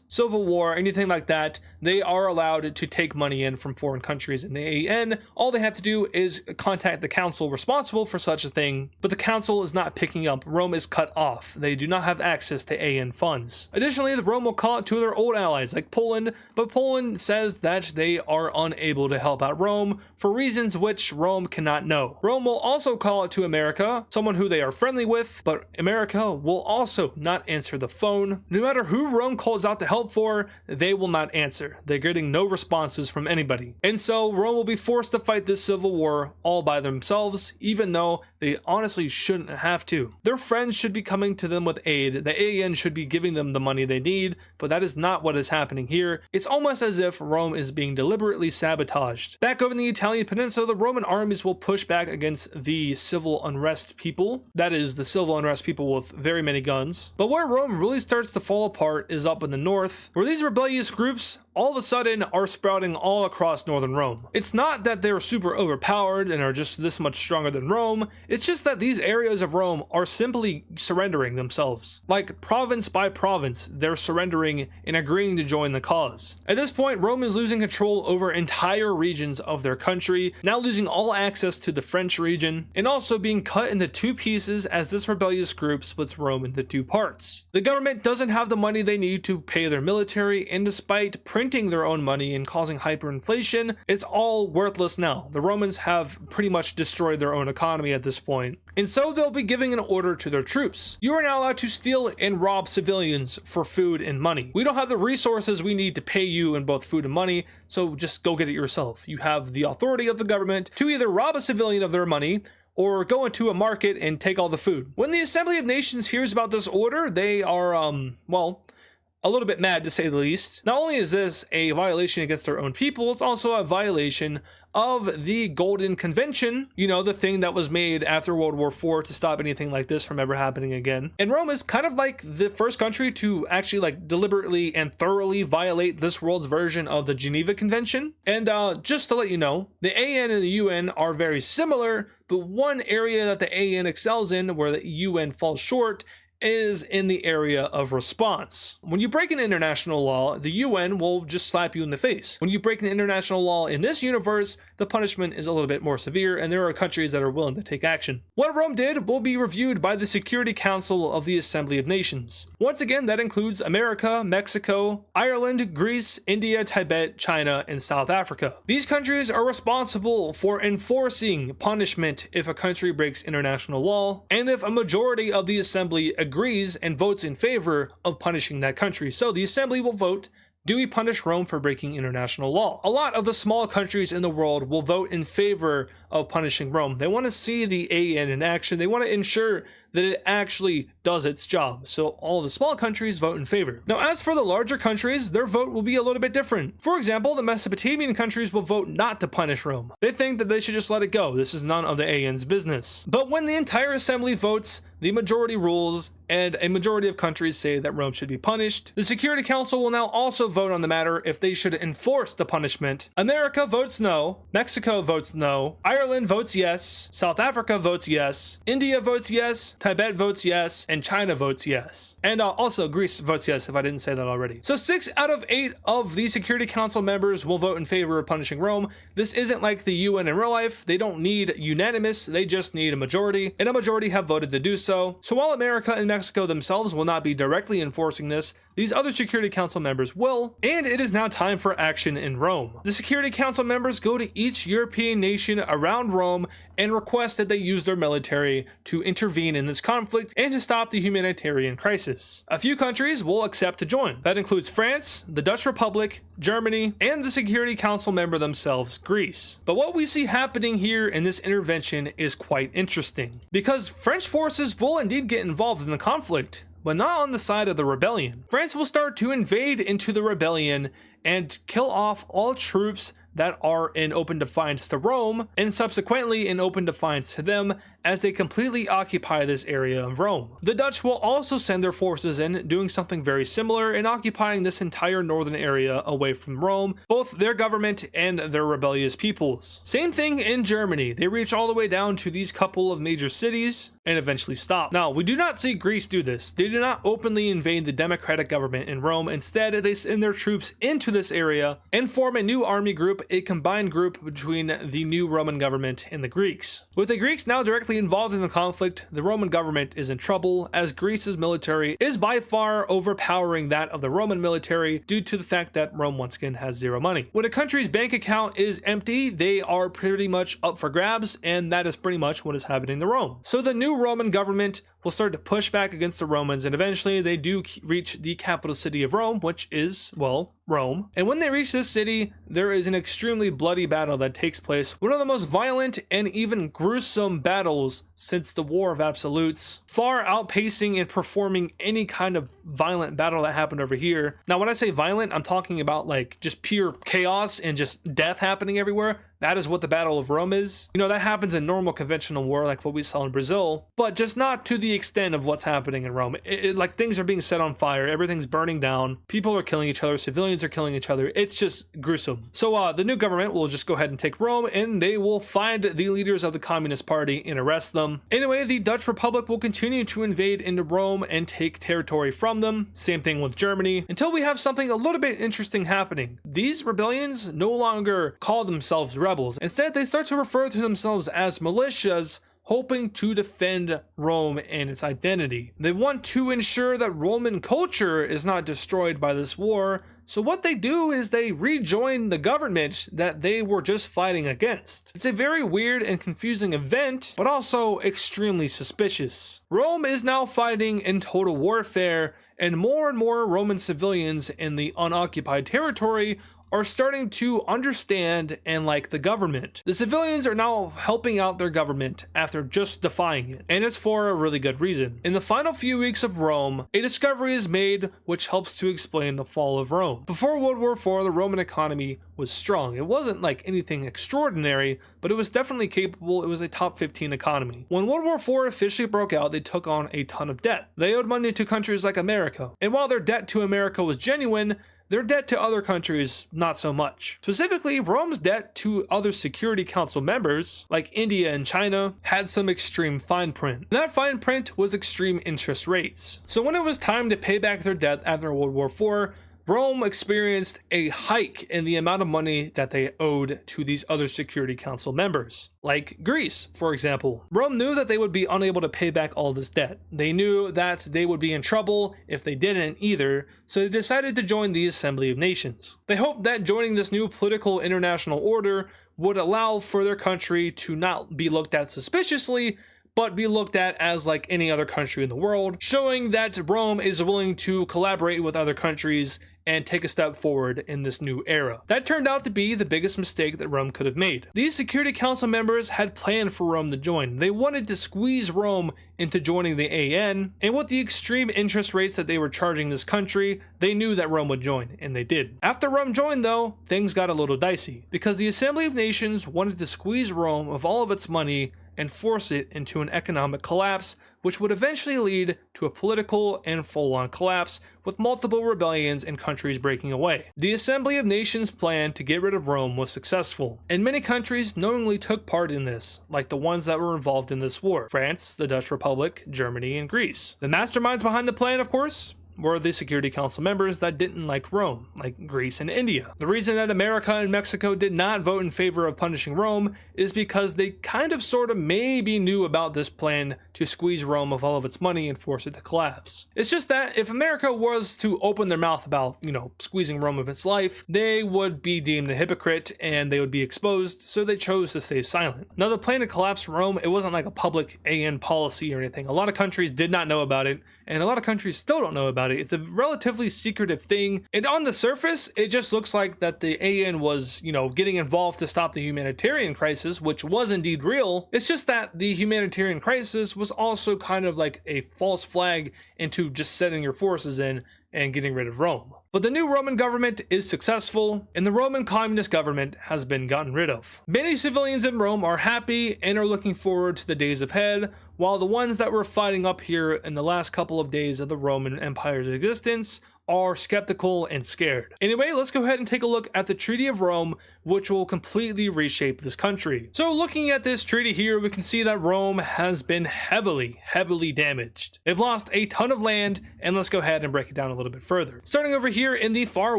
civil war, anything like that, they are allowed to take money in from foreign countries in the AN. All they have to do is contact the council responsible for such a thing, but the council is not picking up. Rome is cut off. They do not have access to AN funds. Additionally, the Rome will call out to their old allies like Poland, but Poland says that they are unable to help out Rome for reasons which Rome cannot know. Rome will also call out to America, someone who they are friendly with, but America will also not answer the phone. No matter who Rome calls out to help for, they will not answer. They're getting no responses from anybody. And so Rome will be forced to fight this civil war all by themselves, even though they honestly shouldn't have to. Their friends should be coming to them with aid. The AN should be giving them the money they need, but that is not what is happening here. It's almost as if Rome is being deliberately sabotaged. Back over in the Italian peninsula, the Roman armies will push back against the civil unrest people. That is, the civil unrest people with very many guns. But where Rome really starts to fall apart is up in the north, where these rebellious groups all of a sudden are sprouting all across northern Rome. It's not that they're super overpowered and are just this much stronger than Rome, it's just that these areas of Rome are simply surrendering themselves. Like province by province, they're surrendering and agreeing to join the cause. At this point, Rome is losing control over entire regions of their country, now losing all access to the French region, and also being cut into two pieces as this rebellious group splits Rome into two parts. The government doesn't have the money they need to pay their military, and despite printing their own money and causing hyperinflation, it's all worthless now. The Romans have pretty much destroyed their own economy at this point. And so they'll be giving an order to their troops. You are now allowed to steal and rob civilians for food and money. We don't have the resources we need to pay you in both food and money, so just go get it yourself. You have the authority of the government to either rob a civilian of their money or go into a market and take all the food. When the Assembly of Nations hears about this order, they are, a little bit mad to say the least. Not only is this a violation against their own people, it's also a violation of the Golden Convention, you know, the thing that was made after World War IV to stop anything like this from ever happening again. And Rome is kind of like the first country to actually like deliberately and thoroughly violate this world's version of the Geneva Convention. And just to let you know, the AN and the UN are very similar, but one area that the AN excels in where the UN falls short is in the area of response. When you break an international law, the UN will just slap you in the face. When you break an international law in this universe, the punishment is a little bit more severe, and there are countries that are willing to take action. What Rome did will be reviewed by the Security Council of the Assembly of Nations. Once again, that includes America, Mexico, Ireland, Greece, India, Tibet, China, and South Africa. These countries are responsible for enforcing punishment if a country breaks international law, and if a majority of the Assembly agrees and votes in favor of punishing that country. So the Assembly will vote, do we punish Rome for breaking international law? A lot of the small countries in the world will vote in favor of punishing Rome. They want to see the AN in action. They want to ensure that it actually does its job. So all the small countries vote in favor. Now, as for the larger countries, their vote will be a little bit different. For example, the Mesopotamian countries will vote not to punish Rome. They think that they should just let it go. This is none of the AN's business. But when the entire assembly votes, the majority rules, and a majority of countries say that Rome should be punished, the Security Council will now also vote on the matter if they should enforce the punishment. America votes no, Mexico votes no, Ireland votes yes, South Africa votes yes, India votes yes, Tibet votes yes, and China votes yes. And also Greece votes yes, if I didn't say that already. So 6 out of 8 of the Security Council members will vote in favor of punishing Rome. This isn't like the UN in real life. They don't need unanimous, they just need a majority, and a majority have voted to do so. So while America and Mexico themselves will not be directly enforcing this, these other Security Council members will, and it is now time for action in Rome. The Security Council members go to each European nation around Rome and request that they use their military to intervene in this conflict and to stop the humanitarian crisis. A few countries will accept to join. That includes France, the Dutch Republic, Germany, and the Security Council member themselves, Greece. But what we see happening here in this intervention is quite interesting, because French forces will indeed get involved in the conflict. but not on the side of the rebellion. France will start to invade into the rebellion and kill off all troops that are in open defiance to Rome, and subsequently in open defiance to them as they completely occupy this area of Rome. The Dutch will also send their forces in, doing something very similar and occupying this entire northern area away from Rome, both their government and their rebellious peoples. Same thing in Germany. They reach all the way down to these couple of major cities and eventually stop. Now, we do not see Greece do this. They do not openly invade the democratic government in Rome. Instead, they send their troops into this area and form a new army group, a combined group between the new Roman government and the Greeks. With the Greeks now directly involved in the conflict, the Roman government is in trouble, as Greece's military is by far overpowering that of the Roman military due to the fact that Rome once again has zero money. When a country's bank account is empty, they are pretty much up for grabs, and that is pretty much what is happening to Rome. So the new Roman government will start to push back against the Romans, and eventually they do reach the capital city of Rome, which is, well, Rome. And when they reach this city, there is an extremely bloody battle that takes place, one of the most violent and even gruesome battles since the War of Absolutes, far outpacing and performing any kind of violent battle that happened over here. Now, when I say violent, I'm talking about like just pure chaos and just death happening everywhere. That is what the Battle of Rome is. You know, that happens in normal conventional war like what we saw in Brazil, but just not to the extent of what's happening in Rome. Like things are being set on fire, everything's burning down, people are killing each other, civilians are killing each other. It's just gruesome. So the new government will just go ahead and take Rome, and they will find the leaders of the Communist Party and arrest them. Anyway, the Dutch Republic will continue to invade into Rome and take territory from them. Same thing with Germany, until we have something a little bit interesting happening. These rebellions no longer call themselves rebels. Instead, they start to refer to themselves as militias, hoping to defend Rome and its identity. They want to ensure that Roman culture is not destroyed by this war, so what they do is they rejoin the government that they were just fighting against. It's a very weird and confusing event, but also extremely suspicious. Rome is now fighting in total warfare, and more Roman civilians in the unoccupied territory are starting to understand and like the government. The civilians are now helping out their government after just defying it, and it's for a really good reason. In the final few weeks of Rome, a discovery is made which helps to explain the fall of Rome. Before World War IV, the Roman economy was strong. It wasn't like anything extraordinary, but it was definitely capable. It was a top 15 economy. When World War IV officially broke out, they took on a ton of debt. They owed money to countries like America, and while their debt to America was genuine, their debt to other countries, not so much. Specifically, Rome's debt to other Security Council members, like India and China, had some extreme fine print. And that fine print was extreme interest rates. So when it was time to pay back their debt after World War IV, Rome experienced a hike in the amount of money that they owed to these other Security Council members, like Greece, for example. Rome knew that they would be unable to pay back all this debt. They knew that they would be in trouble if they didn't either, so they decided to join the Assembly of Nations. They hoped that joining this new political international order would allow for their country to not be looked at suspiciously, but be looked at as like any other country in the world, showing that Rome is willing to collaborate with other countries and take a step forward in this new era. That turned out to be the biggest mistake that Rome could have made. These Security Council members had planned for Rome to join. They wanted to squeeze Rome into joining the AN, and with the extreme interest rates that they were charging this country, they knew that Rome would join, and they did. After Rome joined though, things got a little dicey, because the Assembly of Nations wanted to squeeze Rome of all of its money and force it into an economic collapse, which would eventually lead to a political and full-on collapse, with multiple rebellions and countries breaking away. The Assembly of Nations plan to get rid of Rome was successful, and many countries knowingly took part in this, like the ones that were involved in this war: France, the Dutch Republic, Germany, and Greece. The masterminds behind the plan, of course, were the Security Council members that didn't like Rome, like Greece and India. The reason that America and Mexico did not vote in favor of punishing Rome is because they kind of sort of maybe knew about this plan to squeeze Rome of all of its money and force it to collapse. It's just that if America was to open their mouth about, squeezing Rome of its life, they would be deemed a hypocrite and they would be exposed, so they chose to stay silent. Now, the plan to collapse Rome, it wasn't like a public AN policy or anything. A lot of countries did not know about it, and a lot of countries still don't know about about it. It's a relatively secretive thing, and on the surface it just looks like that the AN was, getting involved to stop the humanitarian crisis, which was indeed real. It's just that the humanitarian crisis was also kind of like a false flag into just setting your forces in and getting rid of Rome. But the new Roman government is successful, and the Roman communist government has been gotten rid of. Many civilians in Rome are happy and are looking forward to the days ahead, while the ones that were fighting up here in the last couple of days of the Roman Empire's existence are skeptical and scared. Anyway, let's go ahead and take a look at the Treaty of Rome, which will completely reshape this country. So looking at this treaty here, we can see that Rome has been heavily damaged. They've lost a ton of land, and let's go ahead and break it down a little bit further. Starting over here in the far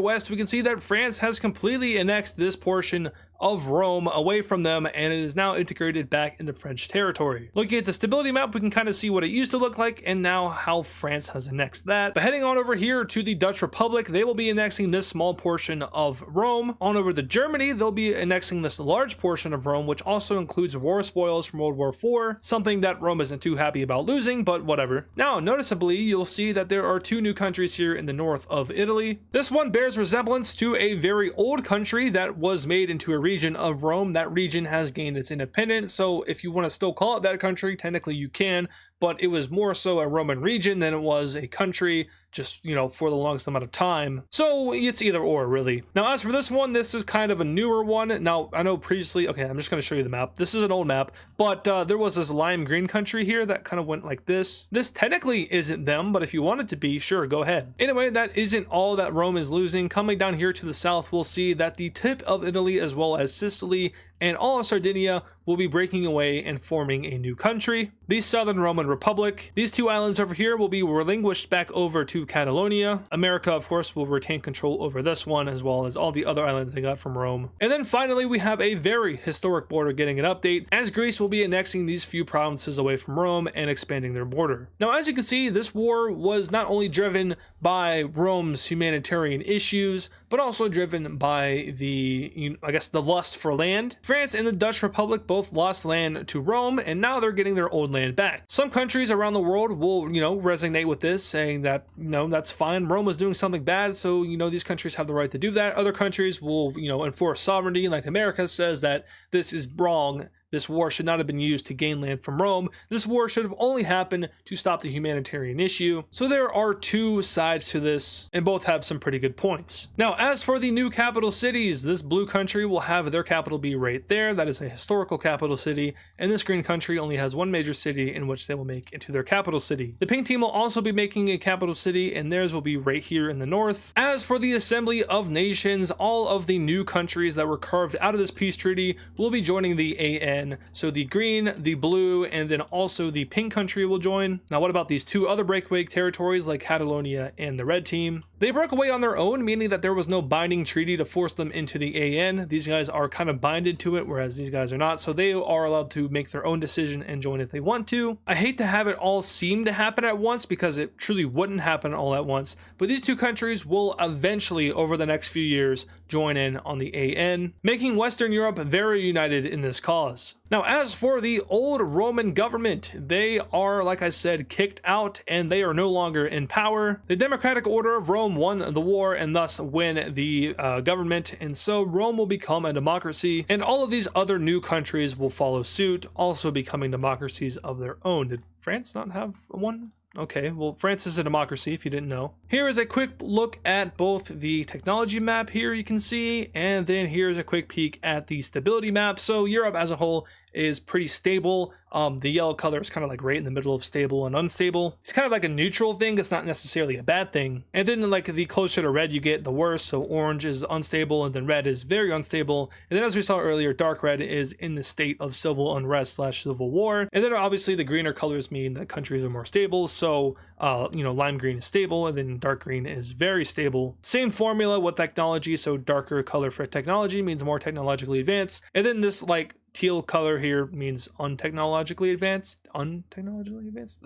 west, we can see that France has completely annexed this portion of Rome away from them, and it is now integrated back into French territory. Looking at the stability map, we can kind of see what it used to look like and now how France has annexed that. But heading on over here to the Dutch Republic, they will be annexing this small portion of Rome. On over to Germany, they'll be annexing this large portion of Rome, which also includes war spoils from World War IV, something that Rome isn't too happy about losing, but whatever. Now, noticeably, you'll see that there are two new countries here in the north of Italy. This one bears resemblance to a very old country that was made into a region of Rome. That region has gained its independence, so if you want to still call it that country, technically you can, but it was more so a Roman region than it was a country, just, for the longest amount of time. So it's either or, really. Now, as for this one, this is kind of a newer one. Now, I know previously, okay, I'm just going to show you the map. This is an old map, but there was this lime green country here that kind of went like this. This technically isn't them, but if you want it to be, sure, go ahead. Anyway, that isn't all that Rome is losing. Coming down here to the south, we'll see that the tip of Italy, as well as Sicily and all of Sardinia, will be breaking away and forming a new country, the Southern Roman Republic. These two islands over here will be relinquished back over to Catalonia. America, of course, will retain control over this one, as well as all the other islands they got from Rome. And then finally, we have a very historic border getting an update, as Greece will be annexing these few provinces away from Rome and expanding their border. Now, as you can see, this war was not only driven by Rome's humanitarian issues, but also driven by the, the lust for land. France and the Dutch Republic both lost land to Rome, and now they're getting their old land back. Some countries around the world will, resonate with this, saying that, that's fine. Rome was doing something bad, so, these countries have the right to do that. Other countries will, enforce sovereignty, like America says that this is wrong. This war should not have been used to gain land from Rome. This war should have only happened to stop the humanitarian issue. So there are two sides to this, and both have some pretty good points. Now, as for the new capital cities, this blue country will have their capital be right there. That is a historical capital city, and this green country only has one major city in which they will make into their capital city. The pink team will also be making a capital city, and theirs will be right here in the north. As for the Assembly of Nations, all of the new countries that were carved out of this peace treaty will be joining the AN. So the green, the blue, and then also the pink country will join. Now, what about these two other breakaway territories like Catalonia and the red team? They broke away on their own, meaning that there was no binding treaty to force them into the AN. These guys are kind of binded to it, whereas these guys are not, so they are allowed to make their own decision and join if they want to. I hate to have it all seem to happen at once, because it truly wouldn't happen all at once, but these two countries will eventually, over the next few years, join in on the AN, making Western Europe very united in this cause. Now, as for the old Roman government, they are, like I said, kicked out, and they are no longer in power. The democratic order of Rome won the war and thus win the government, and so Rome will become a democracy, and all of these other new countries will follow suit, also becoming democracies of their own. Did France not have one? Okay, well, France is a democracy, if you didn't know. Here is a quick look at both the technology map here you can see, and then here's a quick peek at the stability map. So Europe as a whole is pretty stable. The yellow color is kind of like right in the middle of stable and unstable. It's kind of like a neutral thing. It's not necessarily a bad thing. And then like the closer to red you get, the worse. So orange is unstable, and then red is very unstable. And then as we saw earlier, dark red is in the state of civil unrest / civil war. And then obviously the greener colors mean that countries are more stable. So lime green is stable, and then dark green is very stable. Same formula with technology. So darker color for technology means more technologically advanced. And then this like teal color here means untechnologically advanced,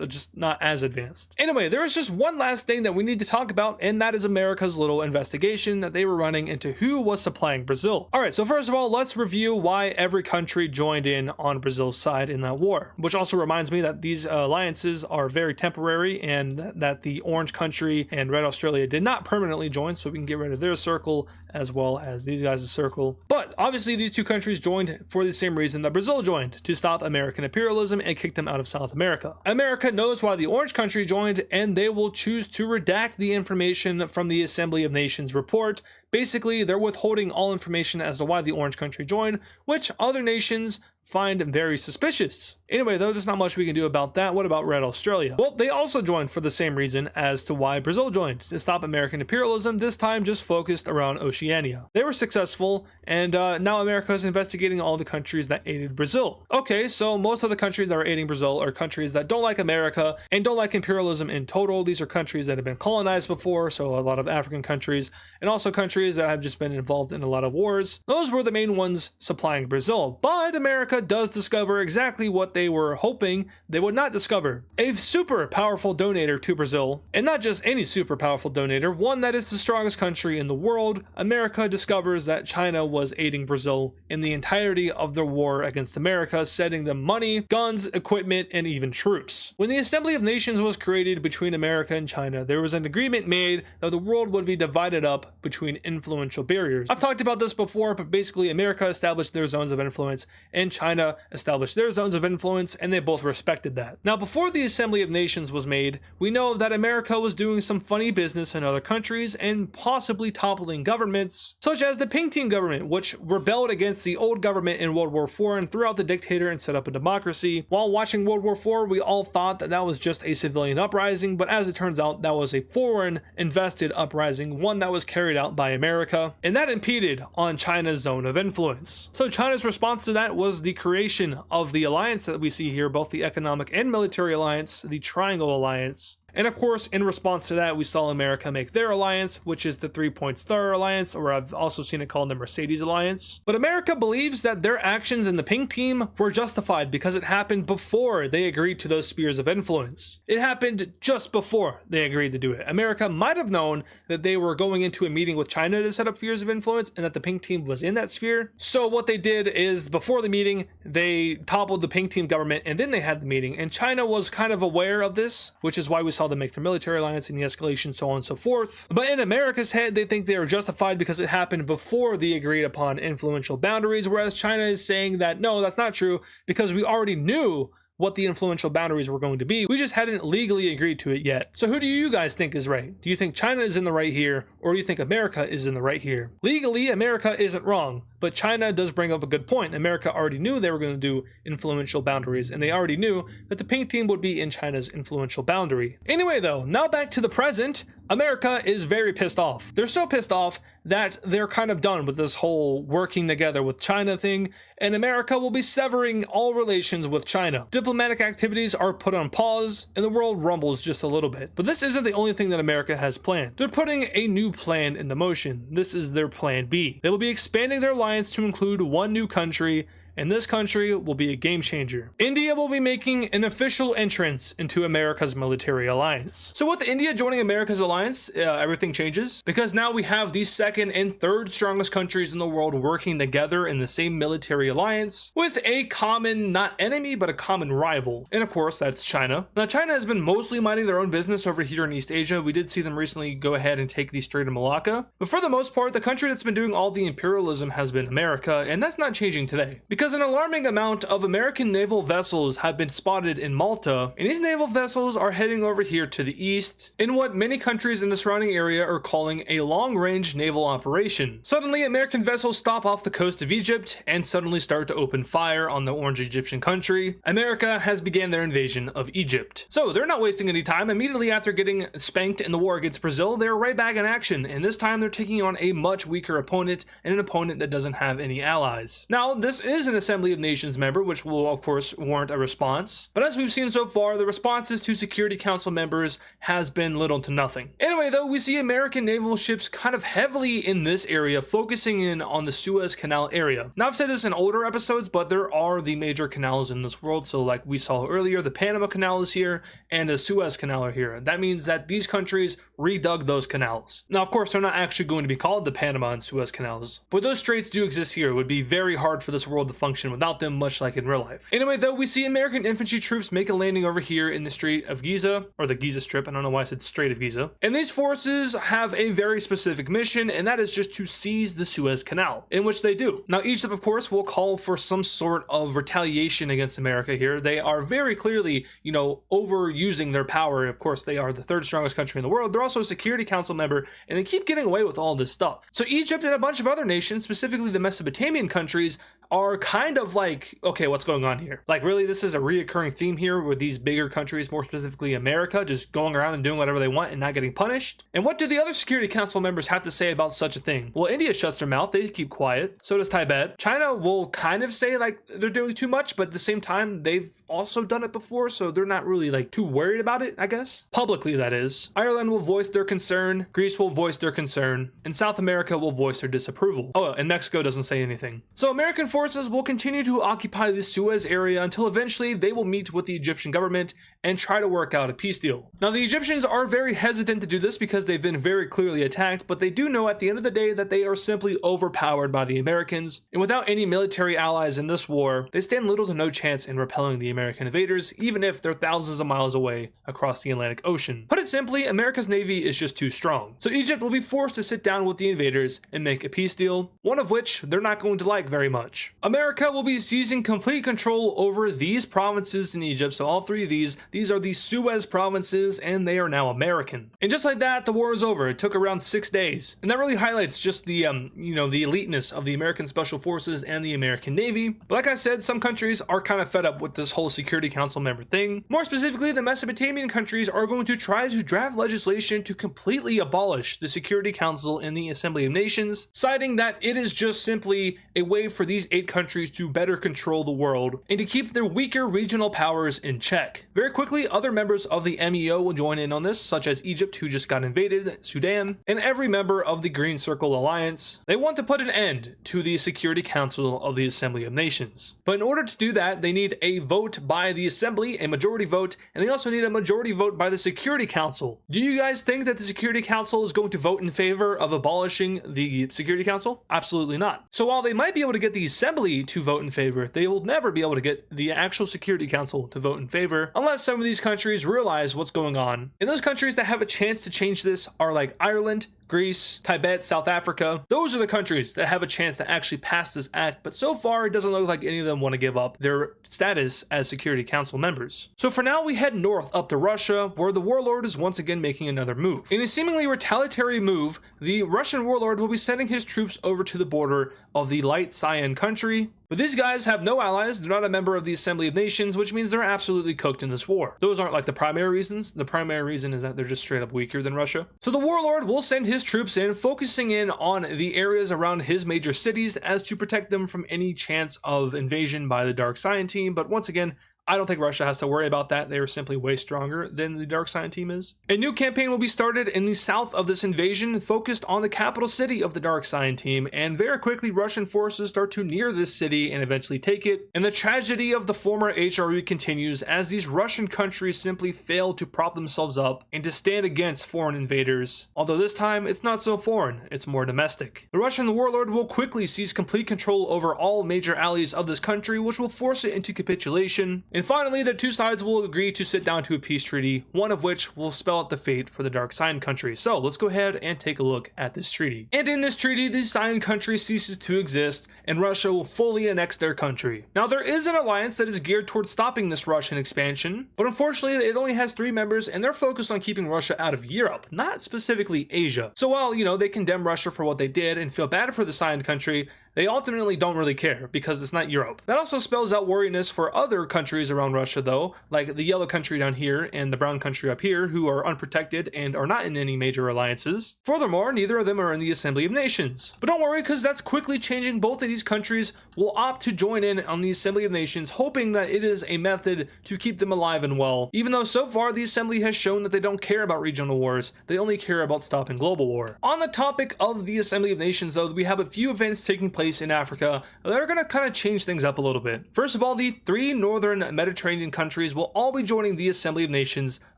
just not as advanced. Anyway, there is just one last thing that we need to talk about, and that is America's little investigation that they were running into who was supplying Brazil. All right, so first of all, let's review why every country joined in on Brazil's side in that war, which also reminds me that these alliances are very temporary and that the Orange Country and Red Australia did not permanently join, so we can get rid of their circle as well as these guys' circle. But obviously these two countries joined for the same reason that Brazil joined, to stop American imperialism and kick them out of South America. America knows why the Orange Country joined, and they will choose to redact the information from the Assembly of Nations report. Basically, they're withholding all information as to why the Orange Country joined, which other nations find very suspicious. Anyway, though, there's not much we can do about that. What about Red Australia? Well, they also joined for the same reason as to why Brazil joined, to stop American imperialism, this time just focused around Oceania. They were successful, and now America is investigating all the countries that aided Brazil. Okay, so most of the countries that are aiding Brazil are countries that don't like America and don't like imperialism in total. These are countries that have been colonized before, so a lot of African countries, and also countries that have just been involved in a lot of wars. Those were the main ones supplying Brazil, but America does discover exactly what they were hoping they would not discover. A super powerful donator to Brazil, and not just any super powerful donator, one that is the strongest country in the world. America discovers that China was aiding Brazil in the entirety of the war against America, sending them money, guns, equipment, and even troops. When the Assembly of Nations was created between America and China, there was an agreement made that the world would be divided up between influential barriers. I've talked about this before, but basically America established their zones of influence and China established their zones of influence, and they both respected that. Now, before the Assembly of Nations was made, we know that America was doing some funny business in other countries and possibly toppling governments, such as the Pink Team government, which rebelled against the old government in World War IV and threw out the dictator and set up a democracy. While watching World War IV, we all thought that that was just a civilian uprising, but as it turns out, that was a foreign invested uprising, one that was carried out by America, and that impeded on China's zone of influence. So China's response to that was the creation of the alliance that we see here, both the economic and military alliance, the Triangle Alliance. And of course, in response to that, we saw America make their alliance, which is the 3-Point Star Alliance, or I've also seen it called the Mercedes Alliance. But America believes that their actions in the Pink Team were justified because it happened before they agreed to those spheres of influence. It happened just before they agreed to do it. America might have known that they were going into a meeting with China to set up spheres of influence and that the Pink Team was in that sphere. So what they did is, before the meeting, they toppled the Pink Team government and then they had the meeting. And China was kind of aware of this, which is why we saw them make their military alliance in the Escalation, so on and so forth. But in America's head, they think they are justified because it happened before the agreed upon influential boundaries, whereas China is saying that no, that's not true because we already knew what the influential boundaries were going to be. We just hadn't legally agreed to it yet. So who do you guys think is right? Do you think China is in the right here, or do you think America is in the right here? Legally, America isn't wrong, but China does bring up a good point. America already knew they were going to do influential boundaries, and they already knew that the Pink Team would be in China's influential boundary. Anyway though, now back to the present. America is very pissed off. They're so pissed off that they're kind of done with this whole working together with China thing, and America will be severing all relations with China. Diplomatic activities are put on pause, and the world rumbles just a little bit. But this isn't the only thing that America has planned. They're putting a new plan into motion. This is their plan B. They will be expanding their alliance to include one new country, and this country will be a game changer. India will be making an official entrance into America's military alliance. So with India joining America's alliance, everything changes because now we have the second and third strongest countries in the world working together in the same military alliance with a common, not enemy, but a common rival. And of course, that's China. Now, China has been mostly minding their own business over here in East Asia. We did see them recently go ahead and take the Strait of Malacca. But for the most part, the country that's been doing all the imperialism has been America, and that's not changing today. Because an alarming amount of American naval vessels have been spotted in Malta, and these naval vessels are heading over here to the east in what many countries in the surrounding area are calling a long-range naval operation. Suddenly, American vessels stop off the coast of Egypt and suddenly start to open fire on the Orange Egyptian country. America has began their invasion of Egypt. So they're not wasting any time. Immediately after getting spanked in the war against Brazil, they're right back in action, and this time they're taking on a much weaker opponent and an opponent that doesn't have any allies. Now, this is an Assembly of Nations member, which will of course warrant a response. But as we've seen so far, the responses to Security Council members has been little to nothing. Anyway though, we see American naval ships kind of heavily in this area, focusing in on the Suez Canal area. Now I've said this in older episodes, but there are the major canals in this world. So like we saw earlier, the Panama Canal is here and the Suez Canal are here. That means that these countries redug those canals. Now of course they're not actually going to be called the Panama and Suez Canals, but those straits do exist here. It would be very hard for this world to function without them, much like in real life. Anyway though, we see American infantry troops make a landing over here in the Strait of Giza, or the Giza Strip. I don't know why I said Strait of Giza. And these forces have a very specific mission, and that is just to seize the Suez Canal, in which they do. Now Egypt of course will call for some sort of retaliation against America here. They are very clearly, overusing their power. Of course, they are the third strongest country in the world. They're also a Security Council member, and they keep getting away with all this stuff. So Egypt and a bunch of other nations, specifically the Mesopotamian countries, are kind of like, okay, what's going on here? Like, really, this is a reoccurring theme here with these bigger countries, more specifically America, just going around and doing whatever they want and not getting punished. And what do the other Security Council members have to say about such a thing? Well, India shuts their mouth. They keep quiet. So does Tibet. China will kind of say like they're doing too much, but at the same time, they've also done it before, so they're not really like too worried about it, I guess. Publicly, that is. Ireland will voice their concern. Greece will voice their concern. And South America will voice their disapproval. Oh, and Mexico doesn't say anything. So American forces will continue to occupy the Suez area until eventually they will meet with the Egyptian government and try to work out a peace deal. Now, the Egyptians are very hesitant to do this because they've been very clearly attacked, but they do know at the end of the day that they are simply overpowered by the Americans, and without any military allies in this war, they stand little to no chance in repelling the American invaders, even if they're thousands of miles away across the Atlantic Ocean. Put it simply, America's navy is just too strong. So Egypt will be forced to sit down with the invaders and make a peace deal, one of which they're not going to like very much. America will be seizing complete control over these provinces in Egypt, so all three of these are the Suez provinces, and they are now American. And just like that, the war is over. It took around 6 days. And that really highlights just the, the eliteness of the American Special Forces and the American Navy. But like I said, some countries are kind of fed up with this whole Security Council member thing. More specifically, the Mesopotamian countries are going to try to draft legislation to completely abolish the Security Council and the Assembly of Nations, citing that it is just simply a way for these 8 countries to better control the world and to keep their weaker regional powers in check. Very quickly, other members of the MEO will join in on this, such as Egypt, who just got invaded, Sudan, and every member of the Green Circle Alliance. They want to put an end to the Security Council of the Assembly of Nations. But in order to do that, they need a vote by the Assembly, a majority vote, and they also need a majority vote by the Security Council. Do you guys think that the Security Council is going to vote in favor of abolishing the Security Council? Absolutely not. So while they might be able to get the Assembly to vote in favor, they will never be able to get the actual Security Council to vote in favor unless some of these countries realize what's going on. And those countries that have a chance to change this are like Ireland, Greece, Tibet, South Africa. Those are the countries that have a chance to actually pass this act, but so far it doesn't look like any of them want to give up their status as Security Council members. So for now, we head north up to Russia, where the warlord is once again making another move. In a seemingly retaliatory move, the Russian warlord will be sending his troops over to the border of the Light Cyan country. But these guys have no allies, they're not a member of the Assembly of Nations, which means they're absolutely cooked in this war. Those aren't like the primary reasons. The primary reason is that they're just straight up weaker than Russia. So the warlord will send his troops in, focusing in on the areas around his major cities as to protect them from any chance of invasion by the Dark Cyan team. But once again, I don't think Russia has to worry about that. They are simply way stronger than the Dark Cyan team is. A new campaign will be started in the south of this invasion, focused on the capital city of the Dark Cyan team, and very quickly Russian forces start to near this city and eventually take it. And the tragedy of the former HRE continues as these Russian countries simply fail to prop themselves up and to stand against foreign invaders. Although this time, it's not so foreign, it's more domestic. The Russian warlord will quickly seize complete control over all major allies of this country, which will force it into capitulation. And finally, the two sides will agree to sit down to a peace treaty, one of which will spell out the fate for the Dark Cyan country. So let's go ahead and take a look at this treaty. And in this treaty, the Cyan country ceases to exist, and Russia will fully annex their country. Now, there is an alliance that is geared towards stopping this Russian expansion, but unfortunately, it only has 3 members, and they're focused on keeping Russia out of Europe, not specifically Asia. So while, they condemn Russia for what they did and feel bad for the Cyan country, they ultimately don't really care because it's not Europe. That also spells out worriness for other countries around Russia though, like the yellow country down here and the brown country up here, who are unprotected and are not in any major alliances. Furthermore, neither of them are in the Assembly of Nations. But don't worry, because that's quickly changing. Both of these countries will opt to join in on the Assembly of Nations, hoping that it is a method to keep them alive and well, even though so far the Assembly has shown that they don't care about regional wars, they only care about stopping global war. On the topic of the Assembly of Nations though, we have a few events taking place in Africa that are going to kind of change things up a little bit. First of all, the 3 northern Mediterranean countries will all be joining the Assembly of Nations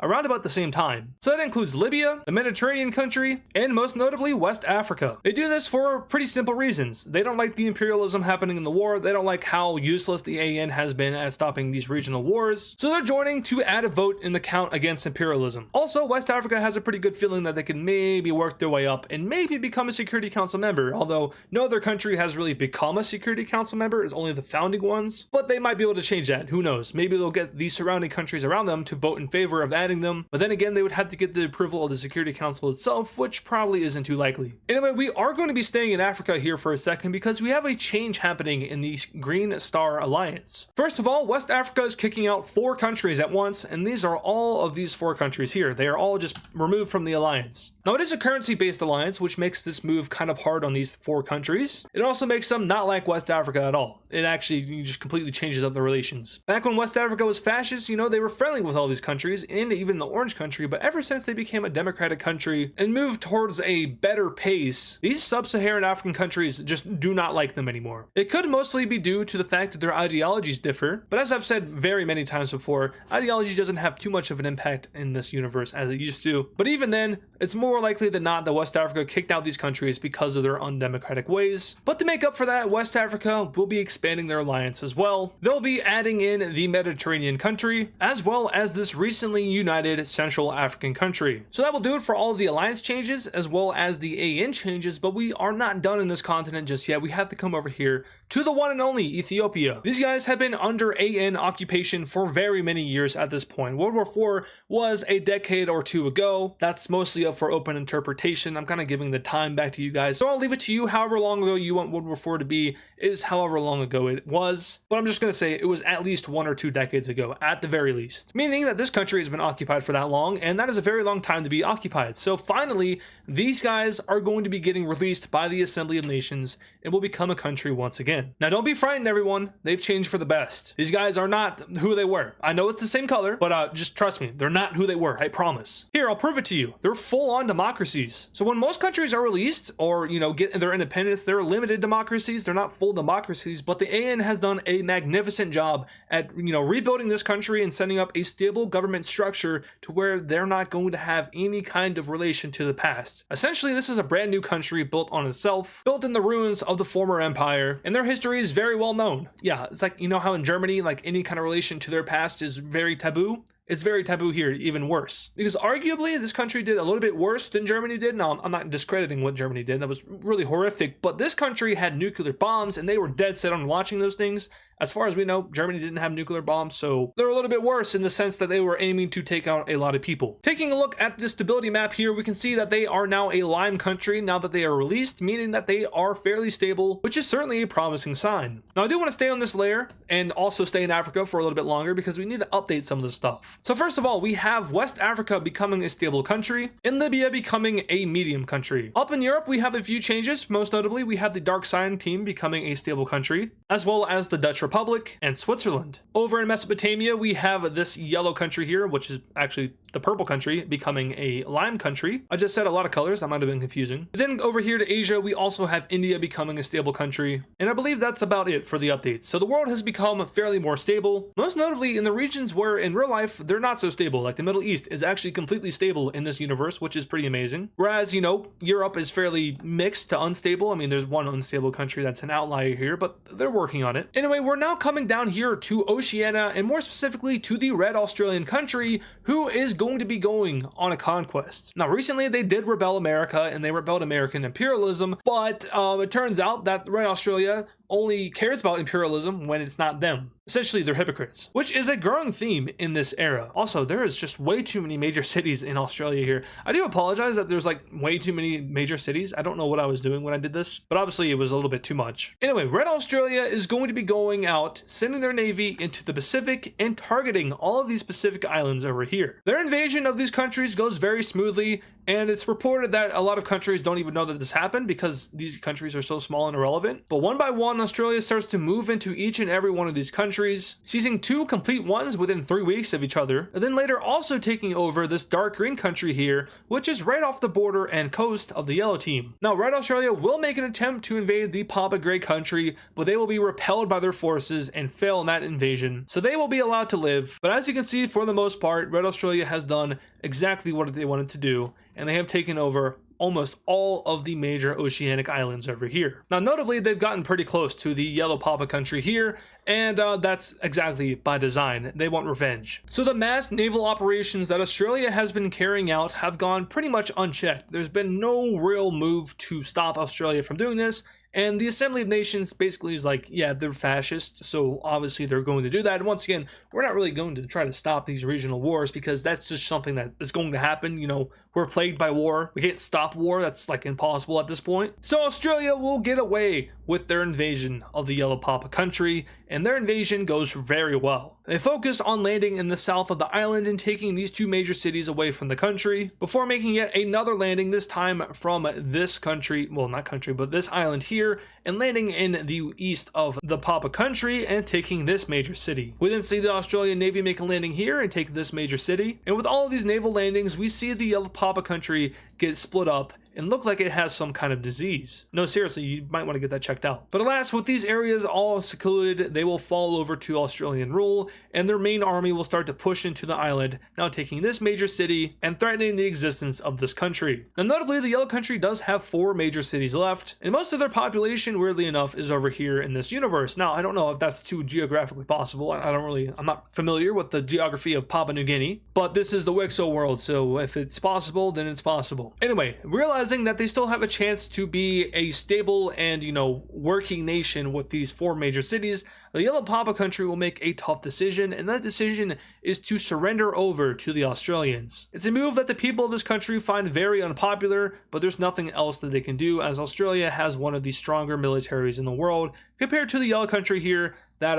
around about the same time. So that includes Libya, the Mediterranean country, and most notably West Africa. They do this for pretty simple reasons. They don't like the imperialism happening in the war, they don't like how useless the AN has been at stopping these regional wars, so they're joining to add a vote in the count against imperialism. Also, West Africa has a pretty good feeling that they can maybe work their way up and maybe become a Security Council member, although no other country has really become a Security Council member, it's only the founding ones, but they might be able to change that, who knows. Maybe they'll get the surrounding countries around them to vote in favor of adding them, but then again they would have to get the approval of the Security Council itself, which probably isn't too likely. Anyway, we are going to be staying in Africa here for a second because we have a change happening in the Green Star Alliance. First of all, West Africa is kicking out 4 countries at once, and these are all of these 4 countries here. They are all just removed from the alliance. Now, it is a currency-based alliance, which makes this move kind of hard on these 4 countries. It also makes them not like West Africa at all. It actually just completely changes up the relations. Back when West Africa was fascist, you know, they were friendly with all these countries, and even the Orange country, but ever since they became a democratic country and moved towards a better pace, these sub-Saharan African countries just do not like them anymore. It could mostly be due to the fact that their ideologies differ, but as I've said very many times before, ideology doesn't have too much of an impact in this universe as it used to. But even then, it's more likely than not that West Africa kicked out these countries because of their undemocratic ways. But to make up for that, West Africa will be expanding their alliance as well. They'll be adding in the Mediterranean country, as well as this recently united Central African country. So that will do it for all of the alliance changes, as well as the AN changes, but we are not done in this continent just yet. We have to come over here to the one and only Ethiopia. These guys have been under AN occupation for very many years at this point. World War IV was a decade or 2 ago. That's mostly up for open interpretation. I'm kind of giving the time back to you guys, so I'll leave it to you. However long ago you want World War IV to be is however long ago it was, but I'm just going to say it was at least 1 or 2 decades ago at the very least, meaning that this country has been occupied for that long, and that is a very long time to be occupied. So finally, these guys are going to be getting released by the Assembly of Nations and will become a country once again. Now don't be frightened everyone, they've changed for the best. These guys are not who they were. I know it's the same color, but just trust me, they're not who they were, I promise. Here, I'll prove it to you. They're full-on democracies. So when most countries are released or, you know, get their independence, they're limited democracies, they're not full democracies, but the AN has done a magnificent job at, you know, rebuilding this country and setting up a stable government structure to where they're not going to have any kind of relation to the past. Essentially, this is a brand new country built on itself, built in the ruins of the former empire, and their history is very well known. Yeah, it's like, you know how in Germany, like any kind of relation to their past is very taboo? It's very taboo here, even worse. Because arguably, this country did a little bit worse than Germany did. Now, I'm not discrediting what Germany did. That was really horrific. But this country had nuclear bombs, and they were dead set on launching those things. As far as we know, Germany didn't have nuclear bombs, so they're a little bit worse in the sense that they were aiming to take out a lot of people. Taking a look at the stability map here, we can see that they are now a Lime country now that they are released, meaning that they are fairly stable, which is certainly a promising sign. Now, I do want to stay on this layer and also stay in Africa for a little bit longer because we need to update some of this stuff. So first of all, we have West Africa becoming a stable country and Libya becoming a medium country. Up in Europe, we have a few changes. Most notably, we have the Dark Sign team becoming a stable country, as well as the Dutch Republic and Switzerland. Over in Mesopotamia, we have this yellow country here, which is actually the purple country, becoming a lime country. I just said a lot of colors, that might have been confusing. But then over here to Asia, we also have India becoming a stable country, and I believe that's about it for the updates. So the world has become fairly more stable, most notably in the regions where in real life they're not so stable, like the Middle East is actually completely stable in this universe, which is pretty amazing. Whereas, you know, Europe is fairly mixed to unstable. I mean, there's one unstable country that's an outlier here, but they're working on it. Anyway, we're now coming down here to Oceania, and more specifically to the Red Australian country, who is going to be going on a conquest. Now, recently they did rebel America, and they rebelled American imperialism, but it turns out that Red Australia only cares about imperialism when it's not them. Essentially, they're hypocrites, which is a growing theme in this era. Also, there is just way too many major cities in Australia here. I do apologize that there's like way too many major cities. I don't know what I was doing when I did this, but obviously it was a little bit too much. Anyway, Red Australia is going to be going out, sending their navy into the Pacific and targeting all of these Pacific islands over here. Their invasion of these countries goes very smoothly, and it's reported that a lot of countries don't even know that this happened because these countries are so small and irrelevant. But one by one, Australia starts to move into each and every one of these countries, seizing 2 complete ones within 3 weeks of each other, and then later also taking over this dark green country here, which is right off the border and coast of the yellow team. Now, Red Australia will make an attempt to invade the Papa Grey country, but they will be repelled by their forces and fail in that invasion, so they will be allowed to live. But as you can see, for the most part, Red Australia has done exactly what they wanted to do, and they have taken over almost all of the major oceanic islands over here. Now, notably, they've gotten pretty close to the Yellow Papa country here, and that's exactly by design. They want revenge. So the mass naval operations that Australia has been carrying out have gone pretty much unchecked. There's been no real move to stop Australia from doing this, and the Assembly of Nations basically is like, yeah, they're fascist, so obviously they're going to do that. And once again, we're not really going to try to stop these regional wars because that's just something that is going to happen. You know, we're plagued by war. We can't stop war. That's like impossible at this point. So Australia will get away with their invasion of the Yellow Papa country, and their invasion goes very well. They focus on landing in the south of the island and taking these 2 major cities away from the country before making yet another landing, this time from this country, well, not country, but this island here, and landing in the east of the Papa country and taking this major city. We then see the Australian Navy make a landing here and take this major city. And with all of these naval landings, we see the Yellow Papa country get split up and look like it has some kind of disease. No, seriously, you might want to get that checked out. But alas, with these areas all secluded, they will fall over to Australian rule, and their main army will start to push into the island, now taking this major city and threatening the existence of this country. Now, notably, the Yellow Country does have 4 major cities left, and most of their population, weirdly enough, is over here in this universe. Now, I don't know if that's too geographically possible. I'm not familiar with the geography of Papua New Guinea, but this is the WICSO world, so if it's possible, then it's possible. Anyway, realizing that they still have a chance to be a stable and, working nation with these 4 major cities, the Yellow Papa country will make a tough decision, and that decision is to surrender over to the Australians. It's a move that the people of this country find very unpopular, but there's nothing else that they can do, as Australia has one of the stronger militaries in the world compared to the Yellow Country here that,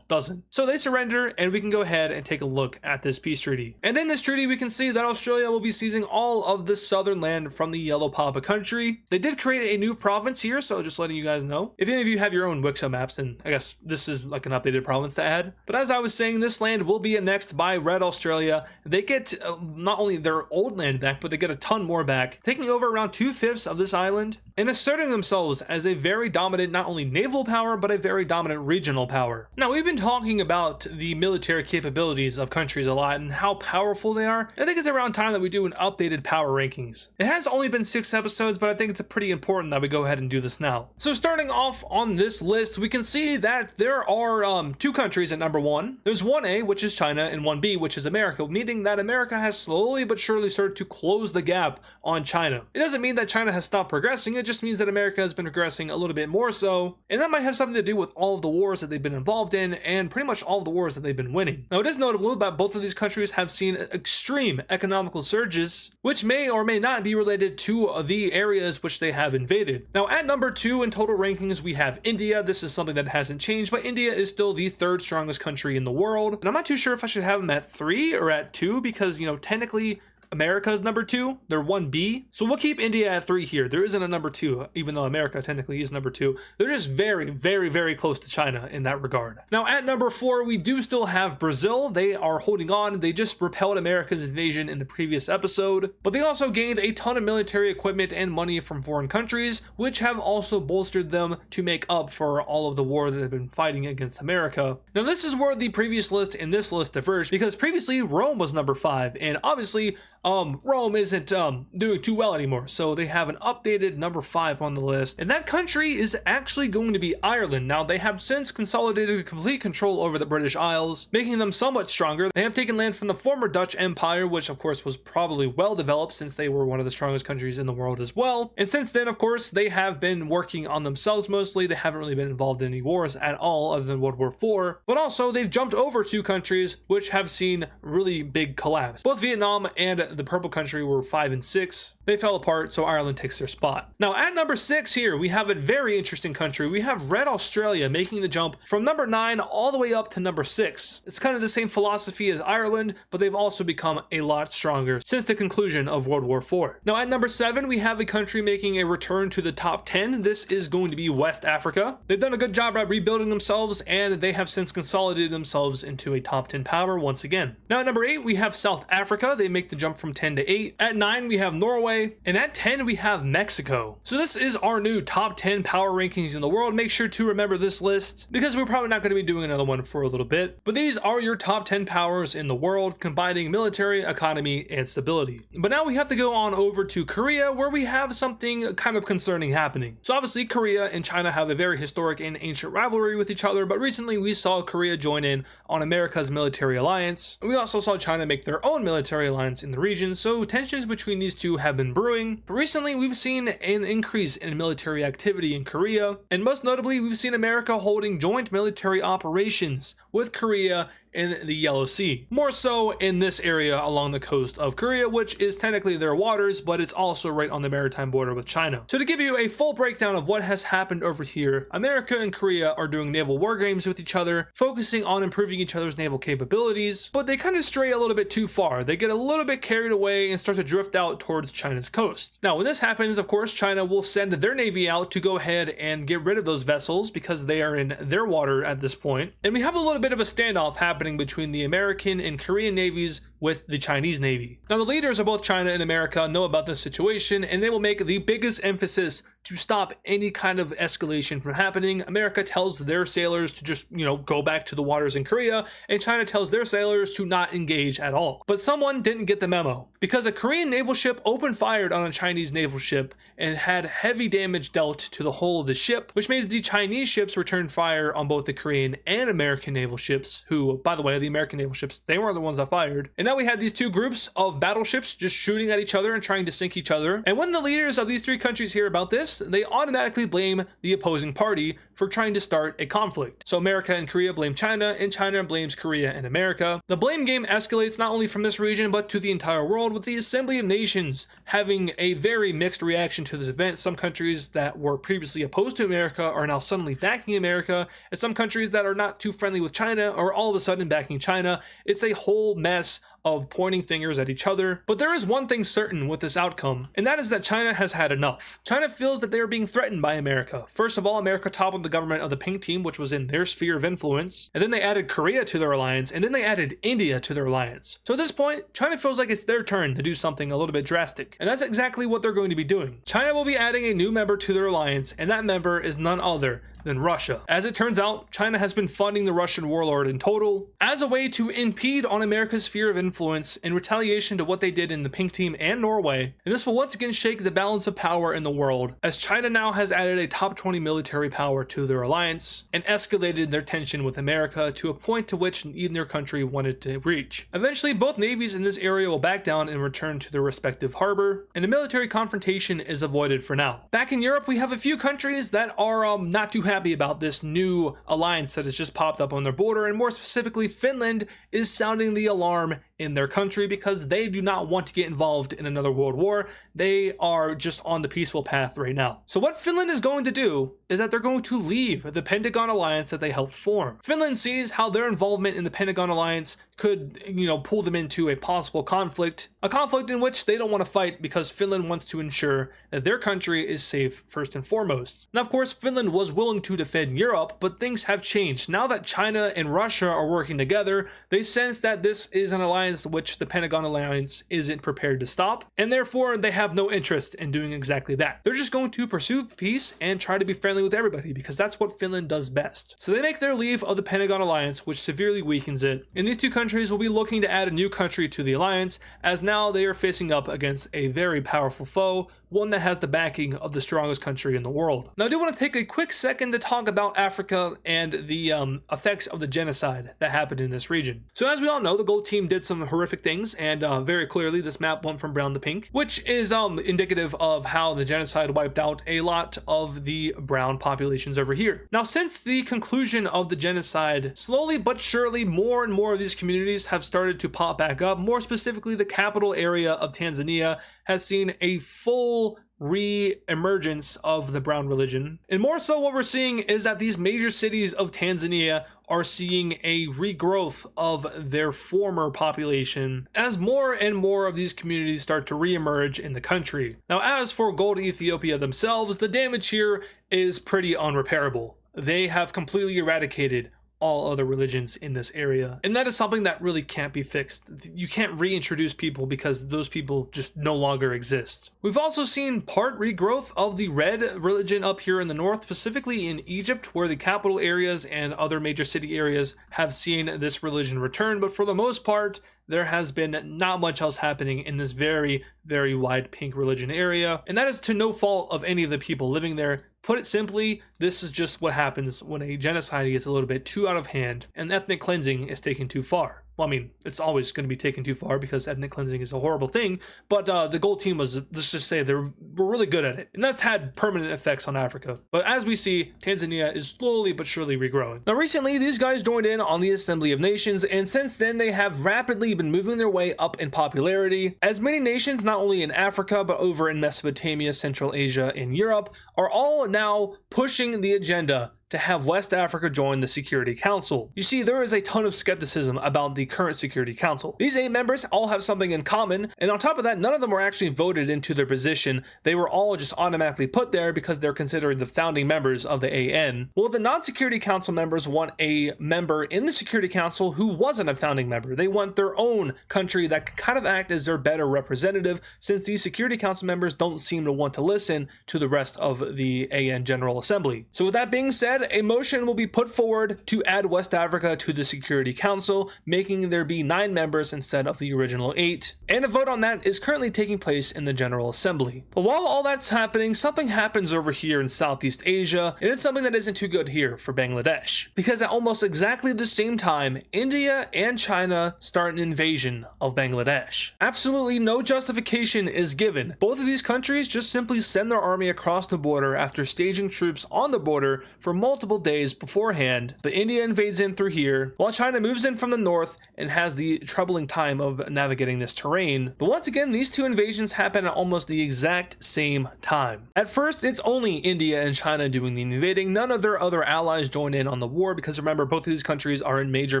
doesn't. So they surrender, and we can go ahead and take a look at this peace treaty. And in this treaty, we can see that Australia will be seizing all of this southern land from the Yellow Papa country. They did create a new province here, so just letting you guys know. If any of you have your own WICSO maps, then I guess this is like an updated province to add. But as I was saying, this land will be annexed by Red Australia. They get not only their old land back, but they get a ton more back, taking over around 2/5 of this island and asserting themselves as a very dominant, not only naval power, but a very dominant regional power. Now, we've been talking about the military capabilities of countries a lot and how powerful they are. I think it's around time that we do an updated power rankings. It has only been 6 episodes, but I think it's pretty important that we go ahead and do this now. So starting off on this list, we can see that there are 2 countries at number 1. There's 1A, which is China, and 1B, which is America, meaning that America has slowly but surely started to close the gap on China. It doesn't mean that China has stopped progressing, it just means that America has been progressing a little bit more so, and that might have something to do with all of the wars that they've been involved in and pretty much all of the wars that they've been winning. Now, it is notable that both of these countries have seen extreme economical surges, which may or may not be related to the areas which they have invaded. Now, at number 2 in total rankings, we have India. This is something that hasn't changed, but India is still the 3rd strongest country in the world. And I'm not too sure if I should have them at 3 or at 2 because, technically America is number 2, they're 1B. So we'll keep India at 3 here. There isn't a number 2, even though America technically is number 2. They're just very, very, very close to China in that regard. Now at number 4, we do still have Brazil. They are holding on. They just repelled America's invasion in the previous episode, but they also gained a ton of military equipment and money from foreign countries, which have also bolstered them to make up for all of the war that they've been fighting against America. Now this is where the previous list and this list diverged, because previously Rome was number 5, and obviously Rome isn't doing too well anymore. So they have an updated number 5 on the list. And that country is actually going to be Ireland. Now, they have since consolidated complete control over the British Isles, making them somewhat stronger. They have taken land from the former Dutch Empire, which of course was probably well developed since they were one of the strongest countries in the world as well. And since then, of course, they have been working on themselves mostly. They haven't really been involved in any wars at all other than World War IV. But also, they've jumped over 2 countries which have seen really big collapse. Both Vietnam and the Purple Country were 5 and 6. They fell apart, so Ireland takes their spot. Now, at number 6 here, we have a very interesting country. We have Red Australia making the jump from number 9 all the way up to number 6. It's kind of the same philosophy as Ireland, but they've also become a lot stronger since the conclusion of World War IV. Now, at number 7, we have a country making a return to the top 10. This is going to be West Africa. They've done a good job at rebuilding themselves, and they have since consolidated themselves into a top 10 power once again. Now, at number 8, we have South Africa. They make the jump from 10 to 8. At 9, we have Norway. And at 10, we have Mexico. So this is our new top 10 power rankings in the world. Make sure to remember this list because we're probably not going to be doing another one for a little bit. But these are your top 10 powers in the world, combining military, economy, and stability. But now we have to go on over to Korea, where we have something kind of concerning happening. So obviously, Korea and China have a very historic and ancient rivalry with each other, but recently we saw Korea join in on America's military alliance. We also saw China make their own military alliance in the region, so tensions between these two have been brewing. But recently, we've seen an increase in military activity in Korea, and most notably, we've seen America holding joint military operations with Korea in the Yellow Sea. More so in this area along the coast of Korea, which is technically their waters, but it's also right on the maritime border with China. So to give you a full breakdown of what has happened over here, America and Korea are doing naval war games with each other, focusing on improving each other's naval capabilities, but they kind of stray a little bit too far. They get a little bit carried away and start to drift out towards China's coast. Now, when this happens, of course, China will send their navy out to go ahead and get rid of those vessels because they are in their water at this point. And we have a little bit of a standoff happening between the American and Korean navies with the Chinese Navy. Now, the leaders of both China and America know about this situation, and they will make the biggest emphasis to stop any kind of escalation from happening. America tells their sailors to just, go back to the waters in Korea, and China tells their sailors to not engage at all. But someone didn't get the memo, because a Korean naval ship opened fire on a Chinese naval ship and had heavy damage dealt to the hull of the ship, which made the Chinese ships return fire on both the Korean and American naval ships, who, by the way, the American naval ships, they weren't the ones that fired. And now we had these two groups of battleships just shooting at each other and trying to sink each other. And when the leaders of these 3 countries hear about this, they automatically blame the opposing party for trying to start a conflict. So America and Korea blame China, and China blames Korea and America. The blame game escalates not only from this region, but to the entire world, with the Assembly of Nations having a very mixed reaction to this event. Some countries that were previously opposed to America are now suddenly backing America, and some countries that are not too friendly with China are all of a sudden backing China. It's a whole mess of pointing fingers at each other. But there is one thing certain with this outcome, and that is that China has had enough. China feels that they are being threatened by America. First of all, America toppled the government of the Pink Team, which was in their sphere of influence, and then they added Korea to their alliance, and then they added India to their alliance. So at this point, China feels like it's their turn to do something a little bit drastic, and that's exactly what they're going to be doing. China will be adding a new member to their alliance, and that member is none other than Russia. As it turns out, China has been funding the Russian warlord in total as a way to impede on America's sphere of influence in retaliation to what they did in the Pink Team and Norway. And this will once again shake the balance of power in the world, as China now has added a top 20 military power to their alliance and escalated their tension with America to a point to which neither country wanted to reach. Eventually, both navies in this area will back down and return to their respective harbor, and a military confrontation is avoided for now. Back in Europe, we have a few countries that are not too happy about this new alliance that has just popped up on their border, and more specifically, Finland is sounding the alarm in their country because they do not want to get involved in another world war. They are just on the peaceful path right now. So what Finland is going to do is that they're going to leave the Pentagon alliance that they helped form. Finland sees how their involvement in the Pentagon alliance could, pull them into a possible conflict, a conflict in which they don't want to fight because Finland wants to ensure that their country is safe first and foremost. Now, of course, Finland was willing to defend Europe, but things have changed. Now that China and Russia are working together, they sense that this is an alliance which the Pentagon Alliance isn't prepared to stop, and therefore they have no interest in doing exactly that. They're just going to pursue peace and try to be friendly with everybody, because that's what Finland does best. So they make their leave of the Pentagon Alliance, which severely weakens it, and these two countries will be looking to add a new country to the alliance, as now they are facing up against a very powerful foe, one that has the backing of the strongest country in the world. Now I do want to take a quick second to talk about Africa and the effects of the genocide that happened in this region. So as we all know, the gold team did some horrific things, and very clearly this map went from brown to pink, which is indicative of how the genocide wiped out a lot of the brown populations over here. Now since the conclusion of the genocide, slowly but surely more and more of these communities have started to pop back up. More specifically, the capital area of Tanzania has seen a full re-emergence of the brown religion. And more so what we're seeing is that these major cities of Tanzania are seeing a regrowth of their former population as more and more of these communities start to re-emerge in the country. Now as for Gold Ethiopia themselves, the damage here is pretty unrepairable. They have completely eradicated all other religions in this area, and that is something that really can't be fixed. You can't reintroduce people because those people just no longer exist. We've also seen part regrowth of the red religion up here in the north, specifically in Egypt, where the capital areas and other major city areas have seen this religion return, but for the most part there has been not much else happening in this very, very wide pink religion area, and that is to no fault of any of the people living there. Put it simply, this is just what happens when a genocide gets a little bit too out of hand and ethnic cleansing is taken too far. Well, I mean, it's always going to be taken too far because ethnic cleansing is a horrible thing, but the gold team was, let's just say, were really good at it, and that's had permanent effects on Africa. But as we see, Tanzania is slowly but surely regrowing. Now recently, these guys joined in on the Assembly of Nations, and since then they have rapidly been moving their way up in popularity, as many nations, not only in Africa, but over in Mesopotamia, Central Asia, and Europe, are all now pushing the agenda to have West Africa join the Security Council. You see, there is a ton of skepticism about the current Security Council. These 8 members all have something in common, and on top of that, none of them were actually voted into their position. They were all just automatically put there because they're considered the founding members of the AN. Well, the non-Security Council members want a member in the Security Council who wasn't a founding member. They want their own country that can kind of act as their better representative, since these Security Council members don't seem to want to listen to the rest of the AN General Assembly. So with that being said, a motion will be put forward to add West Africa to the Security Council, making there be 9 members instead of the original 8. And a vote on that is currently taking place in the General Assembly. But while all that's happening, something happens over here in Southeast Asia, and it's something that isn't too good here for Bangladesh. Because at almost exactly the same time, India and China start an invasion of Bangladesh. Absolutely no justification is given. Both of these countries just simply send their army across the border after staging troops on the border for multiple days beforehand, but India invades in through here, while China moves in from the north and has the troubling time of navigating this terrain. But once again, these two invasions happen at almost the exact same time. At first, it's only India and China doing the invading. None of their other allies join in on the war, because remember, both of these countries are in major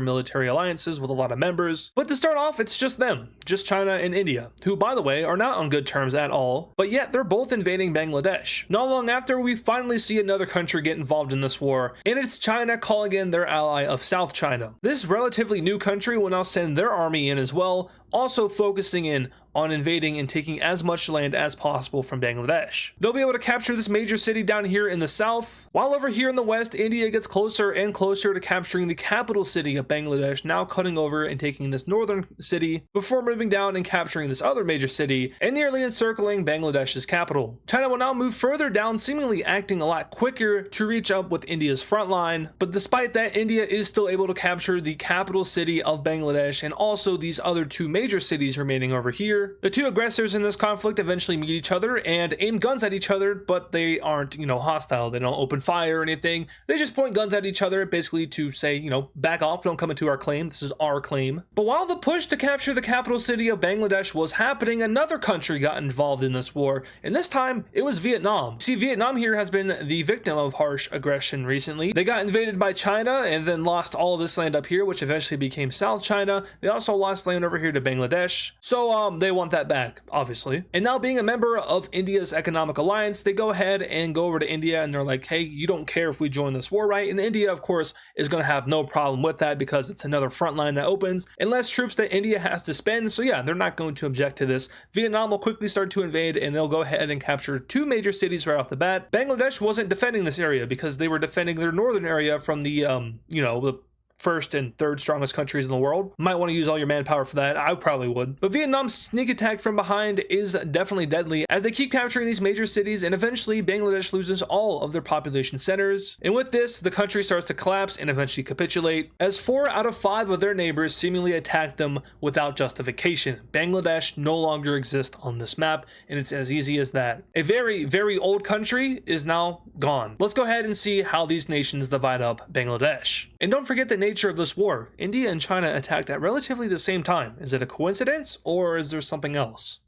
military alliances with a lot of members. But to start off, it's just them, just China and India, who, by the way, are not on good terms at all, but yet they're both invading Bangladesh. Not long after, we finally see another country get involved in this war, and it's China calling in their ally of South China. This relatively new country will now send their army in as well, also focusing in on invading and taking as much land as possible from Bangladesh. They'll be able to capture this major city down here in the south, while over here in the west, India gets closer and closer to capturing the capital city of Bangladesh, now cutting over and taking this northern city before moving down and capturing this other major city and nearly encircling Bangladesh's capital. China will now move further down, seemingly acting a lot quicker to reach up with India's front line, but despite that, India is still able to capture the capital city of Bangladesh and also these other 2 major cities remaining over here. The 2 aggressors in this conflict eventually meet each other and aim guns at each other, but they aren't, hostile. They don't open fire or anything. They just point guns at each other, basically to say, back off, don't come into our claim. This is our claim. But while the push to capture the capital city of Bangladesh was happening, another country got involved in this war, and this time it was Vietnam. See, Vietnam here has been the victim of harsh aggression recently. They got invaded by China and then lost all of this land up here, which eventually became South China. They also lost land over here to Bangladesh. So they want that back, obviously. And now being a member of India's economic alliance, they go ahead and go over to India and they're like, hey, you don't care if we join this war, right? And India, of course, is going to have no problem with that because it's another front line that opens and less troops that India has to spend. So yeah, they're not going to object to this. Vietnam will quickly start to invade and they'll go ahead and capture 2 major cities right off the bat. Bangladesh wasn't defending this area because they were defending their northern area from the, the first and third strongest countries in the world. Might want to use all your manpower for that. I probably would. But Vietnam's sneak attack from behind is definitely deadly as they keep capturing these major cities, and eventually Bangladesh loses all of their population centers. And with this, the country starts to collapse and eventually capitulate as 4 out of 5 of their neighbors seemingly attacked them without justification. Bangladesh no longer exists on this map, and it's as easy as that. A very, very old country is now gone. Let's go ahead and see how these nations divide up Bangladesh. And don't forget the nature of this war. India and China attacked at relatively the same time. Is it a coincidence or is there something else?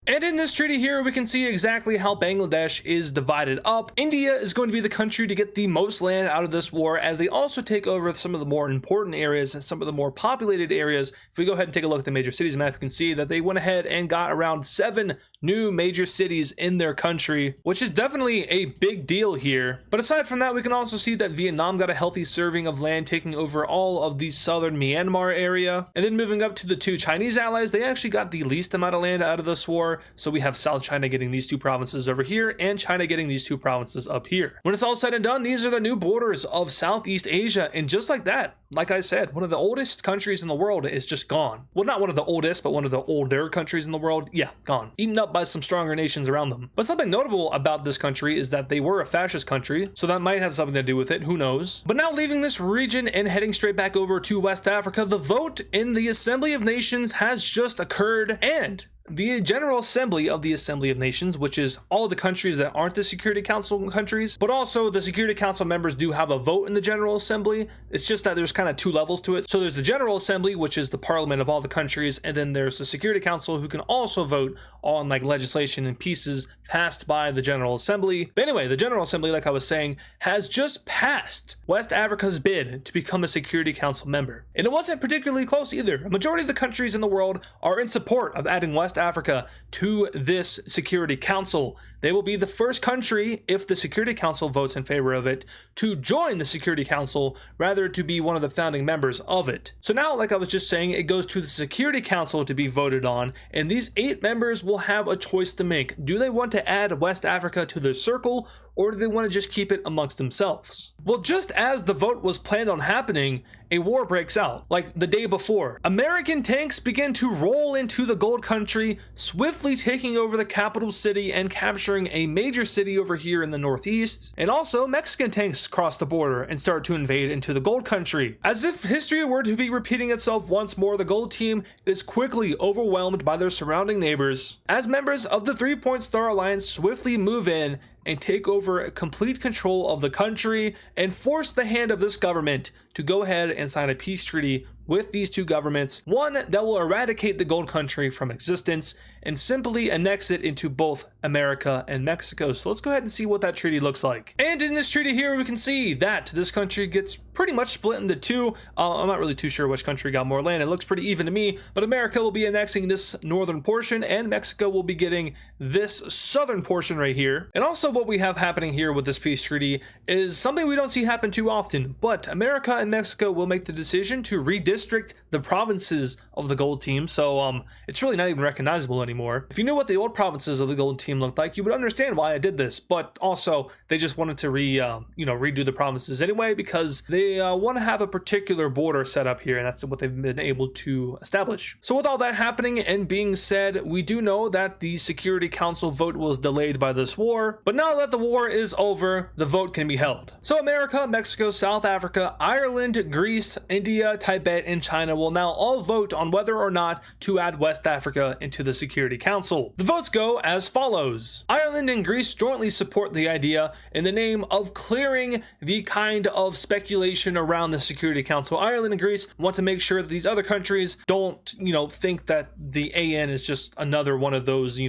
And in this treaty here, we can see exactly how Bangladesh is divided up. India is going to be the country to get the most land out of this war, as they also take over some of the more important areas and some of the more populated areas. If we go ahead and take a look at the major cities map, you can see that they went ahead and got around 7 new major cities in their country, which is definitely a big deal here. But aside from that, we can also see that Vietnam got a healthy serving of land, taking over all of the southern Myanmar area. And then moving up to the 2 Chinese allies, they actually got the least amount of land out of this war. So we have South China getting these 2 provinces over here and China getting these 2 provinces up here. When it's all said and done, these are the new borders of Southeast Asia. And just like that, like I said, one of the oldest countries in the world is just gone. Well, not one of the oldest, but one of the older countries in the world. Yeah, gone. Eaten up by some stronger nations around them. But something notable about this country is that they were a fascist country, so that might have something to do with it, who knows. But now leaving this region and heading straight back over to West Africa, the vote in the Assembly of Nations has just occurred, and the General Assembly of the Assembly of Nations, which is all the countries that aren't the Security Council countries, but also the Security Council members do have a vote in the General Assembly. It's just that there's kind of 2 levels to it. So there's the General Assembly, which is the parliament of all the countries, and then there's the Security Council, who can also vote on like legislation and pieces passed by the General Assembly. But anyway, the General Assembly, like I was saying, has just passed West Africa's bid to become a Security Council member. And it wasn't particularly close either. A majority of the countries in the world are in support of adding West Africa to this Security Council. They will be the first country, if the Security Council votes in favor of it, to join the Security Council rather to be one of the founding members of it. So now, like I was just saying, it goes to the Security Council to be voted on, and these 8 members will have a choice to make. Do they want to add West Africa to their circle, or do they want to just keep it amongst themselves? Well, just as the vote was planned on happening, a war breaks out, like the day before. American tanks begin to roll into the Gold Country, swiftly taking over the capital city and capturing a major city over here in the northeast. And also, Mexican tanks cross the border and start to invade into the Gold Country. As if history were to be repeating itself once more, the Gold Team is quickly overwhelmed by their surrounding neighbors, as members of the 3-Point Star Alliance swiftly move in and take over complete control of the country and force the hand of this government to go ahead and sign a peace treaty with these 2 governments, one that will eradicate the Gold Country from existence and simply annex it into both America and Mexico. So let's go ahead and see what that treaty looks like. And in this treaty here, we can see that this country gets pretty much split into 2. I'm not really too sure which country got more land. It looks pretty even to me, but America will be annexing this northern portion and Mexico will be getting this southern portion right here. And also what we have happening here with this peace treaty is something we don't see happen too often, but America and Mexico will make the decision to redistrict the provinces of the Gold Team. So it's really not even recognizable anymore. If you knew what the old provinces of the Gold Team looked like, you would understand why I did this. But also, they just wanted to redo the provinces anyway, because they want to have a particular border set up here, and that's what they've been able to establish. So with all that happening and being said, we do know that the Security Council vote was delayed by this war, but now that the war is over, the vote can be held. So America, Mexico, South Africa, Ireland, Greece, India, Tibet, and China will now all vote on whether or not to add West Africa into the Security Council. The votes go as follows. Ireland and Greece jointly support the idea in the name of clearing the kind of speculation around the Security Council. Ireland and Greece want to make sure that these other countries don't, think that the AN is just another one of those,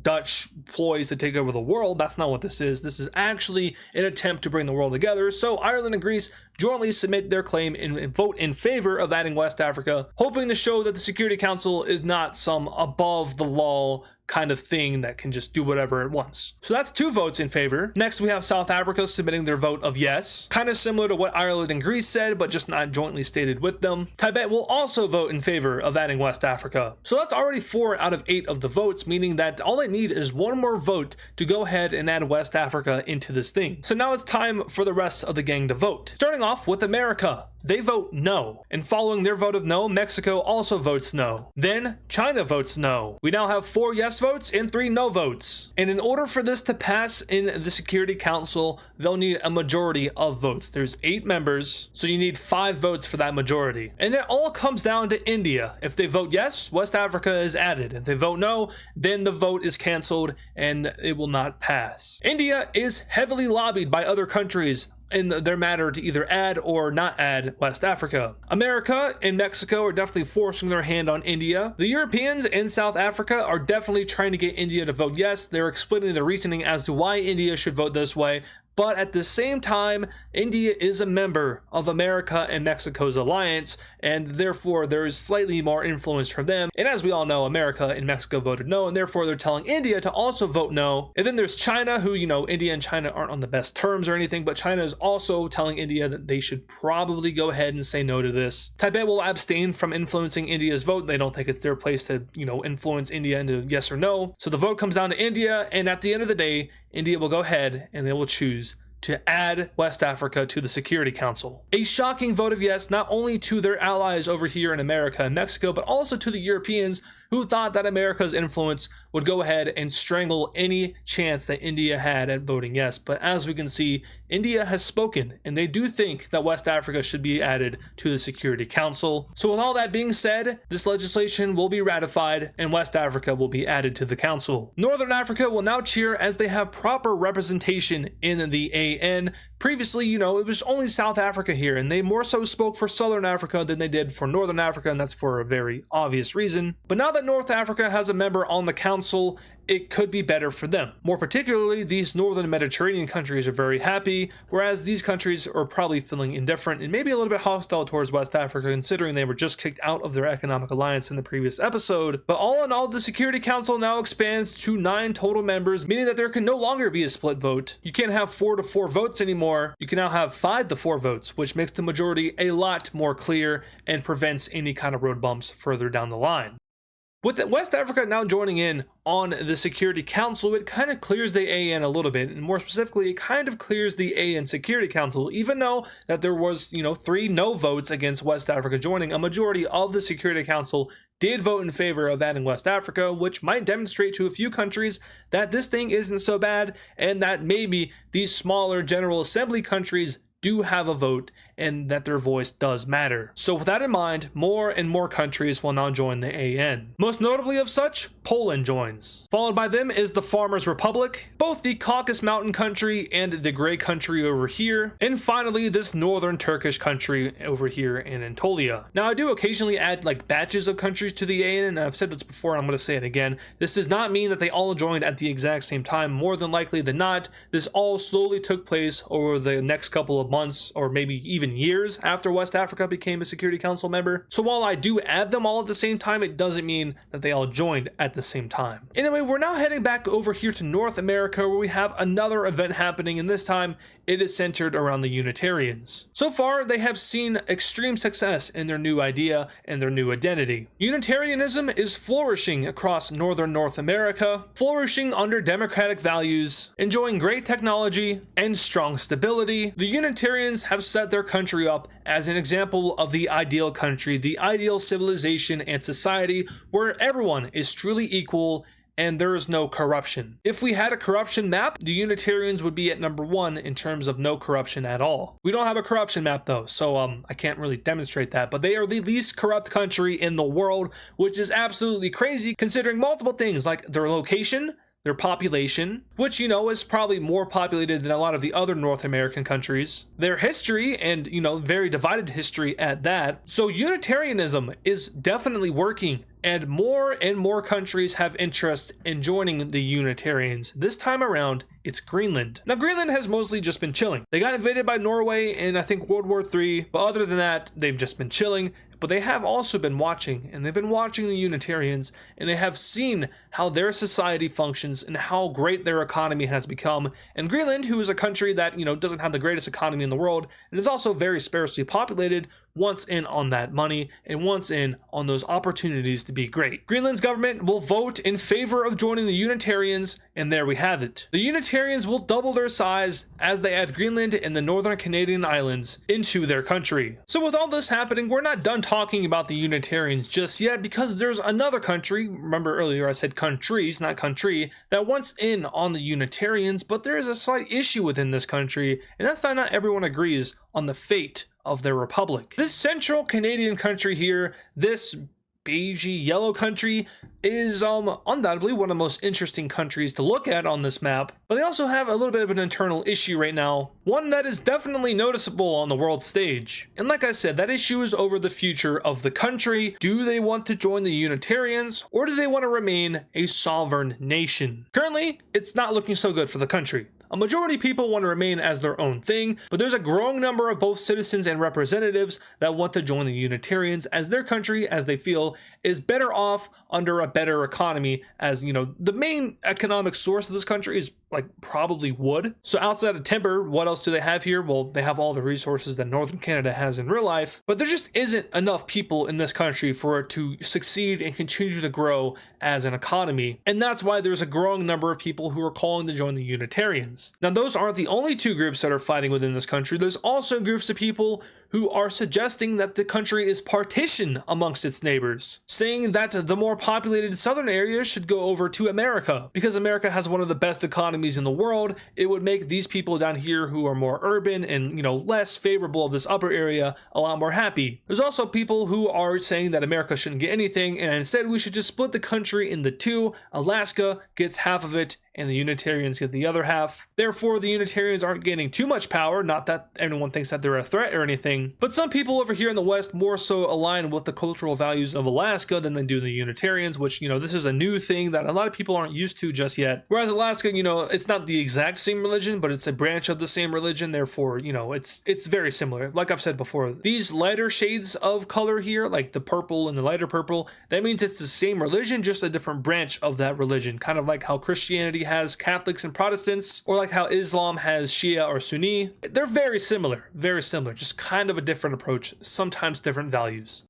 Dutch ploys to take over the world. That's not what this is. This is actually an attempt to bring the world together. So Ireland and Greece jointly submit their claim and vote in favor of adding West Africa, hoping to show that the Security Council is not some above the law kind of thing that can just do whatever it wants. So that's 2 votes in favor. Next, we have South Africa submitting their vote of yes, kind of similar to what Ireland and Greece said, but just not jointly stated with them. Tibet will also vote in favor of adding West Africa. So that's already 4 out of 8 of the votes, meaning that all they need is 1 more vote to go ahead and add West Africa into this thing. So now it's time for the rest of the gang to vote. Starting off with America. They vote no, and following their vote of no, Mexico also votes no. Then China votes no. We now have 4 yes votes and 3 no votes. And in order for this to pass in the Security Council, they'll need a majority of votes. There's 8 members, so you need 5 votes for that majority. And it all comes down to India. If they vote yes, West Africa is added. If they vote no, then the vote is canceled and it will not pass. India is heavily lobbied by other countries in their matter to either add or not add West Africa. America and Mexico are definitely forcing their hand on India. The Europeans and South Africa are definitely trying to get India to vote yes. They're explaining the reasoning as to why India should vote this way. But at the same time, India is a member of America and Mexico's alliance, and therefore there is slightly more influence from them. And as we all know, America and Mexico voted no, and therefore they're telling India to also vote no. And then there's China, who, India and China aren't on the best terms or anything, but China is also telling India that they should probably go ahead and say no to this. Tibet will abstain from influencing India's vote. They don't think it's their place to, influence India into yes or no. So the vote comes down to India, and at the end of the day, India will go ahead and they will choose to add West Africa to the Security Council. A shocking vote of yes, not only to their allies over here in America and Mexico, but also to the Europeans who thought that America's influence would go ahead and strangle any chance that India had at voting yes. But as we can see, India has spoken, and they do think that West Africa should be added to the Security Council. So with all that being said, this legislation will be ratified and West Africa will be added to the council. Northern Africa will now cheer as they have proper representation in the AN. Previously, it was only South Africa here, and they more so spoke for Southern Africa than they did for Northern Africa, and that's for a very obvious reason. But now that North Africa has a member on the council, it could be better for them. More particularly, these northern Mediterranean countries are very happy, whereas these countries are probably feeling indifferent and maybe a little bit hostile towards West Africa, considering they were just kicked out of their economic alliance in the previous episode. But all in all, the Security Council now expands to 9 total members, meaning that there can no longer be a split vote. You can't have 4-4 votes anymore. You can now have 5-4 votes, which makes the majority a lot more clear and prevents any kind of road bumps further down the line. With West Africa now joining in on the Security Council, it kind of clears the AN a little bit, and more specifically, it kind of clears the AN Security Council, even though that there was, 3 no votes against West Africa joining. A majority of the Security Council did vote in favor of adding West Africa, which might demonstrate to a few countries that this thing isn't so bad, and that maybe these smaller General Assembly countries do have a vote and that their voice does matter. So with that in mind, more and more countries will now join the AN. Most notably of such, Poland joins. Followed by them is the Farmers Republic, both the Caucasus Mountain country and the Grey country over here, and finally this northern Turkish country over here in Anatolia. Now I do occasionally add batches of countries to the AN, and I've said this before and I'm going to say it again. This does not mean that they all joined at the exact same time. More than likely than not, this all slowly took place over the next couple of months or maybe even years after West Africa became a Security Council member. So while I do add them all at the same time, it doesn't mean that they all joined at the same time. Anyway, we're now heading back over here to North America, where we have another event happening, and this time it is centered around the Unitarians. So far, they have seen extreme success in their new idea and their new identity. Unitarianism is flourishing across northern North America, flourishing under democratic values, enjoying great technology and strong stability. The Unitarians have set their country up as an example of the ideal country, the ideal civilization and society where everyone is truly equal and there is no corruption. If we had a corruption map, the Unitarians would be at number 1 in terms of no corruption at all. We don't have a corruption map though, so I can't really demonstrate that, but they are the least corrupt country in the world, which is absolutely crazy considering multiple things like their location, their population, which is probably more populated than a lot of the other North American countries, their history, and very divided history at that. So Unitarianism is definitely working and more countries have interest in joining the Unitarians. This time around, it's Greenland. Now, Greenland has mostly just been chilling. They got invaded by Norway in, I think, World War III, but other than that, they've just been chilling. But they have also been watching, and they've been watching the Unitarians, and they have seen how their society functions and how great their economy has become. And Greenland, who is a country that, doesn't have the greatest economy in the world, and is also very sparsely populated, wants in on that money and wants in on those opportunities to be great. Greenland's government will vote in favor of joining the Unitarians, and there we have it. The Unitarians will double their size as they add Greenland and the northern Canadian islands into their country. So with all this happening, we're not done talking about the Unitarians just yet, because there's another country, remember earlier I said countries, not country, that wants in on the Unitarians, but there is a slight issue within this country, and that's that not everyone agrees on the fate of their republic. This central Canadian country here, this beigey yellow country, is undoubtedly one of the most interesting countries to look at on this map, but they also have a little bit of an internal issue right now, one that is definitely noticeable on the world stage. And like I said, that issue is over the future of the country. Do they want to join the Unitarians, or do they want to remain a sovereign nation? Currently, it's not looking so good for the country. A majority of people want to remain as their own thing, but there's a growing number of both citizens and representatives that want to join the Unitarians, as their country, as they feel, is better off under a better economy, as the main economic source of this country is probably wood. So outside of timber, what else do they have here? Well, they have all the resources that northern Canada has in real life, but there just isn't enough people in this country for it to succeed and continue to grow as an economy. And that's why there's a growing number of people who are calling to join the Unitarians. Now, those aren't the only two groups that are fighting within this country. There's also groups of people who are suggesting that the country is partitioned amongst its neighbors, saying that the more populated southern areas should go over to America. Because America has one of the best economies in the world, it would make these people down here who are more urban and, less favorable of this upper area a lot more happy. There's also people who are saying that America shouldn't get anything, and instead we should just split the country into two. Alaska gets half of it, and the Unitarians get the other half. Therefore, the Unitarians aren't gaining too much power, not that anyone thinks that they're a threat or anything, but some people over here in the West more so align with the cultural values of Alaska than they do the Unitarians, which, this is a new thing that a lot of people aren't used to just yet. Whereas Alaska, it's not the exact same religion, but it's a branch of the same religion, therefore, it's very similar. Like I've said before, these lighter shades of color here, like the purple and the lighter purple, that means it's the same religion, just a different branch of that religion, kind of like how Christianity has Catholics and Protestants, or like how Islam has Shia or Sunni. They're very similar, just kind of a different approach, sometimes different values.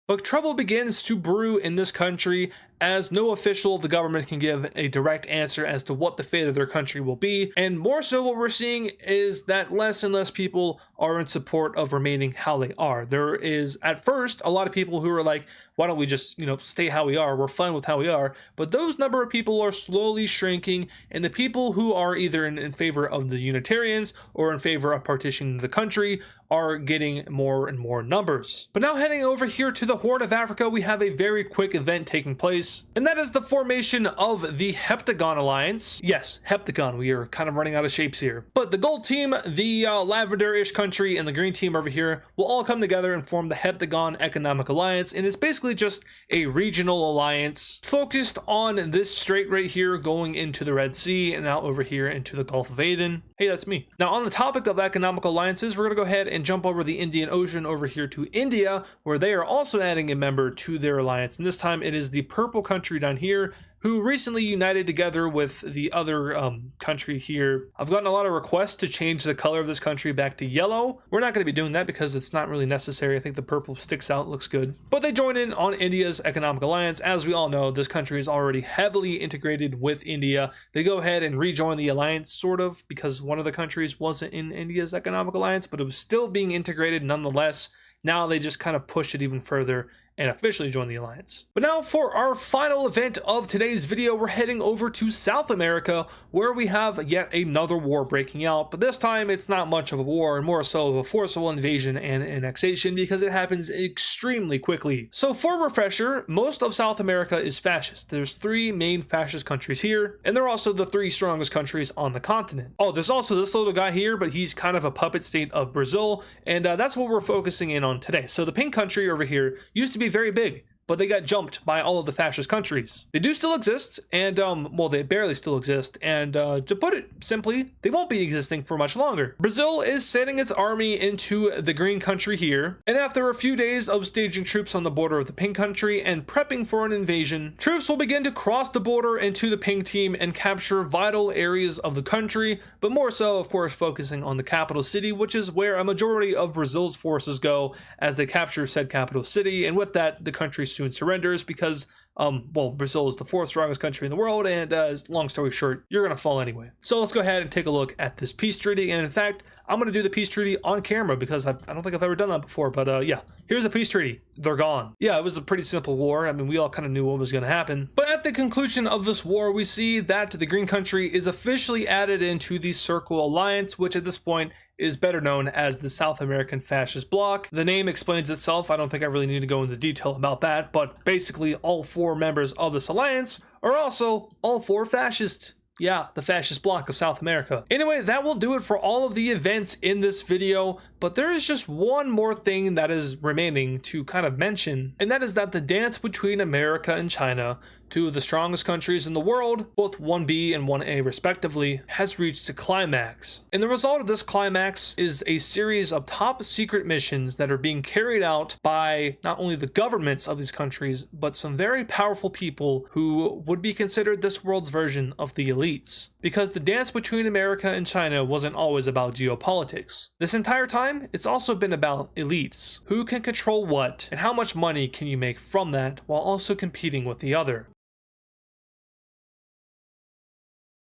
But trouble begins to brew in this country, as no official of the government can give a direct answer as to what the fate of their country will be. And more so what we're seeing is that less and less people are in support of remaining how they are. There is, at first, a lot of people who are like, why don't we just, stay how we are? We're fine with how we are. But those number of people are slowly shrinking, and the people who are either in favor of the Unitarians or in favor of partitioning the country are getting more and more numbers. But now heading over here to the Horn of Africa, we have a very quick event taking place, and that is the formation of the Heptagon Alliance. Yes, Heptagon, we are kind of running out of shapes here. But the gold team, the lavender-ish country, and the green team over here will all come together and form the Heptagon Economic Alliance, and it's basically just a regional alliance focused on this strait right here going into the Red Sea and out over here into the Gulf of Aden. Hey, that's me. Now, on the topic of economic alliances, we're going to go ahead and jump over the Indian Ocean over here to India, where they are also adding a member to their alliance. And this time it is the purple country down here, who recently united together with the other country here. I've gotten a lot of requests to change the color of this country back to yellow. We're not going to be doing that because it's not really necessary. I think the purple sticks out, looks good. But they join in on India's economic alliance. As we all know, this country is already heavily integrated with India. They go ahead and rejoin the alliance, sort of, because one of the countries wasn't in India's economic alliance, but it was still being integrated nonetheless. Now they just kind of push it even further and officially join the alliance. But now for our final event of today's video, we're heading over to South America, where we have yet another war breaking out, but this time it's not much of a war and more so of a forcible invasion and annexation because it happens extremely quickly. So for refresher, most of South America is fascist. There's 3 main fascist countries here, and they're also the 3 strongest countries on the continent. Oh, there's also this little guy here, but he's kind of a puppet state of Brazil, and that's what we're focusing in on today. So the pink country over here used to be very big, but they got jumped by all of the fascist countries. They do still exist, and well, they barely still exist, and to put it simply, they won't be existing for much longer. Brazil is sending its army into the green country here, and after a few days of staging troops on the border of the pink country and prepping for an invasion, troops will begin to cross the border into the pink team and capture vital areas of the country, but more so, of course, focusing on the capital city, which is where a majority of Brazil's forces go as they capture said capital city, and with that, the country soon surrenders because well, Brazil is the fourth strongest country in the world, and long story short, you're gonna fall anyway. So let's go ahead and take a look at this peace treaty, and in fact, I'm gonna do the peace treaty on camera because I don't think I've ever done that before, but yeah, here's a peace treaty. They're gone. Yeah, it was a pretty simple war. I mean, we all kind of knew what was gonna happen. But at the conclusion of this war, we see that the green country is officially added into the Circle Alliance, which at this point is better known as the South American Fascist Bloc. The name explains itself. I don't think I really need to go into detail about that, but basically all four members of this alliance are also all four fascists. Yeah, the fascist bloc of South America. Anyway, that will do it for all of the events in this video, but there is just one more thing that is remaining to kind of mention, and that is that the dance between America and China, two of the strongest countries in the world, both 1B and 1A respectively, has reached a climax. And the result of this climax is a series of top secret missions that are being carried out by not only the governments of these countries, but some very powerful people who would be considered this world's version of the elites. Because the dance between America and China wasn't always about geopolitics. This entire time, it's also been about elites. Who can control what, and how much money can you make from that while also competing with the other?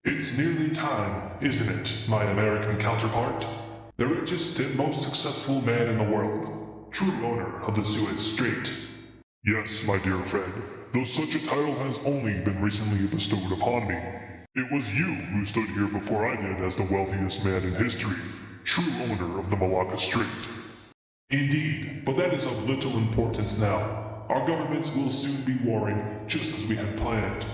It's nearly time, isn't it, my American counterpart? The richest and most successful man in the world, true owner of the Suez Strait. Yes, my dear friend, though such a title has only been recently bestowed upon me. It was you who stood here before I did as the wealthiest man in history, true owner of the Malacca Strait. Indeed, but that is of little importance now. Our governments will soon be warring, just as we had planned.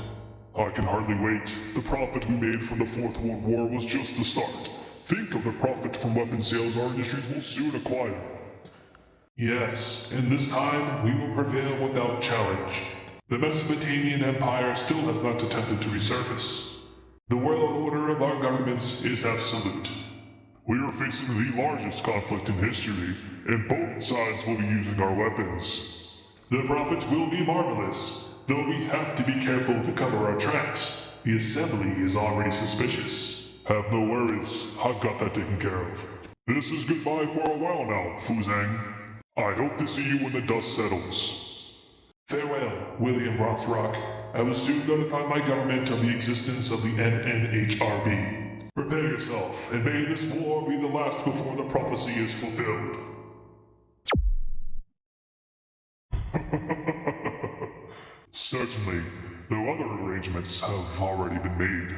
I can hardly wait. The profit we made from the Fourth World War was just the start. Think of the profit from weapon sales our industries will soon acquire. Yes, and this time we will prevail without challenge. The Mesopotamian Empire still has not attempted to resurface. The world order of our governments is absolute. We are facing the largest conflict in history, and both sides will be using our weapons. The profits will be marvelous. Though we have to be careful to cover our tracks. The assembly is already suspicious. Have no worries, I've got that taken care of. This is goodbye for a while now, Fuzang. I hope to see you when the dust settles. Farewell, William Rothrock. I will soon notify my government of the existence of the NNHRB. Prepare yourself, and may this war be the last before the prophecy is fulfilled. Certainly, though other arrangements have already been made.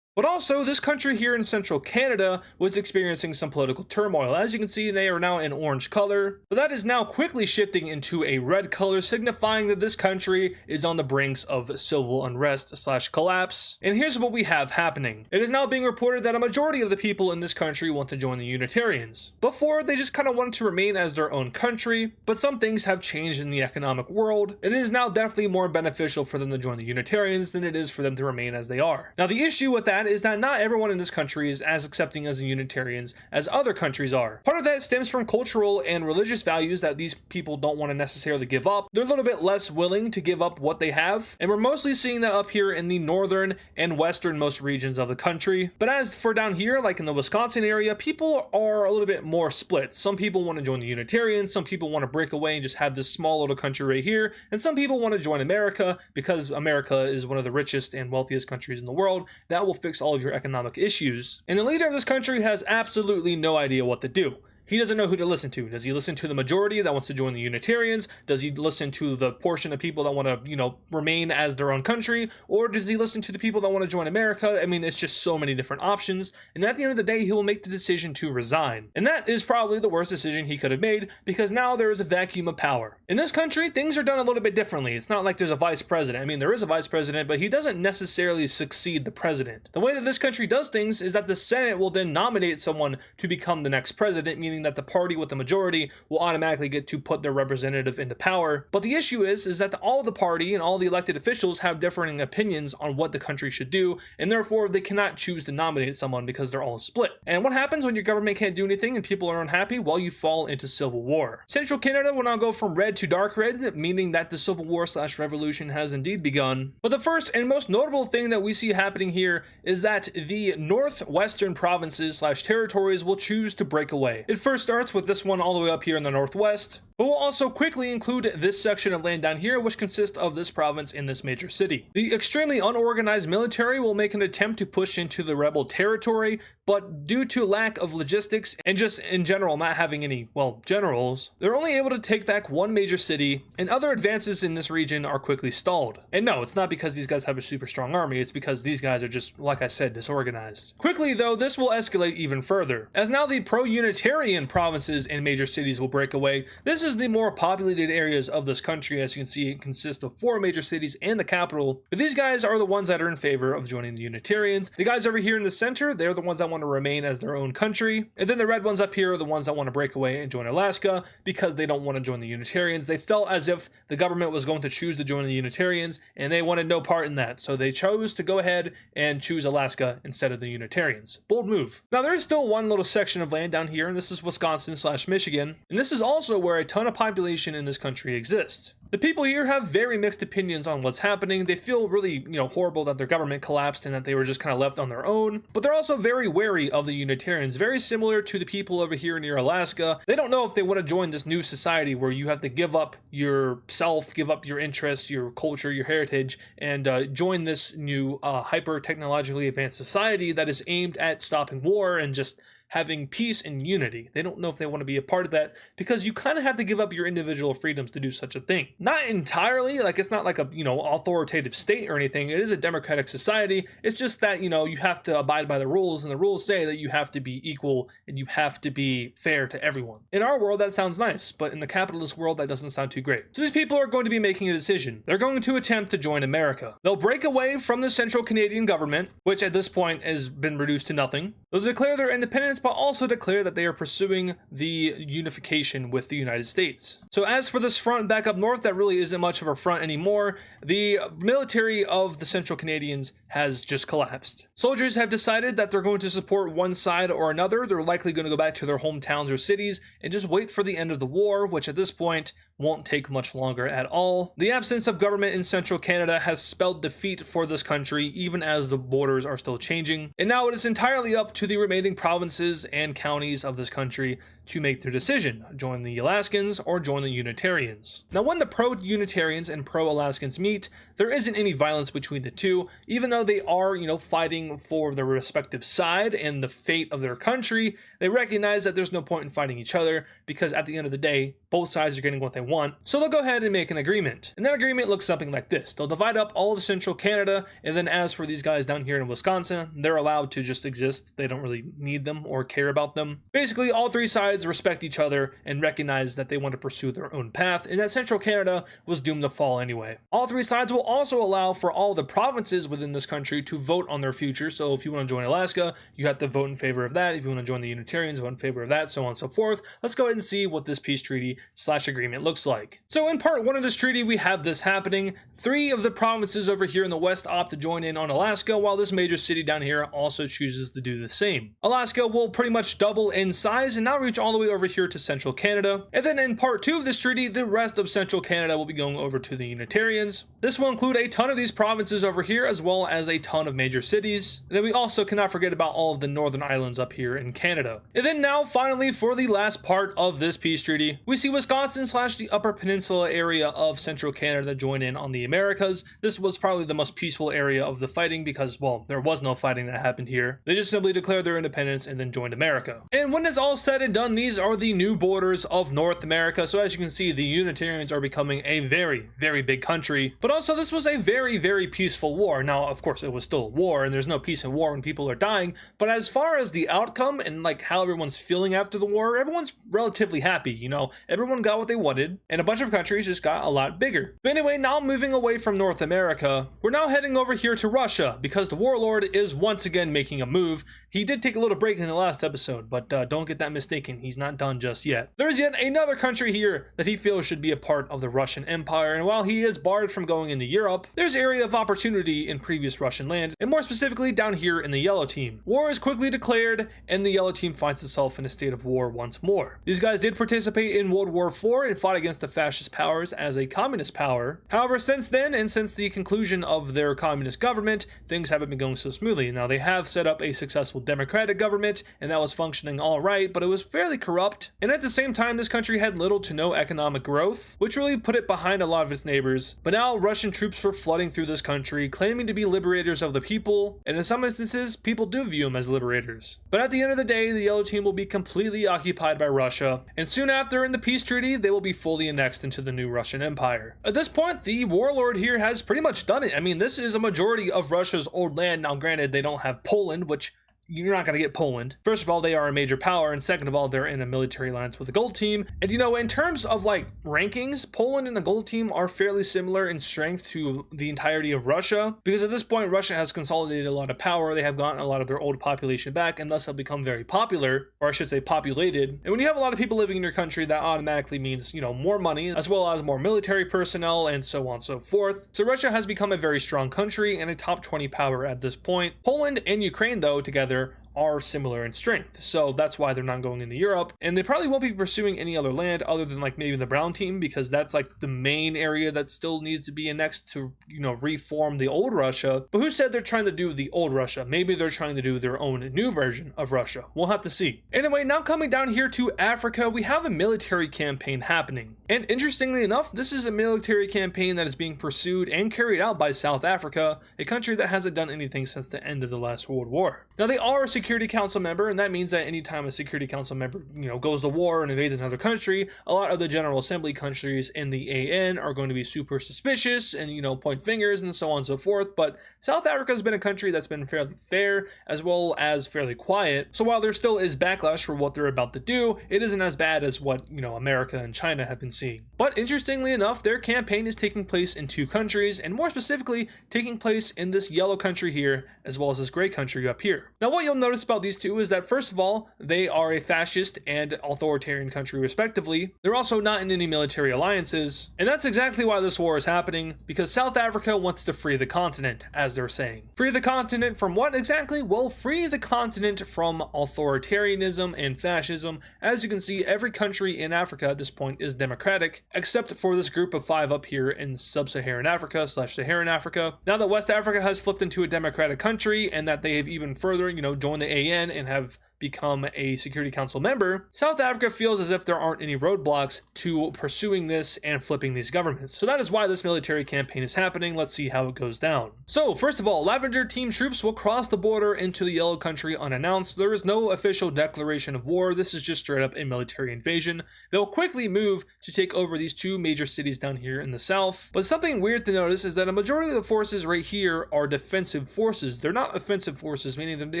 But also, this country here in central Canada was experiencing some political turmoil. As you can see, they are now in orange color, but that is now quickly shifting into a red color, signifying that this country is on the brinks of civil unrest / collapse. And here's what we have happening. It is now being reported that a majority of the people in this country want to join the Unitarians. Before, they just kind of wanted to remain as their own country, but some things have changed in the economic world. It is now definitely more beneficial for them to join the Unitarians than it is for them to remain as they are. Now, the issue with that is that not everyone in this country is as accepting as the Unitarians as other countries are. Part of that stems from cultural and religious values that these people don't want to necessarily give up. They're a little bit less willing to give up what they have, and we're mostly seeing that up here in the northern and westernmost regions of the country. But as for down here, like in the Wisconsin area, people are a little bit more split. Some people want to join the Unitarians, some people want to break away and just have this small little country right here, and some people want to join America because America is one of the richest and wealthiest countries in the world. That will fix all of your economic issues. And the leader of this country has absolutely no idea what to do. He doesn't know who to listen to. Does he listen to the majority that wants to join the Unitarians? Does he listen to the portion of people that want to, remain as their own country? Or does he listen to the people that want to join America? I mean, it's just so many different options. And at the end of the day, he will make the decision to resign. And that is probably the worst decision he could have made, because now there is a vacuum of power. In this country, things are done a little bit differently. It's not like there's a vice president. I mean, there is a vice president, but he doesn't necessarily succeed the president. The way that this country does things is that the Senate will then nominate someone to become the next president, meaning assuming that the party with the majority will automatically get to put their representative into power. But the issue is that all the party and all the elected officials have differing opinions on what the country should do, and therefore they cannot choose to nominate someone because they're all split. And what happens when your government can't do anything and people are unhappy? Well, you fall into civil war. Central Canada will now go from red to dark red, meaning that the civil war / revolution has indeed begun. But the first and most notable thing that we see happening here is that the northwestern provinces / territories will choose to break away. It first starts with this one all the way up here in the northwest, but we'll also quickly include this section of land down here, which consists of this province in this major city. The extremely unorganized military will make an attempt to push into the rebel territory, but due to lack of logistics and just in general not having any, well, generals, they're only able to take back one major city, and other advances in this region are quickly stalled. And no, it's not because these guys have a super strong army, it's because these guys are just, like I said, disorganized. Quickly though, this will escalate even further, as now the pro-Unitarian provinces and major cities will break away. This is the more populated areas of this country. As you can see, it consists of 4 major cities and the capital, but these guys are the ones that are in favor of joining the Unitarians. The guys over here in the center, they're the ones that want to remain as their own country, and then the red ones up here are the ones that want to break away and join Alaska because they don't want to join the Unitarians. They felt as if the government was going to choose to join the Unitarians, and they wanted no part in that, so they chose to go ahead and choose Alaska instead of the Unitarians. Bold move. Now there is still one little section of land down here, and this is Wisconsin / Michigan, and this is also where a ton of population in this country exists. The people here have very mixed opinions on what's happening. They feel really, horrible that their government collapsed and that they were just kind of left on their own. But they're also very wary of the Unitarians, very similar to the people over here near Alaska. They don't know if they want to join this new society where you have to give up yourself, give up your interests, your culture, your heritage, and join this new hyper-technologically advanced society that is aimed at stopping war and just having peace and unity. They don't know if they want to be a part of that because you kind of have to give up your individual freedoms to do such a thing. Not entirely, like it's not like a, authoritative state or anything. It is a democratic society. It's just that, you have to abide by the rules, and the rules say that you have to be equal and you have to be fair to everyone. In our world, that sounds nice, but in the capitalist world, that doesn't sound too great. So these people are going to be making a decision. They're going to attempt to join America. They'll break away from the central Canadian government, which at this point has been reduced to nothing. They'll declare their independence, but also declare that they are pursuing the unification with the United States. So as for this front back up north, that really isn't much of a front anymore. The military of the Central Canadians has just collapsed. Soldiers have decided that they're going to support one side or another. They're likely going to go back to their hometowns or cities and just wait for the end of the war, which at this point won't take much longer at all. The absence of government in central Canada has spelled defeat for this country, even as the borders are still changing. And now it is entirely up to the remaining provinces and counties of this country to make their decision, join the Alaskans or join the Unitarians. Now when the pro-Unitarians and pro-Alaskans meet, there isn't any violence between the two, even though they are, fighting for their respective side and the fate of their country. They recognize that there's no point in fighting each other because at the end of the day, both sides are getting what they want. So they'll go ahead and make an agreement. And that agreement looks something like this. They'll divide up all of central Canada, and then as for these guys down here in Wisconsin, they're allowed to just exist. They don't really need them or care about them. Basically, all 3 sides respect each other and recognize that they want to pursue their own path, and that central Canada was doomed to fall anyway. All 3 sides will also allow for all the provinces within this country to vote on their future. So if you want to join Alaska, you have to vote in favor of that. If you want to join the Unitarians, vote in favor of that, so on and so forth. Let's go ahead and see what this peace treaty / agreement looks like. So in part 1 of this treaty, we have this happening. 3 of the provinces over here in the west opt to join in on Alaska, while this major city down here also chooses to do the same. Alaska will pretty much double in size and now reach all the way over here to central Canada. And then in part 2 of this treaty, the rest of central Canada will be going over to the Unitarians. This will include a ton of these provinces over here, as well as a ton of major cities. And then we also cannot forget about all of the northern islands up here in Canada. And then now finally, for the last part of this peace treaty, we see Wisconsin / the upper peninsula area of central Canada join in on the Americas. This was probably the most peaceful area of the fighting because, well, there was no fighting that happened here. They just simply declared their independence and then joined America. And when it's all said and done, these are the new borders of North America. So as you can see, the Unitarians are becoming a very, very big country. But also this was a very, very peaceful war. Now, of course, it was still a war, and there's no peace in war when people are dying. But as far as the outcome and like how everyone's feeling after the war, everyone's relatively happy. Everyone got what they wanted, and a bunch of countries just got a lot bigger. But anyway, now moving away from North America, we're now heading over here to Russia because the warlord is once again making a move. He did take a little break in the last episode, but don't get that mistaken. He's not done just yet. There's yet another country here that he feels should be a part of the Russian Empire, and while he is barred from going into Europe, there's area of opportunity in previous Russian land, and more specifically down here in the Yellow Team. War is quickly declared, and the Yellow Team finds itself in a state of war once more. These guys did participate in World War IV and fought against the fascist powers as a communist power. However, since then, and since the conclusion of their communist government, things haven't been going so smoothly. Now, they have set up a successful democratic government, and that was functioning all right, but it was fairly corrupt. And at the same time, this country had little to no economic growth, which really put it behind a lot of its neighbors. But now, Russian troops were flooding through this country, claiming to be liberators of the people, and in some instances, people do view them as liberators. But at the end of the day, the Yellow Team will be completely occupied by Russia, and soon after, in the peace treaty, they will be fully annexed into the new Russian Empire. At this point, the warlord here has pretty much done it. I mean, this is a majority of Russia's old land. Now, granted, they don't have Poland, which you're not going to get Poland. First of all, they are a major power, and second of all, they're in a military alliance with the Gold Team. And you know, in terms of like rankings, Poland and the Gold Team are fairly similar in strength to the entirety of Russia, because at this point, Russia has consolidated a lot of power. They have gotten a lot of their old population back, and thus have become very popular, or I should say populated. And when you have a lot of people living in your country, that automatically means, you know, more money, as well as more military personnel, and so on and so forth. So Russia has become a very strong country and a top 20 power at this point. Poland and Ukraine, though, together are similar in strength, so that's why they're not going into Europe, and they probably won't be pursuing any other land other than like maybe the Brown Team, because that's like the main area that still needs to be annexed to, you know, reform the old Russia. But who said they're trying to do the old Russia? Maybe they're trying to do their own new version of Russia. We'll have to see. Anyway, now coming down here to Africa, we have a military campaign happening, and interestingly enough, this is a military campaign that is being pursued and carried out by South Africa, a country that hasn't done anything since the end of the last World War. Now, they are a Security Council member, and that means that anytime a Security Council member, you know, goes to war and invades another country, a lot of the General Assembly countries in the AN are going to be super suspicious and, you know, point fingers and so on and so forth. But South Africa has been a country that's been fairly fair as well as fairly quiet. So while there still is backlash for what they're about to do, it isn't as bad as what, you know, America and China have been seeing. But interestingly enough, their campaign is taking place in two countries, and more specifically, taking place in this yellow country here, as well as this gray country up here. Now, what you'll notice about these two is that, first of all, they are a fascist and authoritarian country respectively. They're also not in any military alliances, and that's exactly why this war is happening, because South Africa wants to free the continent, as they're saying. Free the continent from what exactly? Well, free the continent from authoritarianism and fascism. As you can see, every country in Africa at this point is democratic, except for this group of 5 up here in sub-Saharan Africa / Saharan Africa. Now that West Africa has flipped into a democratic country, and that they have even further, you know, joined the AN and have become a Security Council member, South Africa feels as if there aren't any roadblocks to pursuing this and flipping these governments. So that is why this military campaign is happening. Let's see how it goes down. So first of all, Lavender Team troops will cross the border into the yellow country unannounced. There is no official declaration of war. This is just straight up a military invasion. They'll quickly move to take over these two major cities down here in the south. But something weird to notice is that a majority of the forces right here are defensive forces. They're not offensive forces, meaning that they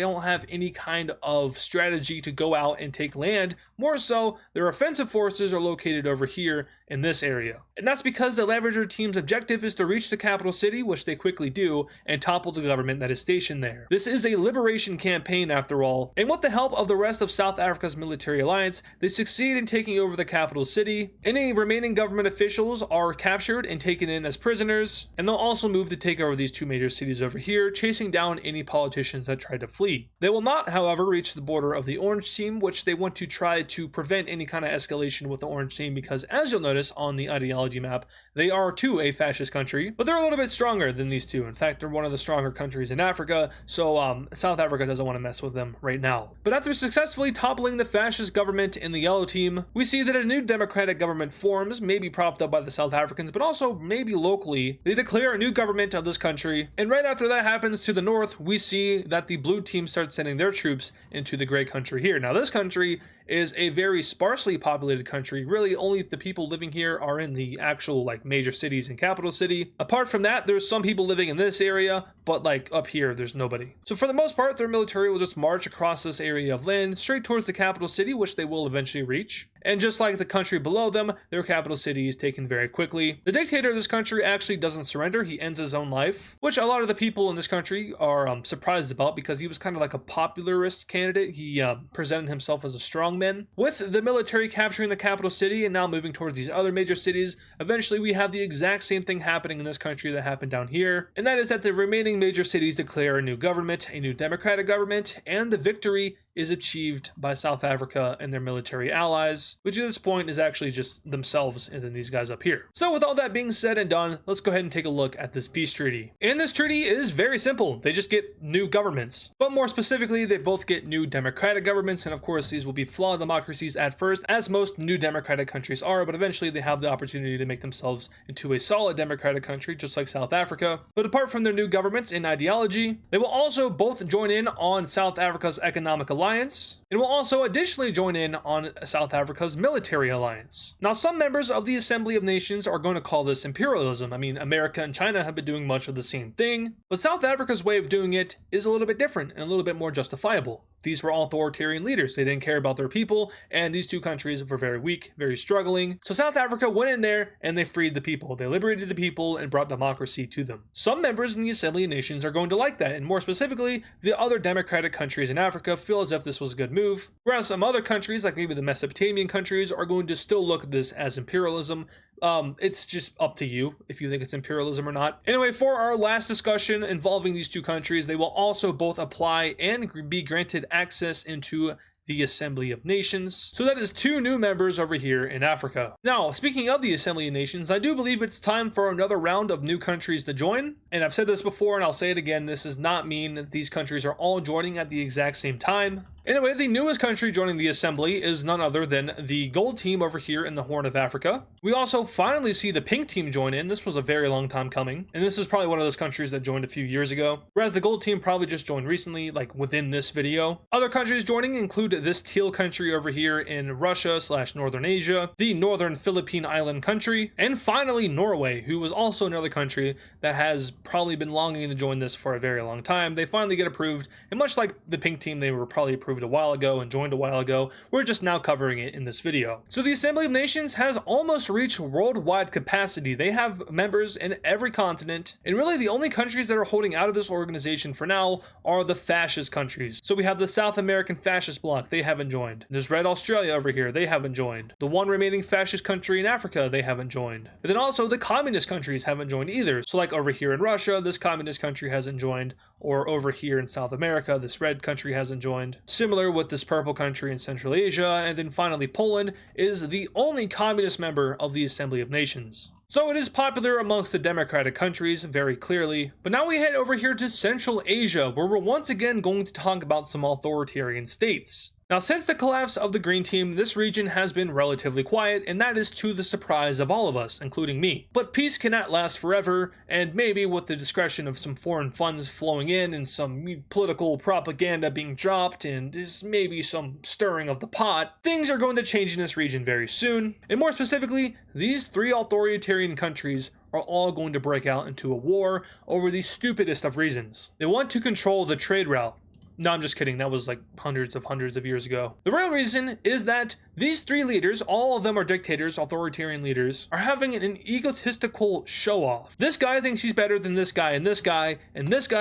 don't have any kind of strategy to go out and take land. More so, their offensive forces are located over here in this area. And that's because the Lavender Team's objective is to reach the capital city, which they quickly do, and topple the government that is stationed there. This is a liberation campaign after all, and with the help of the rest of South Africa's military alliance, they succeed in taking over the capital city. Any remaining government officials are captured and taken in as prisoners, and they'll also move to take over these two major cities over here, chasing down any politicians that try to flee. They will not, however, reach the border of the Orange Team, which they want to try to prevent any kind of escalation with the Orange Team, because as you'll notice on the ideology map, they are too a fascist country, but they're a little bit stronger than these two. In fact, they're one of the stronger countries in Africa, so South Africa doesn't want to mess with them right now. But after successfully toppling the fascist government in the Yellow Team, we see that a new democratic government forms, maybe propped up by the South Africans, but also maybe locally. They declare a new government of this country, and right after that happens to the north, we see that the Blue Team starts sending their troops into the gray country here. Now, this country is a very sparsely populated country. Really, only the people living here are in the actual like major cities and capital city. Apart from that, there's some people living in this area, but like up here, there's nobody. So for the most part, their military will just march across this area of land straight towards the capital city, which they will eventually reach. And just like the country below them, their capital city is taken very quickly. The dictator of this country actually doesn't surrender. He ends his own life, which a lot of the people in this country are surprised about, because he was kind of like a popularist candidate. He presented himself as a strong strongmen. With the military capturing the capital city and now moving towards these other major cities, eventually we have the exact same thing happening in this country that happened down here, and that is that the remaining major cities declare a new government, a new democratic government, and the victory is achieved by South Africa and their military allies, which at this point is actually just themselves and then these guys up here. So with all that being said and done, let's go ahead and take a look at this peace treaty. And this treaty is very simple. They just get new governments. But more specifically, they both get new democratic governments, and of course these will be flawed democracies at first, as most new democratic countries are, but eventually they have the opportunity to make themselves into a solid democratic country, just like South Africa. But apart from their new governments and ideology, they will also both join in on South Africa's economic alliance, and will also additionally join in on South Africa's military alliance. Now, some members of the Assembly of Nations are going to call this imperialism. I mean, America and China have been doing much of the same thing, but South Africa's way of doing it is a little bit different and a little bit more justifiable. These were authoritarian leaders. They didn't care about their people, and these two countries were very weak, very struggling. So South Africa went in there and they freed the people. They liberated the people and brought democracy to them. Some members in the Assembly of Nations are going to like that, and more specifically, the other democratic countries in Africa feel as if this was a good move, whereas some other countries, like maybe the Mesopotamian countries, are going to still look at this as imperialism. It's just up to you if you think it's imperialism or not. Anyway, for our last discussion involving these two countries, they will also both apply and be granted access into the Assembly of Nations. So that is two new members over here in Africa. Now, speaking of the Assembly of Nations, I do believe it's time for another round of new countries to join. And I've said this before and I'll say it again, this does not mean that these countries are all joining at the exact same time. Anyway, the newest country joining the assembly is none other than the gold team over here in the Horn of Africa. We also finally see the pink team join in. This was a very long time coming, and this is probably one of those countries that joined a few years ago, whereas the gold team probably just joined recently, like within this video. Other countries joining include this teal country over here in Russia/Northern Asia, the Northern Philippine Island country, and finally Norway, who was also another country that has probably been longing to join this for a very long time. They finally get approved, and much like the pink team, they were probably approved a while ago and joined a while ago. We're just now covering it in this video. So the Assembly of Nations has almost reached worldwide capacity. They have members in every continent, and really the only countries that are holding out of this organization for now are the fascist countries. So we have the South American fascist bloc, they haven't joined. There's Red Australia over here, they haven't joined. The one remaining fascist country in Africa, they haven't joined. And then also the communist countries haven't joined either. So like over here in Russia, this communist country hasn't joined, or over here in South America, this red country hasn't joined. Similar with this purple country in Central Asia, and then finally Poland is the only communist member of the Assembly of Nations. So it is popular amongst the democratic countries, very clearly. But now we head over here to Central Asia, where we're once again going to talk about some authoritarian states. Now, since the collapse of the Green Team, this region has been relatively quiet, and that is to the surprise of all of us, including me. But peace cannot last forever, and maybe with the discretion of some foreign funds flowing in and some political propaganda being dropped and just maybe some stirring of the pot, things are going to change in this region very soon. And more specifically, these three authoritarian countries are all going to break out into a war over the stupidest of reasons. They want to control the trade route. No, I'm just kidding. That was like hundreds of years ago. The real reason is that these three leaders, all of them are dictators, authoritarian leaders, are having an egotistical show-off. This guy thinks he's better than this guy, and this guy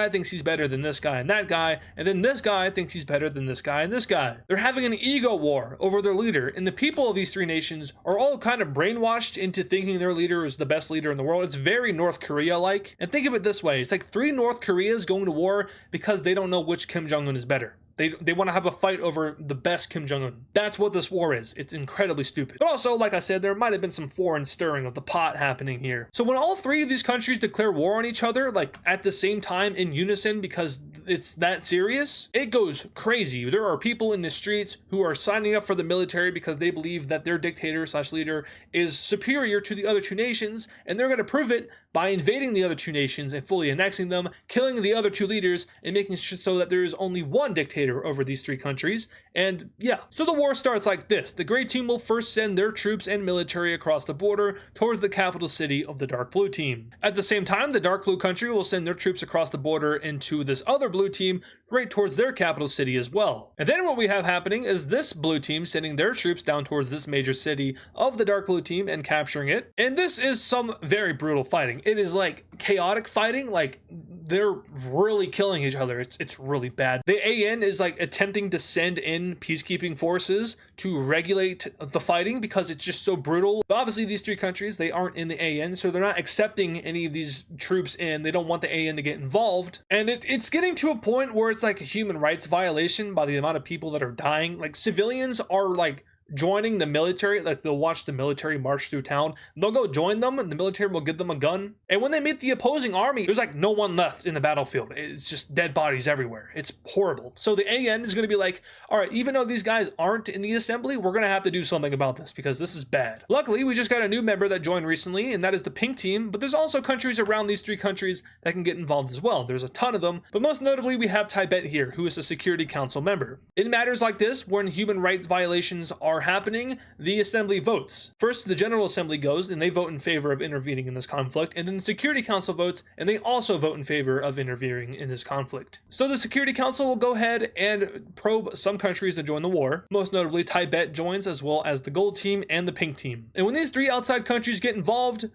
thinks he's better than this guy, and that guy, and then this guy thinks he's better than this guy, and this guy. They're having an ego war over their leader, and the people of these three nations are all kind of brainwashed into thinking their leader is the best leader in the world. It's very North Korea-like. And think of it this way. It's like three North Koreas going to war because they don't know which Kim Jong-un is better. They want to have a fight over the best Kim Jong-un. That's what this war is. It's incredibly stupid. But also, like I said, there might have been some foreign stirring of the pot happening here. So when all three of these countries declare war on each other, like at the same time in unison because it's that serious, it goes crazy. There are people in the streets who are signing up for the military because they believe that their dictator/leader is superior to the other two nations, and they're going to prove it by invading the other two nations and fully annexing them, killing the other two leaders, and making sure so that there is only one dictator over these three countries. And yeah, so the war starts like this. The Gray Team will first send their troops and military across the border towards the capital city of the Dark Blue Team. At the same time, the Dark Blue country will send their troops across the border into this other blue team right towards their capital city as well. And then what we have happening is this blue team sending their troops down towards this major city of the Dark Blue Team and capturing it. And this is some very brutal fighting. It is like chaotic fighting, like they're really killing each other. It's really bad. The AN is like attempting to send in peacekeeping forces to regulate the fighting because it's just so brutal. But obviously these three countries, they aren't in the AN, so they're not accepting any of these troops in. They don't want the AN to get involved. And it's getting to a point where it's like a human rights violation by the amount of people that are dying. Like civilians are like joining the military, like they'll watch the military march through town, they'll go join them and the military will give them a gun, and when they meet the opposing army, there's like no one left in the battlefield. It's just dead bodies everywhere. It's horrible. So the AN is going to be like, all right, even though these guys aren't in the assembly, we're going to have to do something about this because this is bad. Luckily, we just got a new member that joined recently, and that is the pink team, but there's also countries around these three countries that can get involved as well. There's a ton of them, but most notably we have Tibet here, who is a Security Council member. In matters like this, when human rights violations are happening, the assembly votes. First, the General Assembly goes and they vote in favor of intervening in this conflict, and then the Security Council votes and they also vote in favor of intervening in this conflict. So the Security Council will go ahead and probe some countries to join the war. Most notably, Tibet joins, as well as the gold team and the pink team. And when these three outside countries get involved,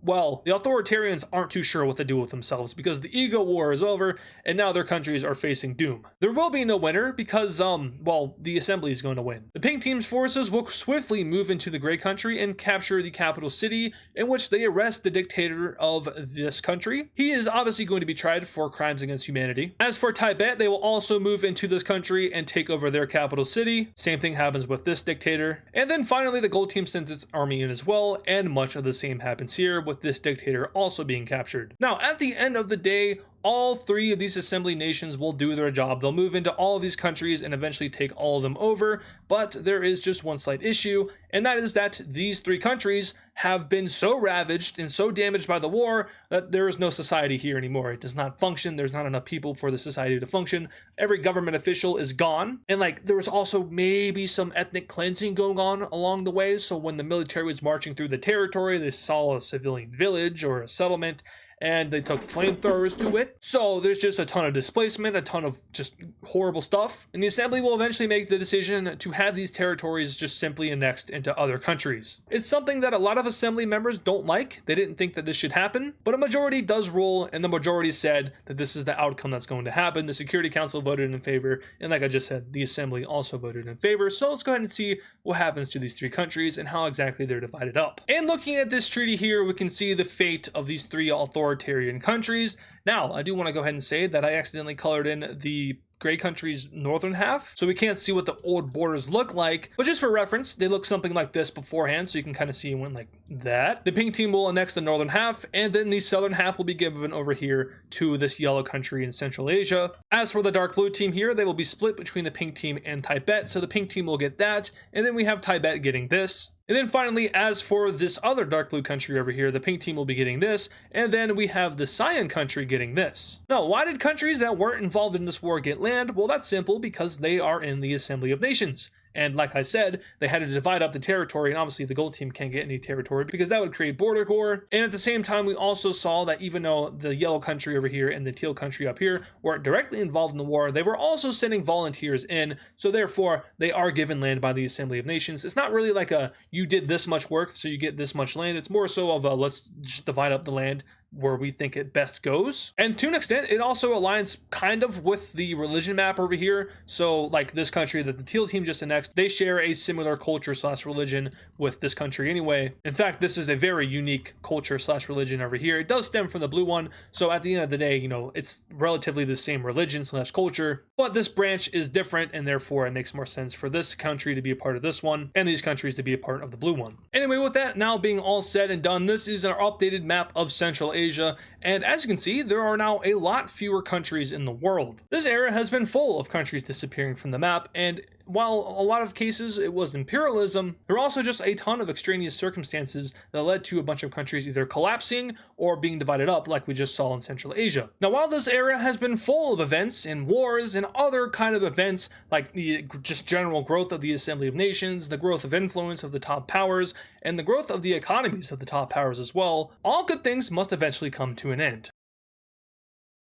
well, the authoritarians aren't too sure what to do with themselves because the ego war is over and now their countries are facing doom. There will be no winner because, well, the assembly is going to win. The pink team's forces will swiftly move into the gray country and capture the capital city, in which they arrest the dictator of this country. He is obviously going to be tried for crimes against humanity. As for Tibet, they will also move into this country and take over their capital city. Same thing happens with this dictator. And then finally, the gold team sends its army in as well, and much of the same happens here with this dictator also being captured. Now, at the end of the day, all three of these assembly nations will do their job. They'll move into all of these countries and eventually take all of them over, but there is just one slight issue, and that is that these three countries have been so ravaged and so damaged by the war that there is no society here anymore. It does not function. There's not enough people for the society to function. Every government official is gone, and like there was also maybe some ethnic cleansing going on along the way. So when the military was marching through the territory, they saw a civilian village or a settlement, and they took flamethrowers to it. So there's just a ton of displacement, a ton of just horrible stuff. And the assembly will eventually make the decision to have these territories just simply annexed into other countries. It's something that a lot of assembly members don't like. They didn't think that this should happen, but a majority does rule, and the majority said that this is the outcome that's going to happen. The Security Council voted in favor, and like I just said, the assembly also voted in favor. So let's go ahead and see what happens to these three countries and how exactly they're divided up. And looking at this treaty here, we can see the fate of these three authoritarian countries. Now, I do want to go ahead and say that I accidentally colored in the gray country's northern half, so we can't see what the old borders look like, but just for reference, they look something like this beforehand, so you can kind of see it went like that. The pink team will annex the northern half, and then the southern half will be given over here to this yellow country in Central Asia. As for the dark blue team here, they will be split between the pink team and Tibet, so the pink team will get that, and then we have Tibet getting this. And then finally, as for this other dark blue country over here, the pink team will be getting this, and then we have the cyan country getting this. Now, why did countries that weren't involved in this war get land? Well, that's simple, because they are in the Assembly of Nations. And like I said, they had to divide up the territory, and obviously the gold team can't get any territory because that would create border war. And at the same time, we also saw that even though the yellow country over here and the teal country up here weren't directly involved in the war, they were also sending volunteers in, so therefore they are given land by the Assembly of Nations. It's not really like a, you did this much work, so you get this much land. It's more so of a, let's just divide up the land where we think it best goes. And to an extent, it also aligns kind of with the religion map over here. So like this country that the teal team just annexed, they share a similar culture / religion with this country anyway. In fact, this is a very unique culture / religion over here. It does stem from the blue one, so at the end of the day, you know, it's relatively the same religion / culture, but this branch is different, and therefore it makes more sense for this country to be a part of this one and these countries to be a part of the blue one. Anyway, with that now being all said and done, this is our updated map of Central Asia, and as you can see, there are now a lot fewer countries in the world. This era has been full of countries disappearing from the map, and while a lot of cases it was imperialism, there are also just a ton of extraneous circumstances that led to a bunch of countries either collapsing or being divided up like we just saw in Central Asia. Now, while this era has been full of events and wars and other kind of events like the just general growth of the Assembly of Nations, the growth of influence of the top powers, and the growth of the economies of the top powers as well, all good things must eventually come to an end.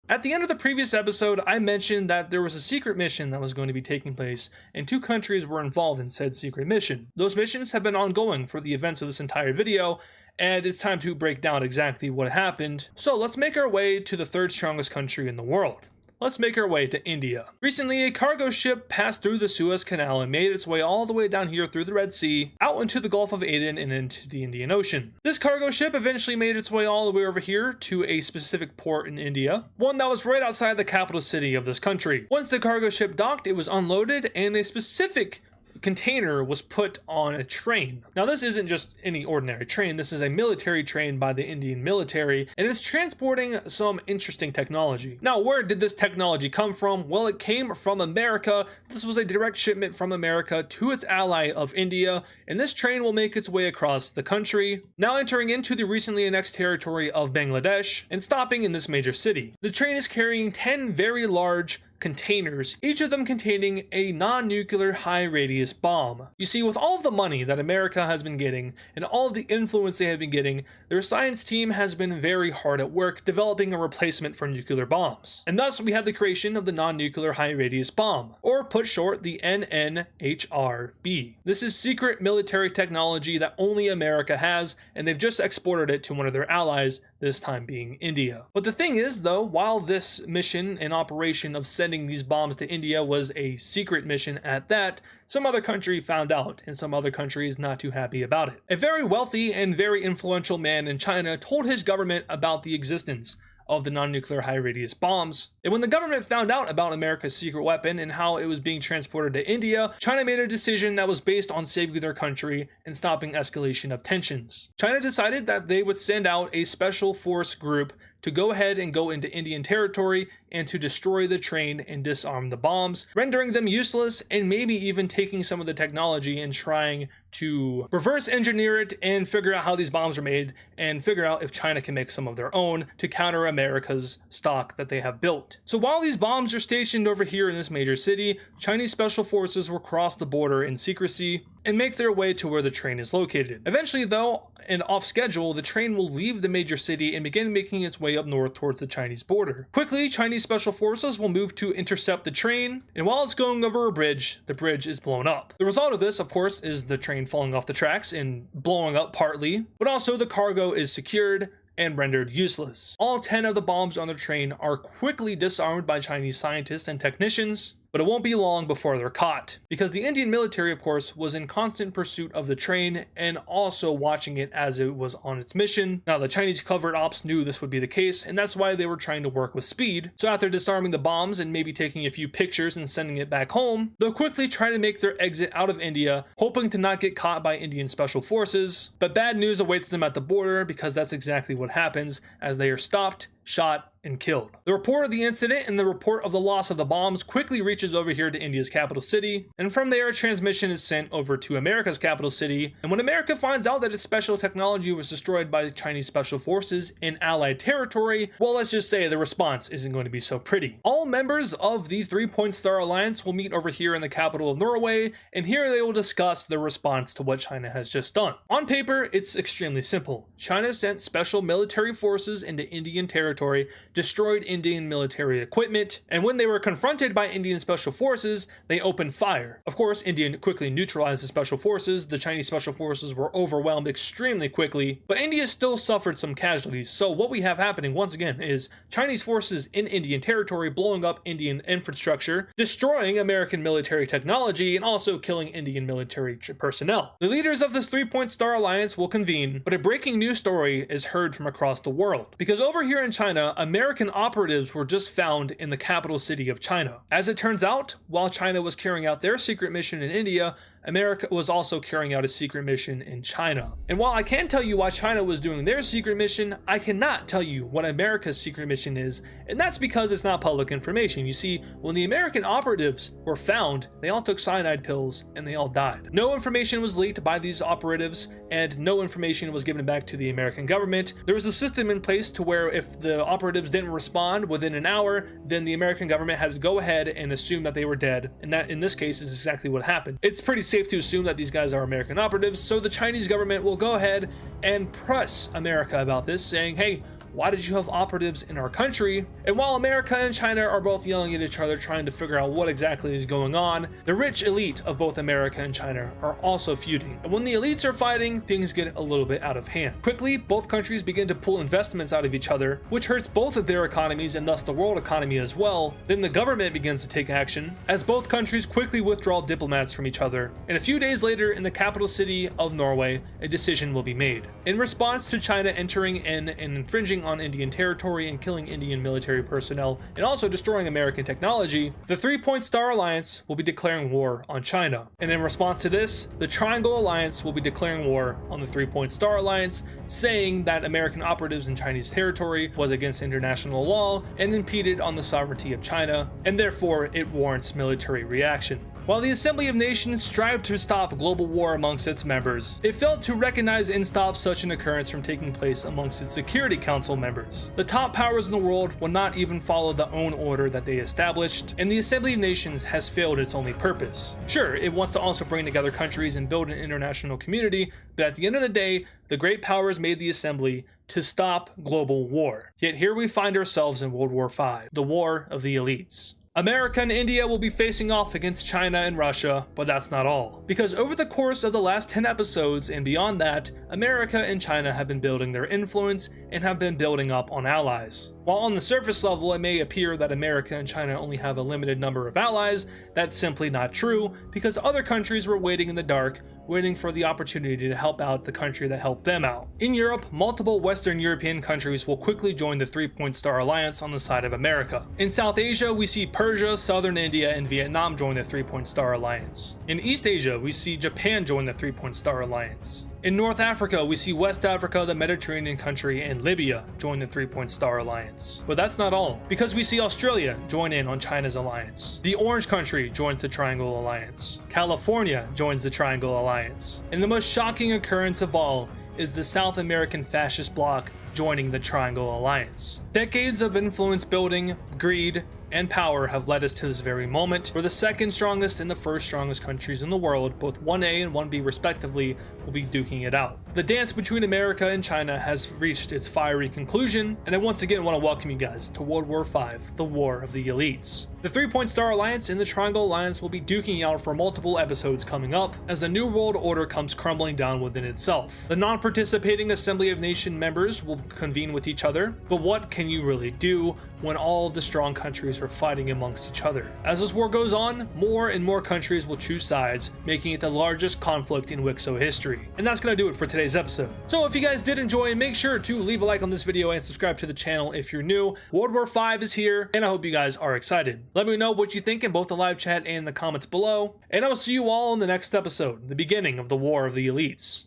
At the end of the previous episode, I mentioned that there was a secret mission that was going to be taking place, and 2 countries were involved in said secret mission. Those missions have been ongoing for the events of this entire video, and it's time to break down exactly what happened. So let's make our way to the third strongest country in the world. Let's make our way to India. Recently, a cargo ship passed through the Suez Canal and made its way all the way down here through the Red Sea, out into the Gulf of Aden and into the Indian Ocean. This cargo ship eventually made its way all the way over here to a specific port in India, one that was right outside the capital city of this country. Once the cargo ship docked, it was unloaded and a specific container was put on a train. Now this isn't just any ordinary train, this is a military train by the Indian military, and it's transporting some interesting technology. Now where did this technology come from? Well, it came from America. This was a direct shipment from America to its ally of India, and this train will make its way across the country, now entering into the recently annexed territory of Bangladesh and stopping in this major city. The train is carrying 10 very large containers, each of them containing a non-nuclear high-radius bomb. You see, with all of the money that America has been getting and all of the influence they have been getting, their science team has been very hard at work developing a replacement for nuclear bombs. And thus we have the creation of the non-nuclear high-radius bomb, or put short, the NNHRB. This is secret military technology that only America has, and they've just exported it to one of their allies, this time being India. But the thing is though, while this mission and operation of sending these bombs to India was a secret mission at that, some other country found out, and some other country is not too happy about it. A very wealthy and very influential man in China told his government about the existence of the non-nuclear high-radius bombs. And when the government found out about America's secret weapon and how it was being transported to India, China made a decision that was based on saving their country and stopping escalation of tensions. China decided that they would send out a special force group to go ahead and go into Indian territory and to destroy the train and disarm the bombs, rendering them useless and maybe even taking some of the technology and trying to reverse engineer it and figure out how these bombs are made and figure out if China can make some of their own to counter America's stock that they have built. So while these bombs are stationed over here in this major city, Chinese special forces will cross the border in secrecy and make their way to where the train is located. Eventually though, and off schedule, the train will leave the major city and begin making its way up north towards the Chinese border. Quickly, Chinese special forces will move to intercept the train, and while it's going over a bridge, the bridge is blown up. The result of this, of course, is the train falling off the tracks and blowing up partly, but also the cargo is secured and rendered useless. All 10 of the bombs on the train are quickly disarmed by Chinese scientists and technicians, but it won't be long before they're caught, because the Indian military, of course, was in constant pursuit of the train and also watching it as it was on its mission. Now, the Chinese covert ops knew this would be the case, and that's why they were trying to work with speed. So after disarming the bombs and maybe taking a few pictures and sending it back home, they'll quickly try to make their exit out of India, hoping to not get caught by Indian special forces. But bad news awaits them at the border, because that's exactly what happens as they are stopped, shot, and killed. The report of the incident and the report of the loss of the bombs quickly reaches over here to India's capital city, and from there a transmission is sent over to America's capital city. And when America finds out that its special technology was destroyed by Chinese special forces in allied territory, well, let's just say the response isn't going to be so pretty. All members of the 3-Point Star Alliance will meet over here in the capital of Norway, and here they will discuss the response to what China has just done. On paper, it's extremely simple. China sent special military forces into Indian territory, destroyed Indian military equipment, and when they were confronted by Indian special forces, they opened fire. Of course, India quickly neutralized the special forces. The Chinese special forces were overwhelmed extremely quickly, but India still suffered some casualties. So what we have happening once again is Chinese forces in Indian territory blowing up Indian infrastructure, destroying American military technology, and also killing Indian military personnel. The leaders of this 3-Point Star Alliance will convene, but a breaking news story is heard from across the world, because over here in China, American operatives were just found in the capital city of China. As it turns out, while China was carrying out their secret mission in India, America was also carrying out a secret mission in China. And while I can tell you why China was doing their secret mission, I cannot tell you what America's secret mission is, and that's because it's not public information. You see, when the American operatives were found, they all took cyanide pills and they all died. No information was leaked by these operatives, and no information was given back to the American government. There was a system in place to where if the operatives didn't respond within an hour, then the American government had to go ahead and assume that they were dead, and that in this case is exactly what happened. It's pretty safe to assume that these guys are American operatives, so the Chinese government will go ahead and press America about this, saying, hey, why did you have operatives in our country? And while America and China are both yelling at each other trying to figure out what exactly is going on, the rich elite of both America and China are also feuding. And when the elites are fighting, things get a little bit out of hand. Quickly, both countries begin to pull investments out of each other, which hurts both of their economies and thus the world economy as well. Then the government begins to take action, as both countries quickly withdraw diplomats from each other. And a few days later, in the capital city of Norway, a decision will be made. In response to China entering in and infringing on Indian territory and killing Indian military personnel, and also destroying American technology, the 3-Point Star Alliance will be declaring war on China. And in response to this, the Triangle Alliance will be declaring war on the 3-Point Star Alliance, saying that American operatives in Chinese territory was against international law and impeded on the sovereignty of China, and therefore it warrants military reaction. While the Assembly of Nations strived to stop global war amongst its members, it failed to recognize and stop such an occurrence from taking place amongst its Security Council members. The top powers in the world will not even follow the own order that they established, and the Assembly of Nations has failed its only purpose. Sure, it wants to also bring together countries and build an international community, but at the end of the day, the great powers made the Assembly to stop global war. Yet here we find ourselves in World War V, the War of the Elites. America and India will be facing off against China and Russia, but that's not all. Because over the course of the last 10 episodes and beyond that, America and China have been building their influence and have been building up on allies. While on the surface level it may appear that America and China only have a limited number of allies, that's simply not true, because other countries were waiting in the dark, waiting for the opportunity to help out the country that helped them out. In Europe, multiple Western European countries will quickly join the 3-Point Star Alliance on the side of America. In South Asia, we see Persia, Southern India, and Vietnam join the 3-Point Star Alliance. In East Asia, we see Japan join the 3-Point Star Alliance. In North Africa, we see West Africa, the Mediterranean country, and Libya join the 3-Point Star Alliance. But that's not all, because we see Australia join in on China's alliance. The Orange Country joins the Triangle Alliance. California joins the Triangle Alliance. And the most shocking occurrence of all is the South American fascist bloc joining the Triangle Alliance. Decades of influence building, greed, and power have led us to this very moment, where the second strongest and the first strongest countries in the world, both 1A and 1B respectively, will be duking it out. The dance between America and China has reached its fiery conclusion, and I once again want to welcome you guys to World War V, the War of the Elites. The 3-Point Star Alliance and the Triangle Alliance will be duking out for multiple episodes coming up, as the New World Order comes crumbling down within itself. The non-participating Assembly of Nation members will convene with each other, but what can you really do when all of the strong countries are fighting amongst each other? As this war goes on, more and more countries will choose sides, making it the largest conflict in WICSO history. And that's gonna do it for today's episode. So if you guys did enjoy, make sure to leave a like on this video and subscribe to the channel if you're new. World War V is here, and I hope you guys are excited. Let me know what you think in both the live chat and the comments below, and I will see you all in the next episode, the beginning of the War of the Elites.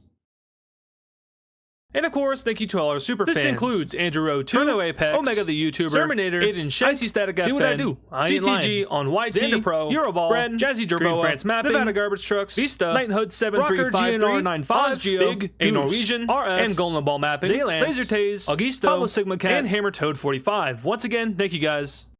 And of course, thank you to all our super fans. This includes Andrew Rowe 2, Turno Apex, Omega the YouTuber, Terminator, Aiden Shank, Icy Static See FN, What I Do, CTG on YT, AdizzPro, Euroball, Bren, Jazzy Green Gerboa, France Mapping, Nevada Garbage Trucks, Vista, Knighthood Rocker 7353, GNR95, Ozgeo, Big A Goose, Norwegian, RS, and Golden Ball Mapping, Zaylance, Laser Taze, Augusto, Pablo Sigma Cat, and and Hammer Toad 45. Once again, thank you guys.